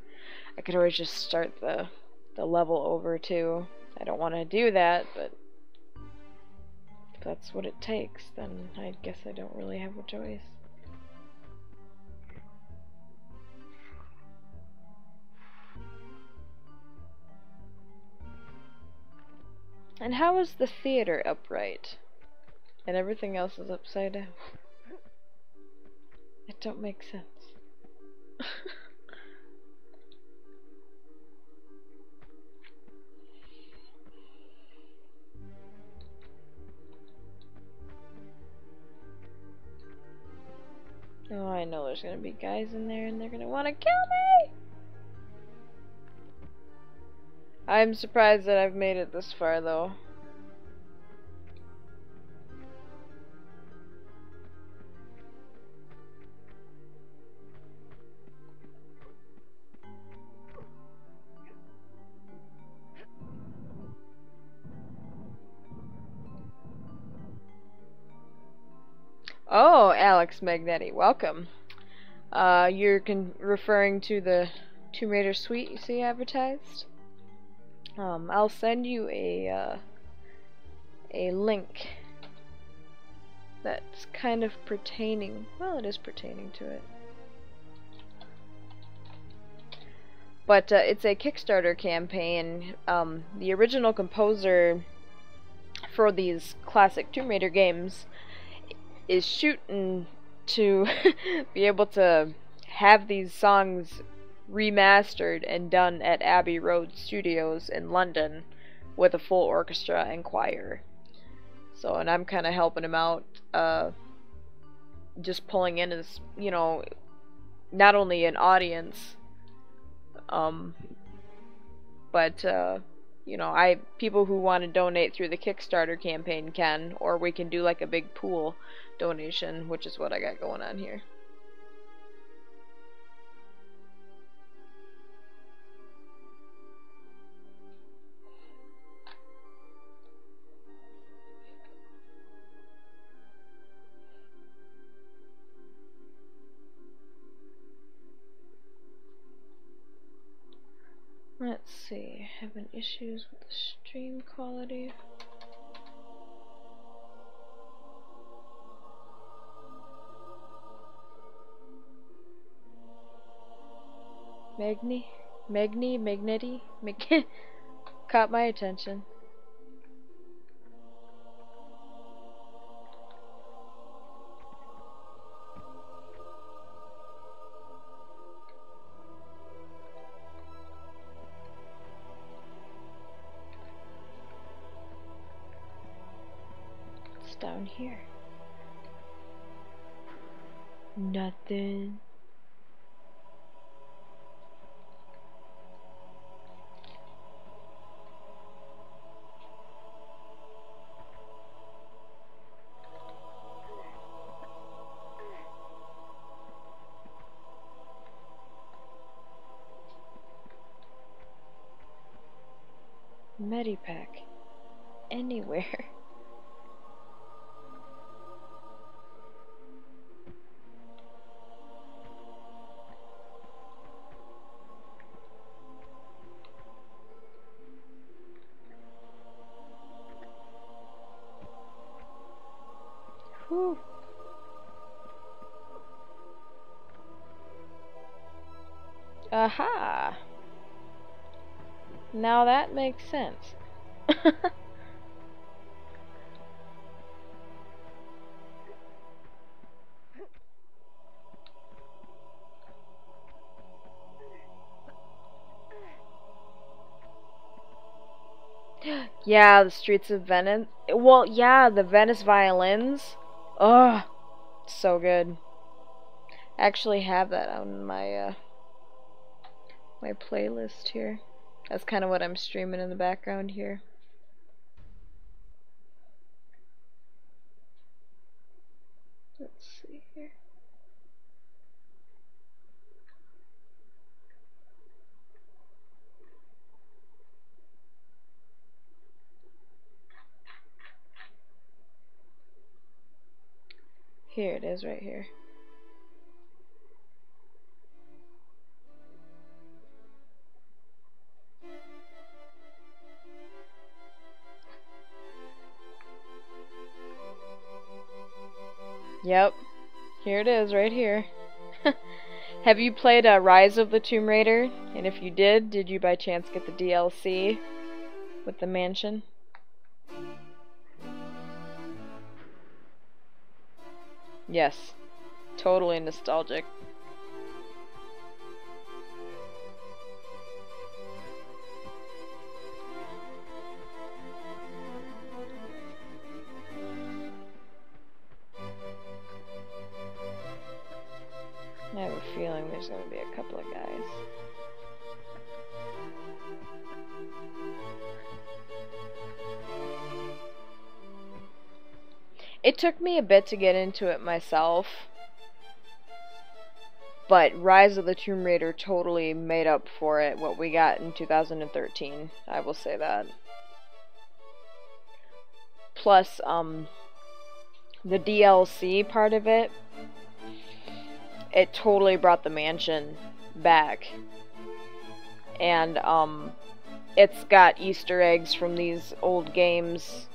I could always just start the level over too. I don't want to do that, but if that's what it takes, then I guess I don't really have a choice. And how is the theater upright? And everything else is upside down. It don't make sense. Oh, I know there's gonna be guys in there and they're gonna wanna kill me! I'm surprised that I've made it this far though. Oh, Alex Magnetti, welcome. You're referring to the Tomb Raider suite you see advertised? I'll send you a link that's kind of pertaining, well, it is pertaining to it. But it's a Kickstarter campaign. The original composer for these classic Tomb Raider games is shooting to be able to have these songs remastered and done at Abbey Road Studios in London with a full orchestra and choir. So, and I'm kind of helping him out, just pulling in as, you know, not only an audience, but you know, people who want to donate through the Kickstarter campaign can, or we can do like a big pool donation, which is what I got going on here. Let's see, having issues with the stream quality. Magnetti, caught my attention. What's down here? Nothing. Medipack. Anywhere. Whew. Aha! Now that makes sense. Yeah, the Streets of Venice. Well, yeah, the Venice violins. Oh, so good. I actually have that on my my playlist here. That's kind of what I'm streaming in the background here. Let's see here. Here it is right here. Yep. Here it is right here. Have you played Rise of the Tomb Raider? And if you did you by chance get the DLC with the mansion? Yes. Totally nostalgic. I have a feeling there's going to be a couple of guys. It took me a bit to get into it myself, but Rise of the Tomb Raider totally made up for it, what we got in 2013, I will say that. Plus, the DLC part of it, it totally brought the mansion back. And, it's got Easter eggs from these old games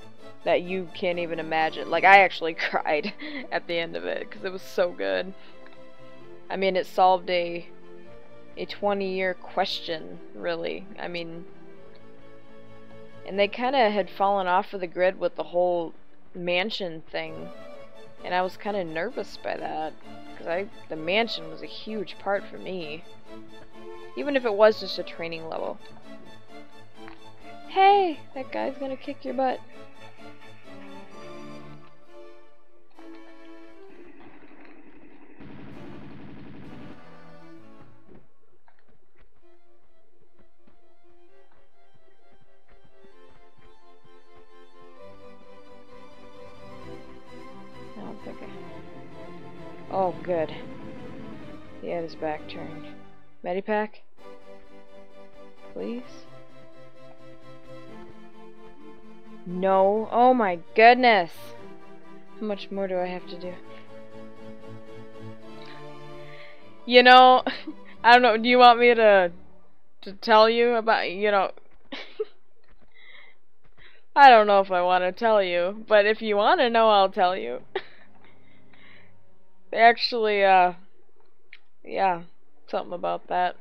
that you can't even imagine. Like, I actually cried at the end of it, because it was so good. I mean, it solved a 20-year question, really. I mean, and they kind of had fallen off of the grid with the whole mansion thing. And I was kind of nervous by that, because the mansion was a huge part for me. Even if it was just a training level. Hey, that guy's gonna kick your butt. Oh, good. He had his back turned. Medipack? Please? No. Oh my goodness! How much more do I have to do? You know, I don't know, do you want me to tell you about, you know... I don't know if I want to tell you, but if you want to know, I'll tell you. They actually, yeah, something about that.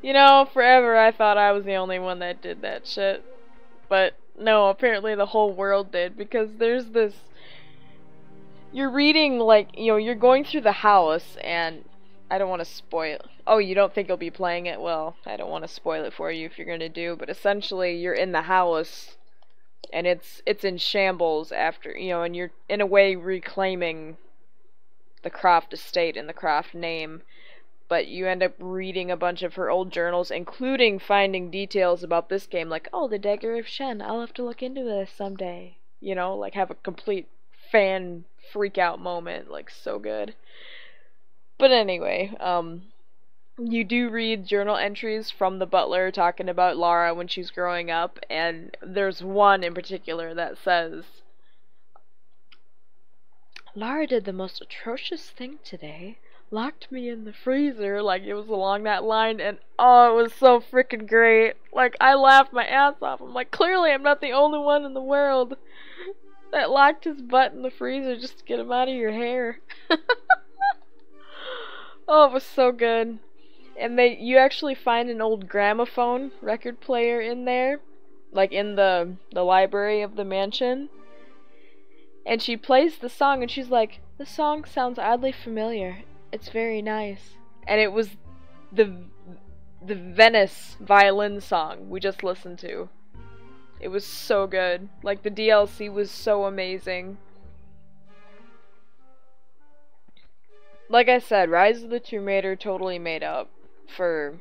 You know, forever I thought I was the only one that did that shit. But, no, apparently the whole world did, because there's this... You're reading, like, you know, you're going through the house, and... I don't want to spoil... Oh, you don't think you'll be playing it? Well, I don't want to spoil it for you if you're gonna do, but essentially, you're in the house... And it's in shambles after, you know, and you're in a way reclaiming the Croft estate and the Croft name, but you end up reading a bunch of her old journals, including finding details about this game, like, oh, the Dagger of Shen, I'll have to look into this someday, you know, like have a complete fan freak out moment, like so good. But anyway, you do read journal entries from the butler talking about Lara when she's growing up, and there's one in particular that says, Lara did the most atrocious thing today. Locked me in the freezer, like it was along that line, and oh, it was so freaking great. Like, I laughed my ass off. I'm like, clearly I'm not the only one in the world that locked his butt in the freezer just to get him out of your hair. Oh, it was so good. And you actually find an old gramophone record player in there, like in the library of the mansion. And she plays the song, and she's like, the song sounds oddly familiar. It's very nice. And it was the Venice violin song we just listened to. It was so good. Like, the DLC was so amazing. Like I said, Rise of the Tomb Raider totally made up for,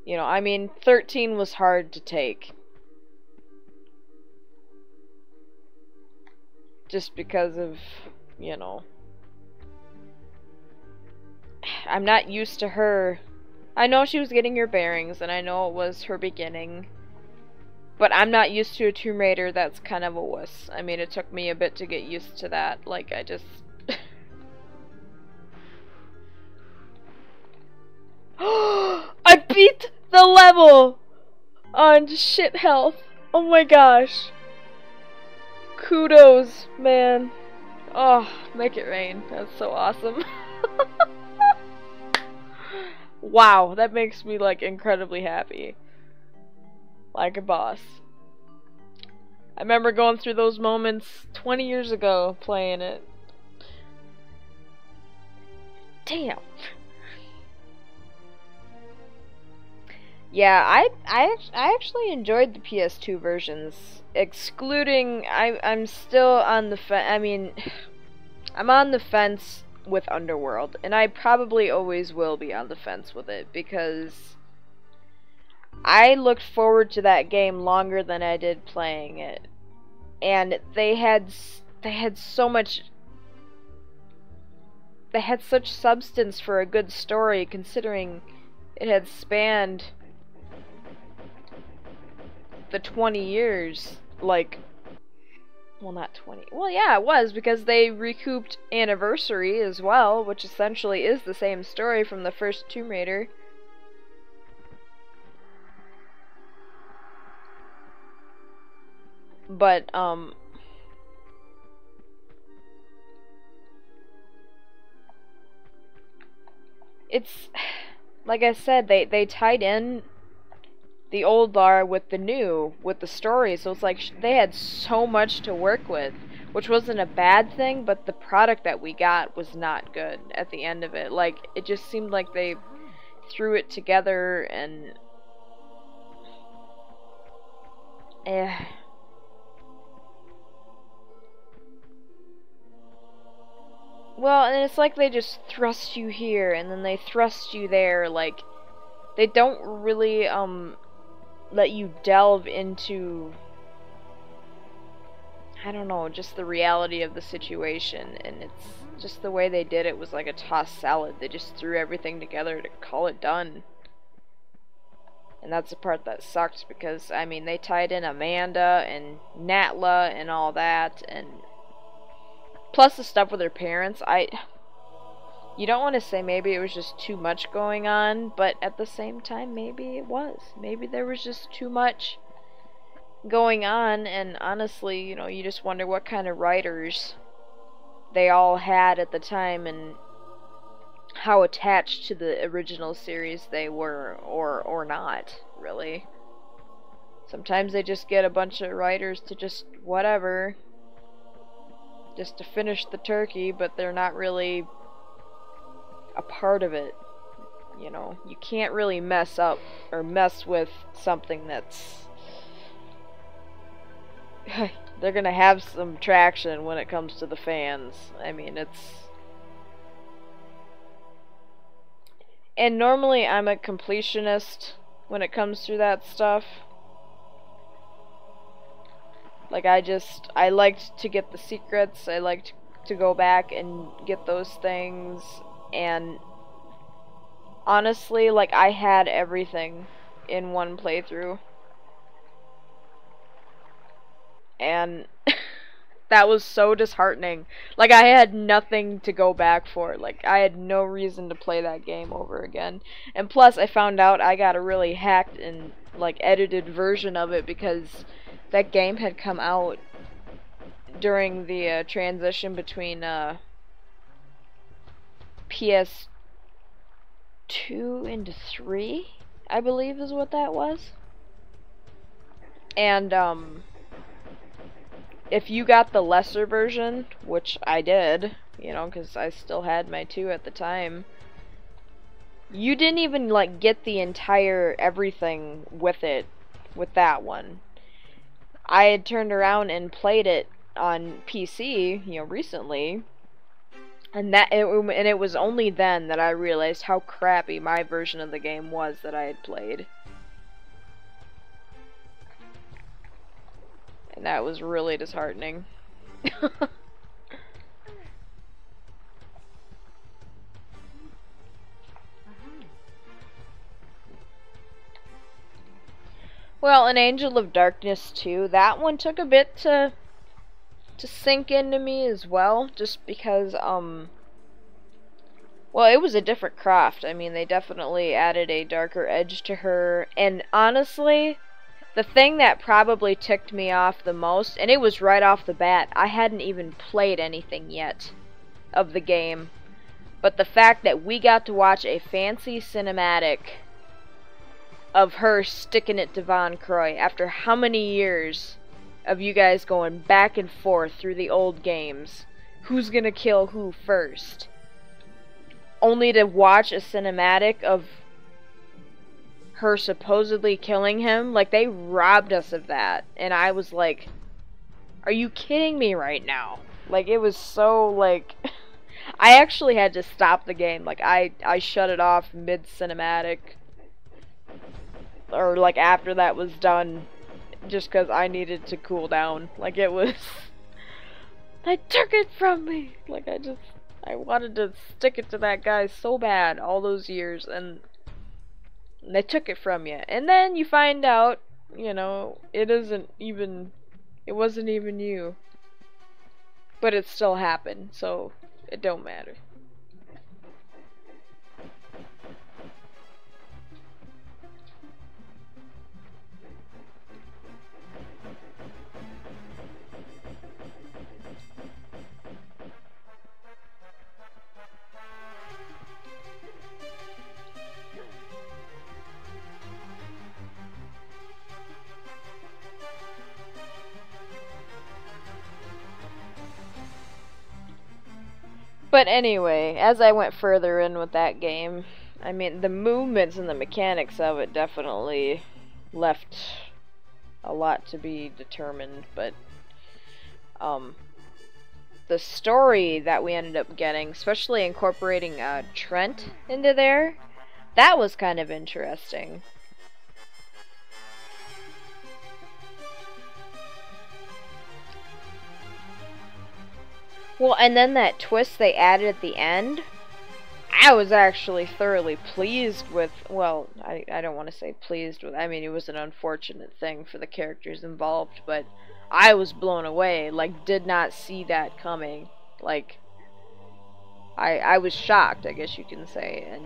you know, I mean, 13 was hard to take. Just because of, you know, I'm not used to her. I know she was getting her bearings, and I know it was her beginning. But I'm not used to a Tomb Raider that's kind of a wuss. I mean, it took me a bit to get used to that. Like, I just... I beat the level on shit health. Oh my gosh. Kudos, man. Oh, make it rain. That's so awesome. Wow, that makes me, like, incredibly happy. Like a boss. I remember going through those moments 20 years ago playing it. Damn. Yeah, I actually enjoyed the PS2 versions, excluding I'm still on the I mean, I'm on the fence with Underworld, and I probably always will be on the fence with it because I looked forward to that game longer than I did playing it, and they had so much. They had such substance for a good story, considering it had spanned the 20 years, like, well, not 20, well, yeah, it was, because they recouped Anniversary as well, which essentially is the same story from the first Tomb Raider. But, it's, like I said, they tied in the old lore with the new, with the story, so it's like they had so much to work with, which wasn't a bad thing, but the product that we got was not good at the end of it. Like, it just seemed like they threw it together and... Well, and it's like they just thrust you here, and then they thrust you there, like, they don't really, let you delve into, I don't know, just the reality of the situation, and it's just the way they did it was like a tossed salad. They just threw everything together to call it done. And that's the part that sucked, because, I mean, they tied in Amanda and Natla and all that, and plus the stuff with her parents. You don't want to say maybe it was just too much going on, but at the same time, maybe it was. Maybe there was just too much going on, and honestly, you know, you just wonder what kind of writers they all had at the time, and how attached to the original series they were, or not, really. Sometimes they just get a bunch of writers to just whatever, just to finish the turkey, but they're not really a part of it. You know, you can't really mess up or mess with something that's they're gonna have some traction when it comes to the fans. I mean, it's... And normally I'm a completionist when it comes to that stuff. Like, I liked to get the secrets, I liked to go back and get those things, and honestly, like, I had everything in one playthrough. And that was so disheartening. Like, I had nothing to go back for. Like, I had no reason to play that game over again. And plus, I found out I got a really hacked and, like, edited version of it, because that game had come out during the transition between PS2 into 3, I believe is what that was. And if you got the lesser version, which I did, you know, because I still had my 2 at the time, You didn't even like get the entire everything with it, with that one. I had turned around and played it on PC, you know, recently, and it was only then that I realized how crappy my version of the game was that I had played. And that was really disheartening. Well, an Angel of Darkness 2, that one took a bit to sink into me as well, just because, well, it was a different craft. I mean, they definitely added a darker edge to her, and honestly, the thing that probably ticked me off the most, and it was right off the bat, I hadn't even played anything yet of the game, but the fact that we got to watch a fancy cinematic of her sticking it to Von Croy after how many years of you guys going back and forth through the old games, who's gonna kill who first, only to watch a cinematic of her supposedly killing him. Like, they robbed us of that, and I was like, are you kidding me right now? Like, it was so, like, I actually had to stop the game. Like, I shut it off mid-cinematic, or like after that was done, just because I needed to cool down. Like, it was, they took it from me. Like, I wanted to stick it to that guy so bad all those years, and they took it from you. And then you find out, you know, it wasn't even you. But it still happened, so it don't matter. But anyway, as I went further in with that game, I mean, the movements and the mechanics of it definitely left a lot to be determined, but the story that we ended up getting, especially incorporating Trent into there, that was kind of interesting. Well, and then that twist they added at the end, I was actually thoroughly pleased with, well, I don't want to say pleased with, I mean, it was an unfortunate thing for the characters involved, but I was blown away, like, did not see that coming. Like, I was shocked, I guess you can say, and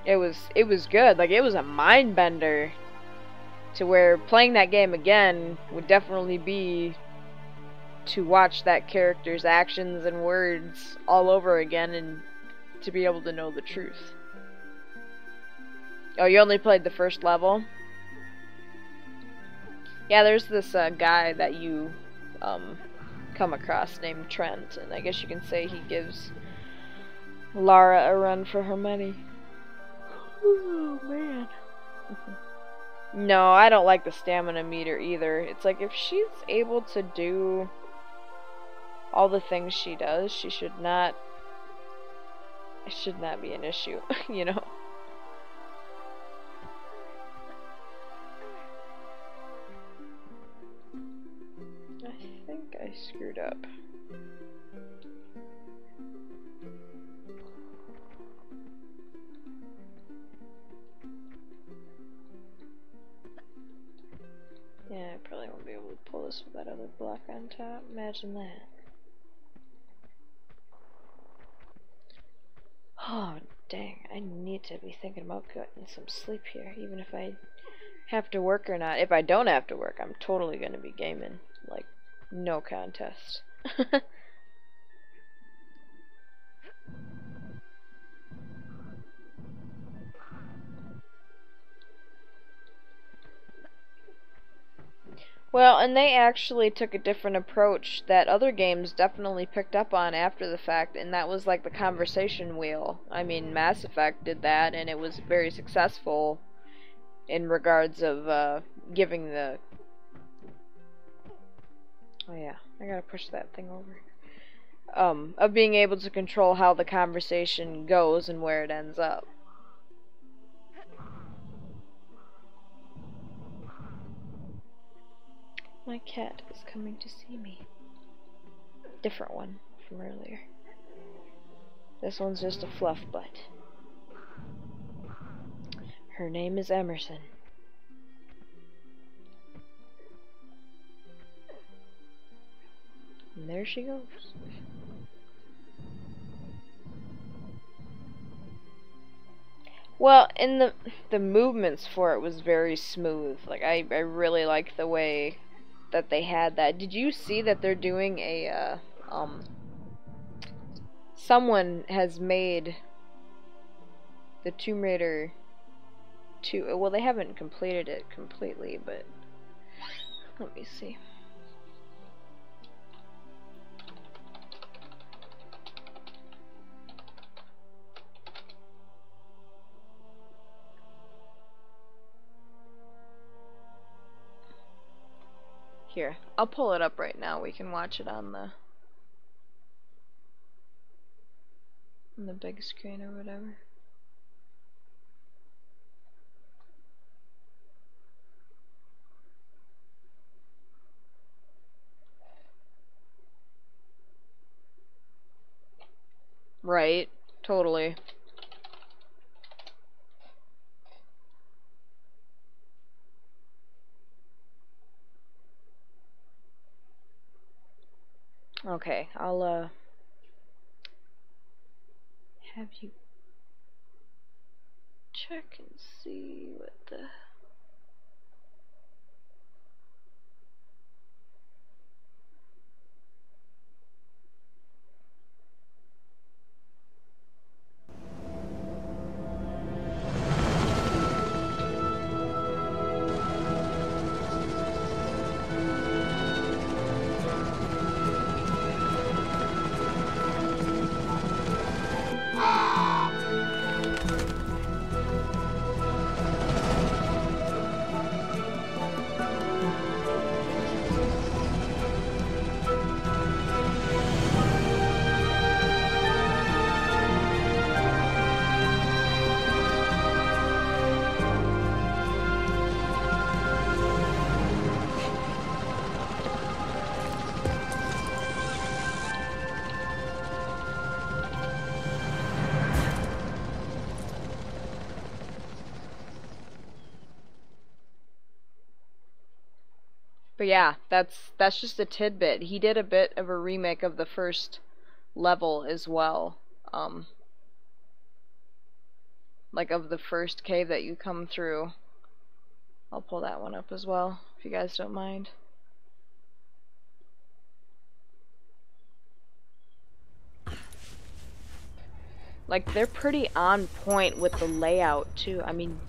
it was good. Like, it was a mind bender, to where playing that game again would definitely be to watch that character's actions and words all over again and to be able to know the truth. Oh, you only played the first level? Yeah, there's this guy that you come across named Trent, and I guess you can say he gives Lara a run for her money. Oh, man. No, I don't like the stamina meter either. It's like, if she's able to do all the things she does, it should not be an issue, you know? I think I screwed up. Yeah, I probably won't be able to pull this with that other block on top. Imagine that. Oh, dang. I need to be thinking about getting some sleep here, even if I have to work or not. If I don't have to work, I'm totally going to be gaming. Like, no contest. Well, and they actually took a different approach that other games definitely picked up on after the fact, and that was like the conversation wheel. I mean, Mass Effect did that, and it was very successful in regards of giving the... Oh yeah, I gotta push that thing over. Of being able to control how the conversation goes and where it ends up. My cat is coming to see me. Different one from earlier. This one's just a fluff butt. Her name is Emerson. And there she goes. Well, and the movements for it was very smooth. Like I really liked the way that they had that. Did you see that they're doing a someone has made the Tomb Raider 2. Well, they haven't completed it completely, but let me see. Here, I'll pull it up right now. We can watch it on the big screen or whatever. Right, totally. Okay, I'll have you check and see what the... But yeah, that's just a tidbit. He did a bit of a remake of the first level as well. Like of the first cave that you come through. I'll pull that one up as well, if you guys don't mind. Like, they're pretty on point with the layout too. I mean,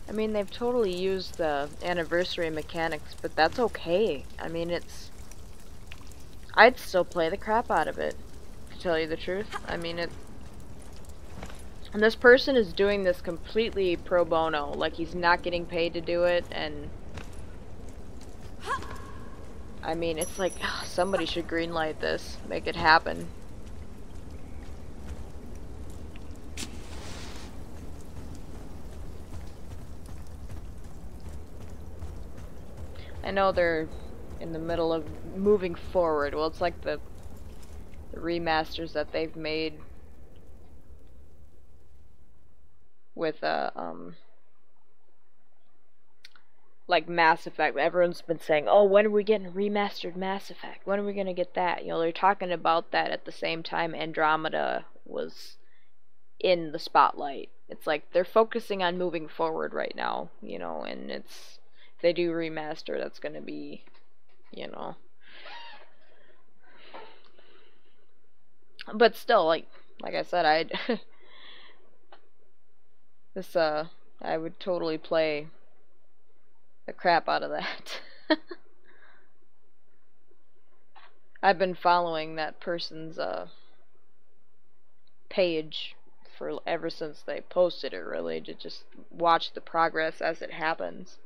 I mean, they've totally used the anniversary mechanics, but that's okay. I mean, it's I'd still play the crap out of it, to tell you the truth. I mean, and this person is doing this completely pro bono, like he's not getting paid to do it, and I mean, it's like, ugh, somebody should greenlight this, make it happen. I know they're in the middle of moving forward. Well, it's like the remasters that they've made with like Mass Effect. Everyone's been saying, "Oh, when are we getting remastered Mass Effect? When are we gonna get that?" You know, they're talking about that at the same time Andromeda was in the spotlight. It's like they're focusing on moving forward right now, you know, and it's if they do remaster, that's gonna be, you know. But still, like I said, I'd this I would totally play the crap out of that. I've been following that person's page for ever since they posted it, really, to just watch the progress as it happens.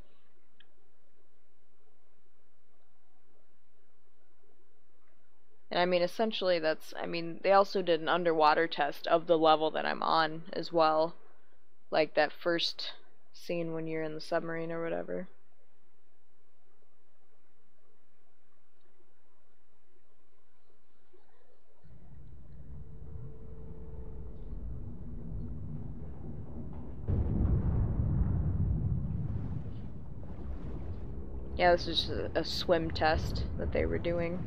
And I mean, essentially that's, I mean, they also did an underwater test of the level that I'm on as well. Like that first scene when you're in the submarine or whatever. Yeah, this is a swim test that they were doing.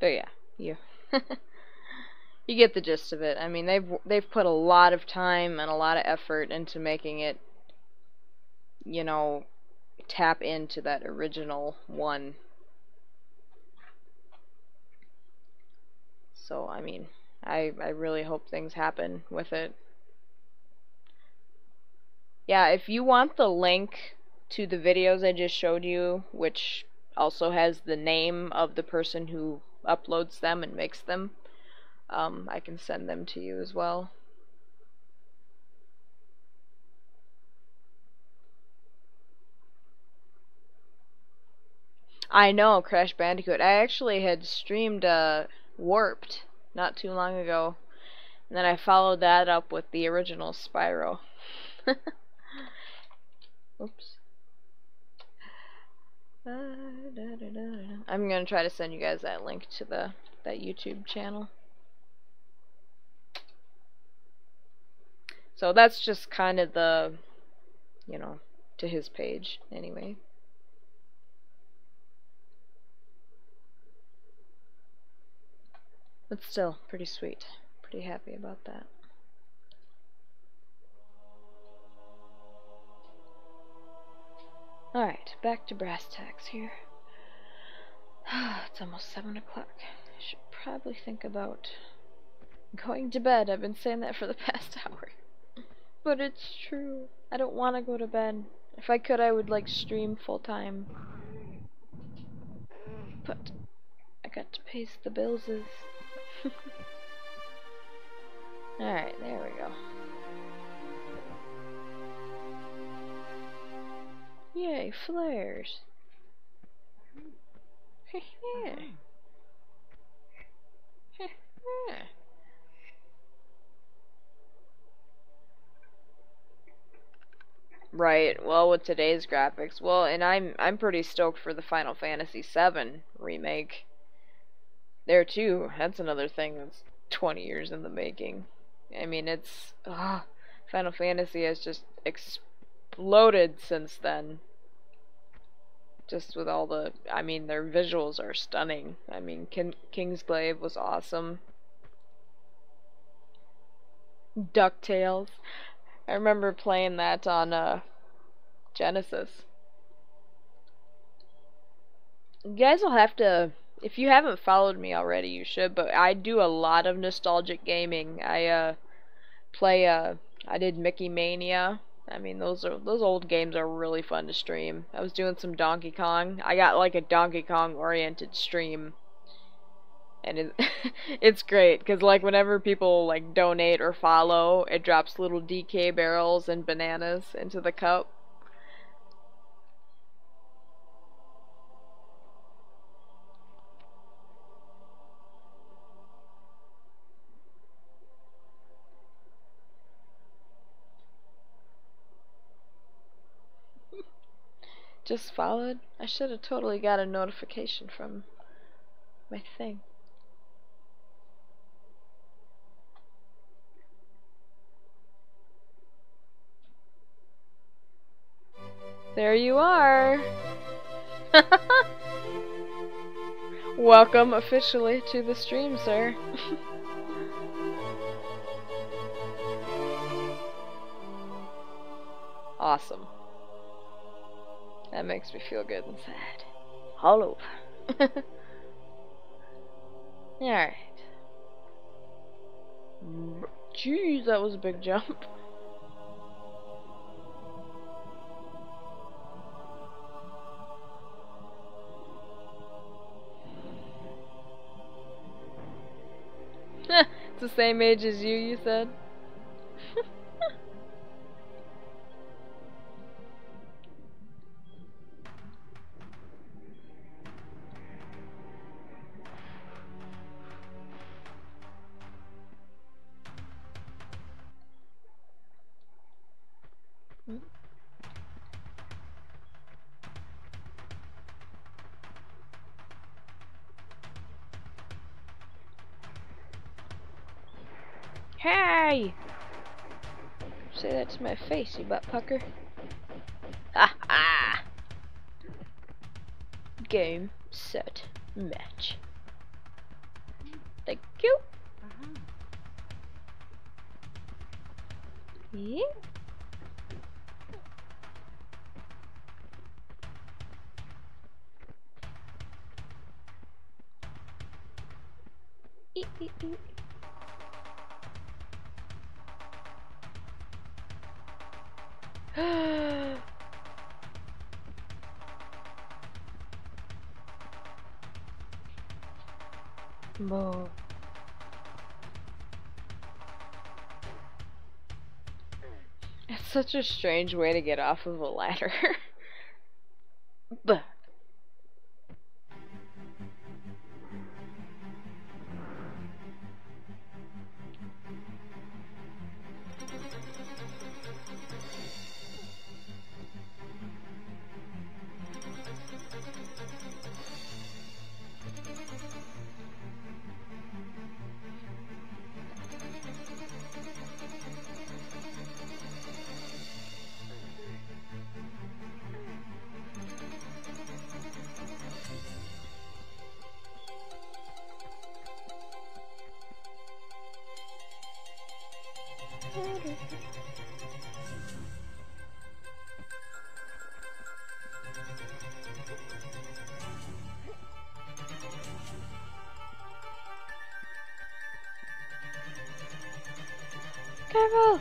But yeah, you you get the gist of it. I mean, they've put a lot of time and a lot of effort into making it, you know, tap into that original one. So, I mean, I really hope things happen with it. Yeah, if you want the link to the videos I just showed you, which also has the name of the person who uploads them and makes them, I can send them to you as well. I know, Crash Bandicoot. I actually had streamed Warped not too long ago, and then I followed that up with the original Spyro. Oops. I'm gonna try to send you guys that link to that YouTube channel. So that's just kind of the, you know, to his page anyway. But still, pretty sweet. Pretty happy about that. Alright, back to brass tacks here. It's almost 7 o'clock. I should probably think about going to bed. I've been saying that for the past hour. But it's true. I don't want to go to bed. If I could, I would like stream full time. But I got to pay the bills. Alright, there we go. Yay, flares. Right, well, with today's graphics, well, and I'm pretty stoked for the Final Fantasy VII remake. There too, that's another thing that's 20 years in the making. I mean, it's Final Fantasy has just exploded since then. Just with all the, I mean, their visuals are stunning. I mean, Kingsglaive was awesome. DuckTales. I remember playing that on Genesis. You guys will have to, if you haven't followed me already, you should, but I do a lot of nostalgic gaming. I did Mickey Mania. I mean, those old games are really fun to stream. I was doing some Donkey Kong. I got like a Donkey Kong oriented stream. And it's great cuz like whenever people like donate or follow, it drops little DK barrels and bananas into the cup. Just followed. I should have totally got a notification from my thing. There you are. Welcome officially to the stream, sir. Awesome. That makes me feel good inside. All over. Alright. Jeez, that was a big jump. It's the same age as you said? Hey! Say that to my face, you butt pucker. Ha ha! Game, set, match. Thank you. Yeah. Whoa. It's such a strange way to get off of a ladder. But careful!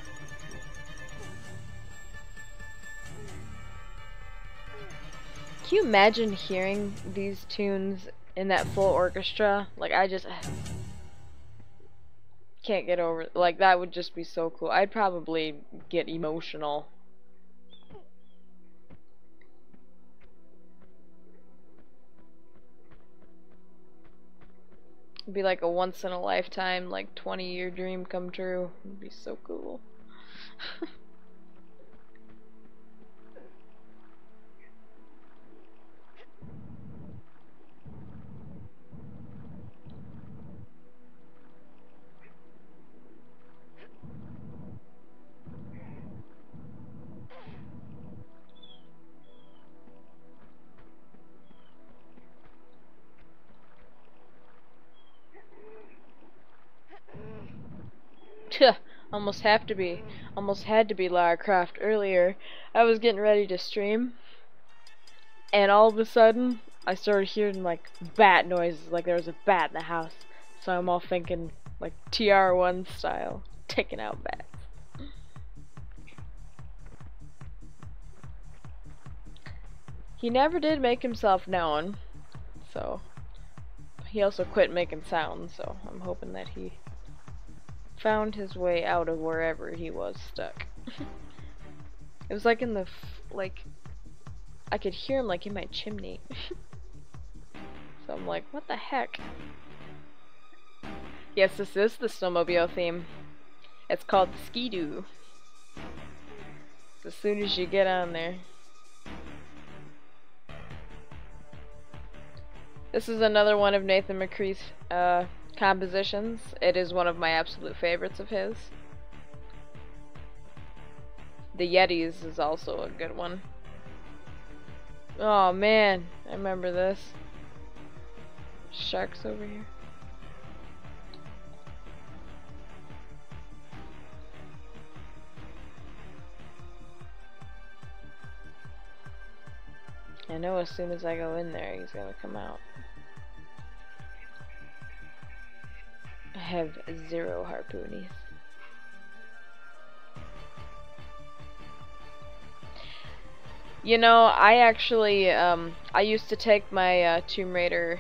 Can you imagine hearing these tunes in that full orchestra? Like, I just can't get over it. Like, that would just be so cool. I'd probably get emotional. It'd be like a once in a lifetime, like 20-year dream come true. It'd be so cool. Almost had to be Lara Croft earlier. I was getting ready to stream, and all of a sudden, I started hearing like bat noises, like there was a bat in the house. So I'm all thinking like TR1 style, taking out bats. He never did make himself known, so he also quit making sounds, so I'm hoping that he found his way out of wherever he was stuck. It was like in the, I could hear him like in my chimney. So I'm like, what the heck? Yes, this is the snowmobile theme. It's called Ski-Doo. As soon as you get on there. This is another one of Nathan McCree's compositions. It is one of my absolute favorites of his. The Yetis is also a good one. Oh man, I remember this. Sharks over here. I know as soon as I go in there, he's gonna come out. I have 0 harpoonies. You know, I actually, I used to take my Tomb Raider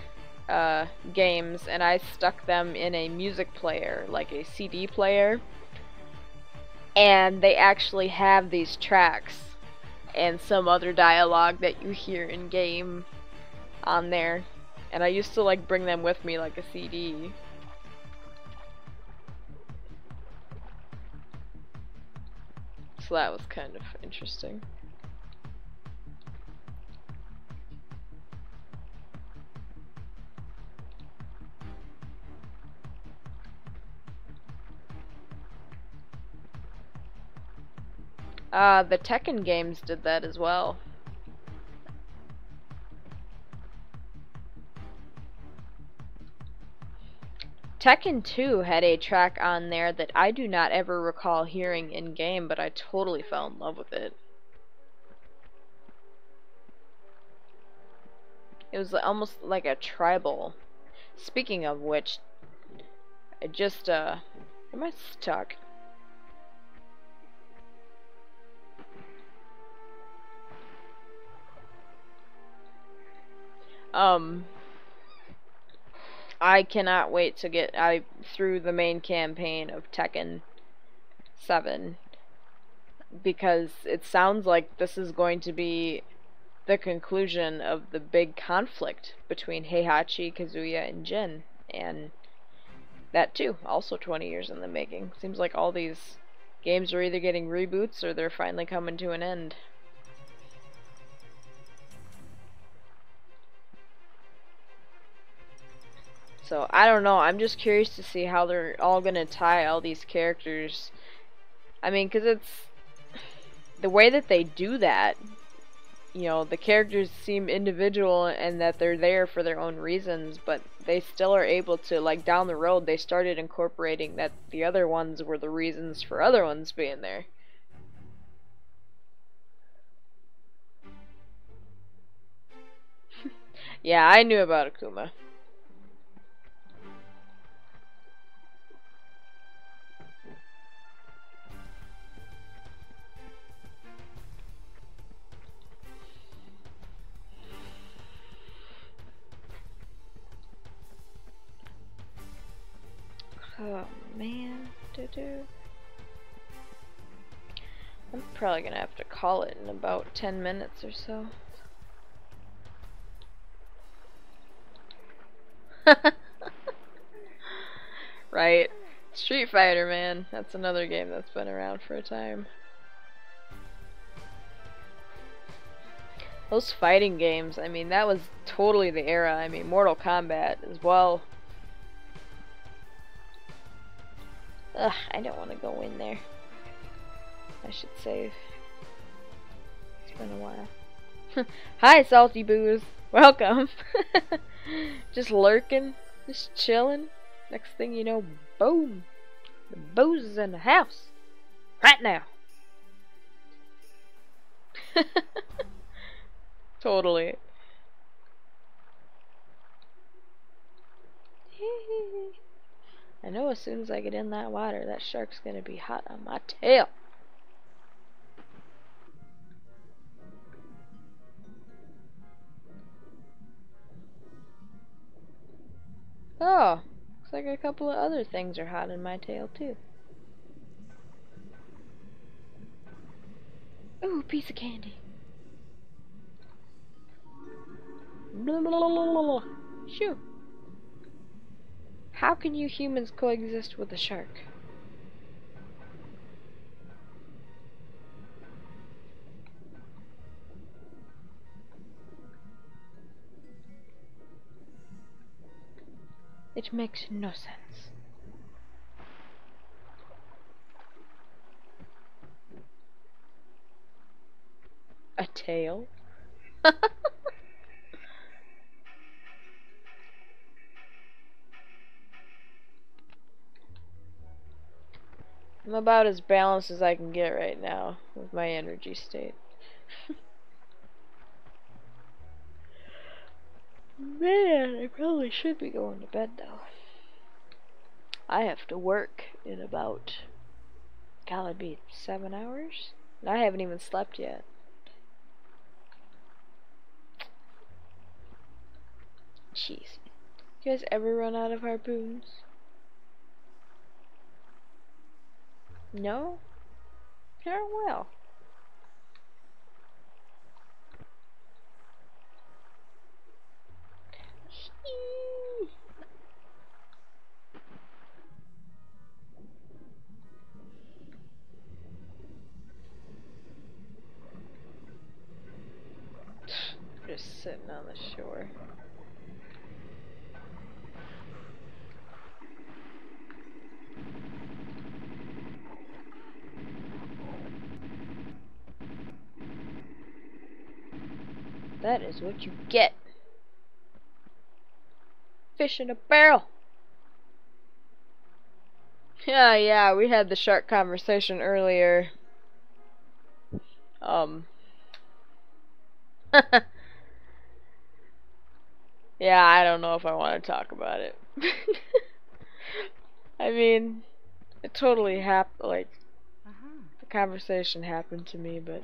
games and I stuck them in a music player, like a CD player. And they actually have these tracks and some other dialogue that you hear in game on there, and I used to like bring them with me like a CD. So that was kind of interesting. The Tekken games did that as well. Tekken 2 had a track on there that I do not ever recall hearing in game, but I totally fell in love with it. It was almost like a tribal. Speaking of which, I just am I stuck? I cannot wait to get through the main campaign of Tekken 7, because it sounds like this is going to be the conclusion of the big conflict between Heihachi, Kazuya, and Jin, and that too, also 20 years in the making. Seems like all these games are either getting reboots or they're finally coming to an end. So, I don't know, I'm just curious to see how they're all gonna tie all these characters. I mean, because it's the way that they do that, you know, the characters seem individual and that they're there for their own reasons, but they still are able to, like, down the road, they started incorporating that the other ones were the reasons for other ones being there. Yeah, I knew about Akuma. Oh man, I'm probably gonna have to call it in about 10 minutes or so. Right. Street Fighter, man. That's another game that's been around for a time. Those fighting games, I mean, that was totally the era. I mean, Mortal Kombat as well. Ugh, I don't want to go in there. I should save. It's been a while. Hi, Salty Booze. Welcome. Just lurking. Just chilling. Next thing you know, boom. The booze is in the house. Right now. Totally. I know as soon as I get in that water, that shark's gonna be hot on my tail. Oh, looks like a couple of other things are hot in my tail too. Ooh, piece of candy. Blah, blah, blah, blah, blah. Shoo. How can you humans coexist with a shark? It makes no sense. A tail? I'm about as balanced as I can get right now with my energy state. Man, I probably should be going to bed though. I have to work in about, gotta be 7 hours? And I haven't even slept yet. Jeez. You guys ever run out of harpoons? No? Very well. Just sitting on the shore. That is what you get. Fish in a barrel. Yeah, we had the shark conversation earlier. Yeah, I don't know if I want to talk about it. I mean, it totally happened, like, the conversation happened to me, but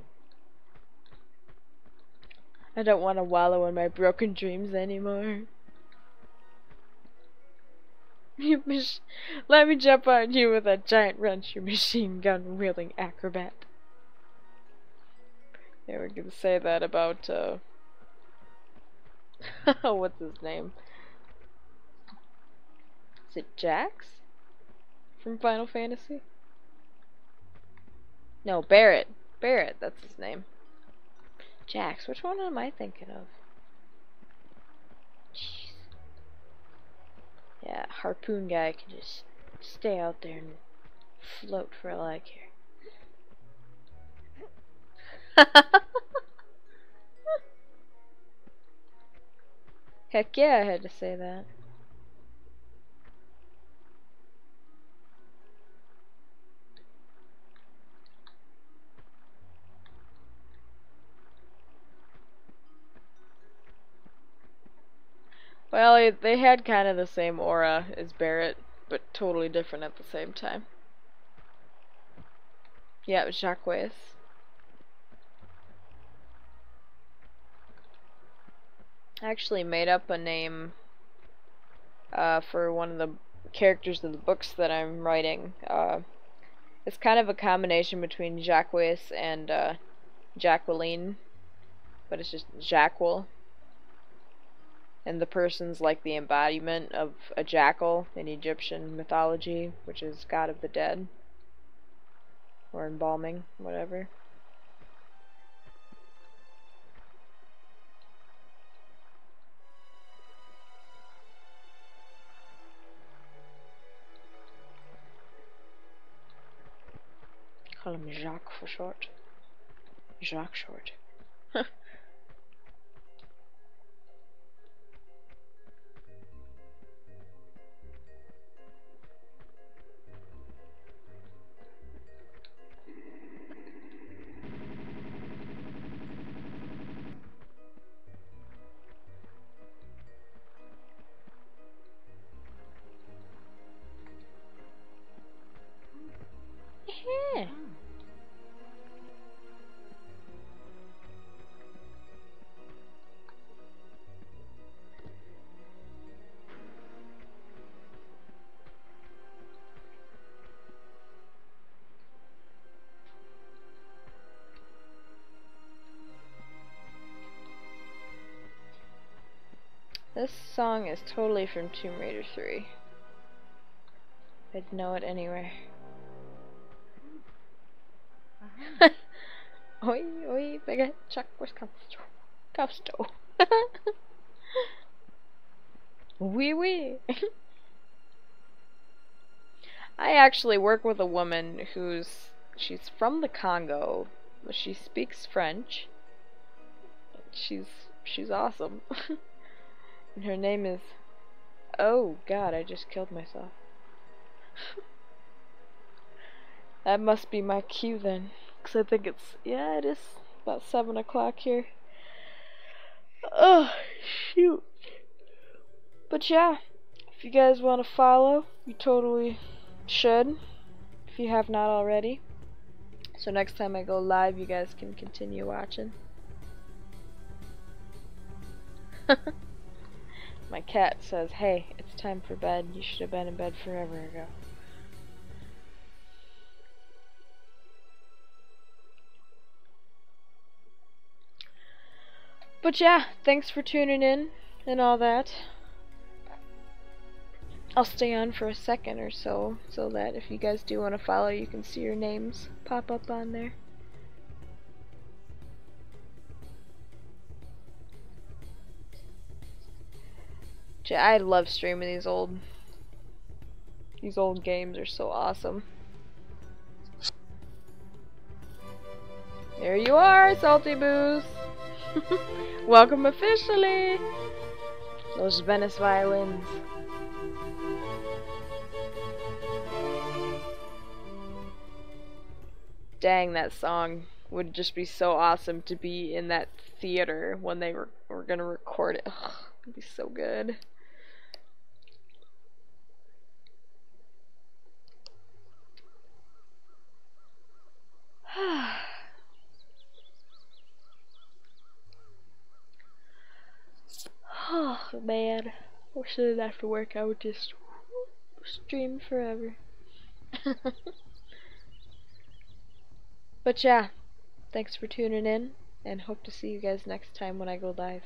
I don't want to wallow in my broken dreams anymore. Let me jump on you with a giant wrench, you machine gun wielding acrobat. Yeah, we're gonna say that about, what's his name? Is it Jax? From Final Fantasy? No, Barrett. Barrett, that's his name. Jax, which one am I thinking of? Jeez. Yeah, harpoon guy can just stay out there and float for all I care. Heck yeah, I had to say that. Well, they had kind of the same aura as Barrett, but totally different at the same time. Yeah, it was Jacques. I actually made up a name for one of the characters of the books that I'm writing. It's kind of a combination between Jacques and Jacqueline, but it's just Jacquel. And the person's like the embodiment of a jackal in Egyptian mythology, which is god of the dead. Or embalming, whatever. Call him Jacques for short. Jacques short. This song is totally from Tomb Raider 3. I'd know it anywhere. Oi, oi, bigger Chuck was Costo. Wee wee. I actually work with a woman she's from the Congo, but she speaks French. She's awesome. And her name is, oh god, I just killed myself. That must be my cue then, because I think it's, yeah, it is about 7 o'clock here. Oh, shoot. But yeah, if you guys want to follow, you totally should, if you have not already. So next time I go live, you guys can continue watching. My cat says, hey, it's time for bed. You should have been in bed forever ago. But yeah, thanks for tuning in and all that. I'll stay on for a second or so that if you guys do want to follow, you can see your names pop up on there. I love streaming these old games. Are so awesome. There you are, Salty Booze. Welcome officially. Those Venice violins. Dang, that song would just be so awesome to be in that theater when they were gonna record it. Ugh, it'd be so good. Oh man, wish I didn't have to work. I would just stream forever. But yeah, thanks for tuning in, and hope to see you guys next time when I go live.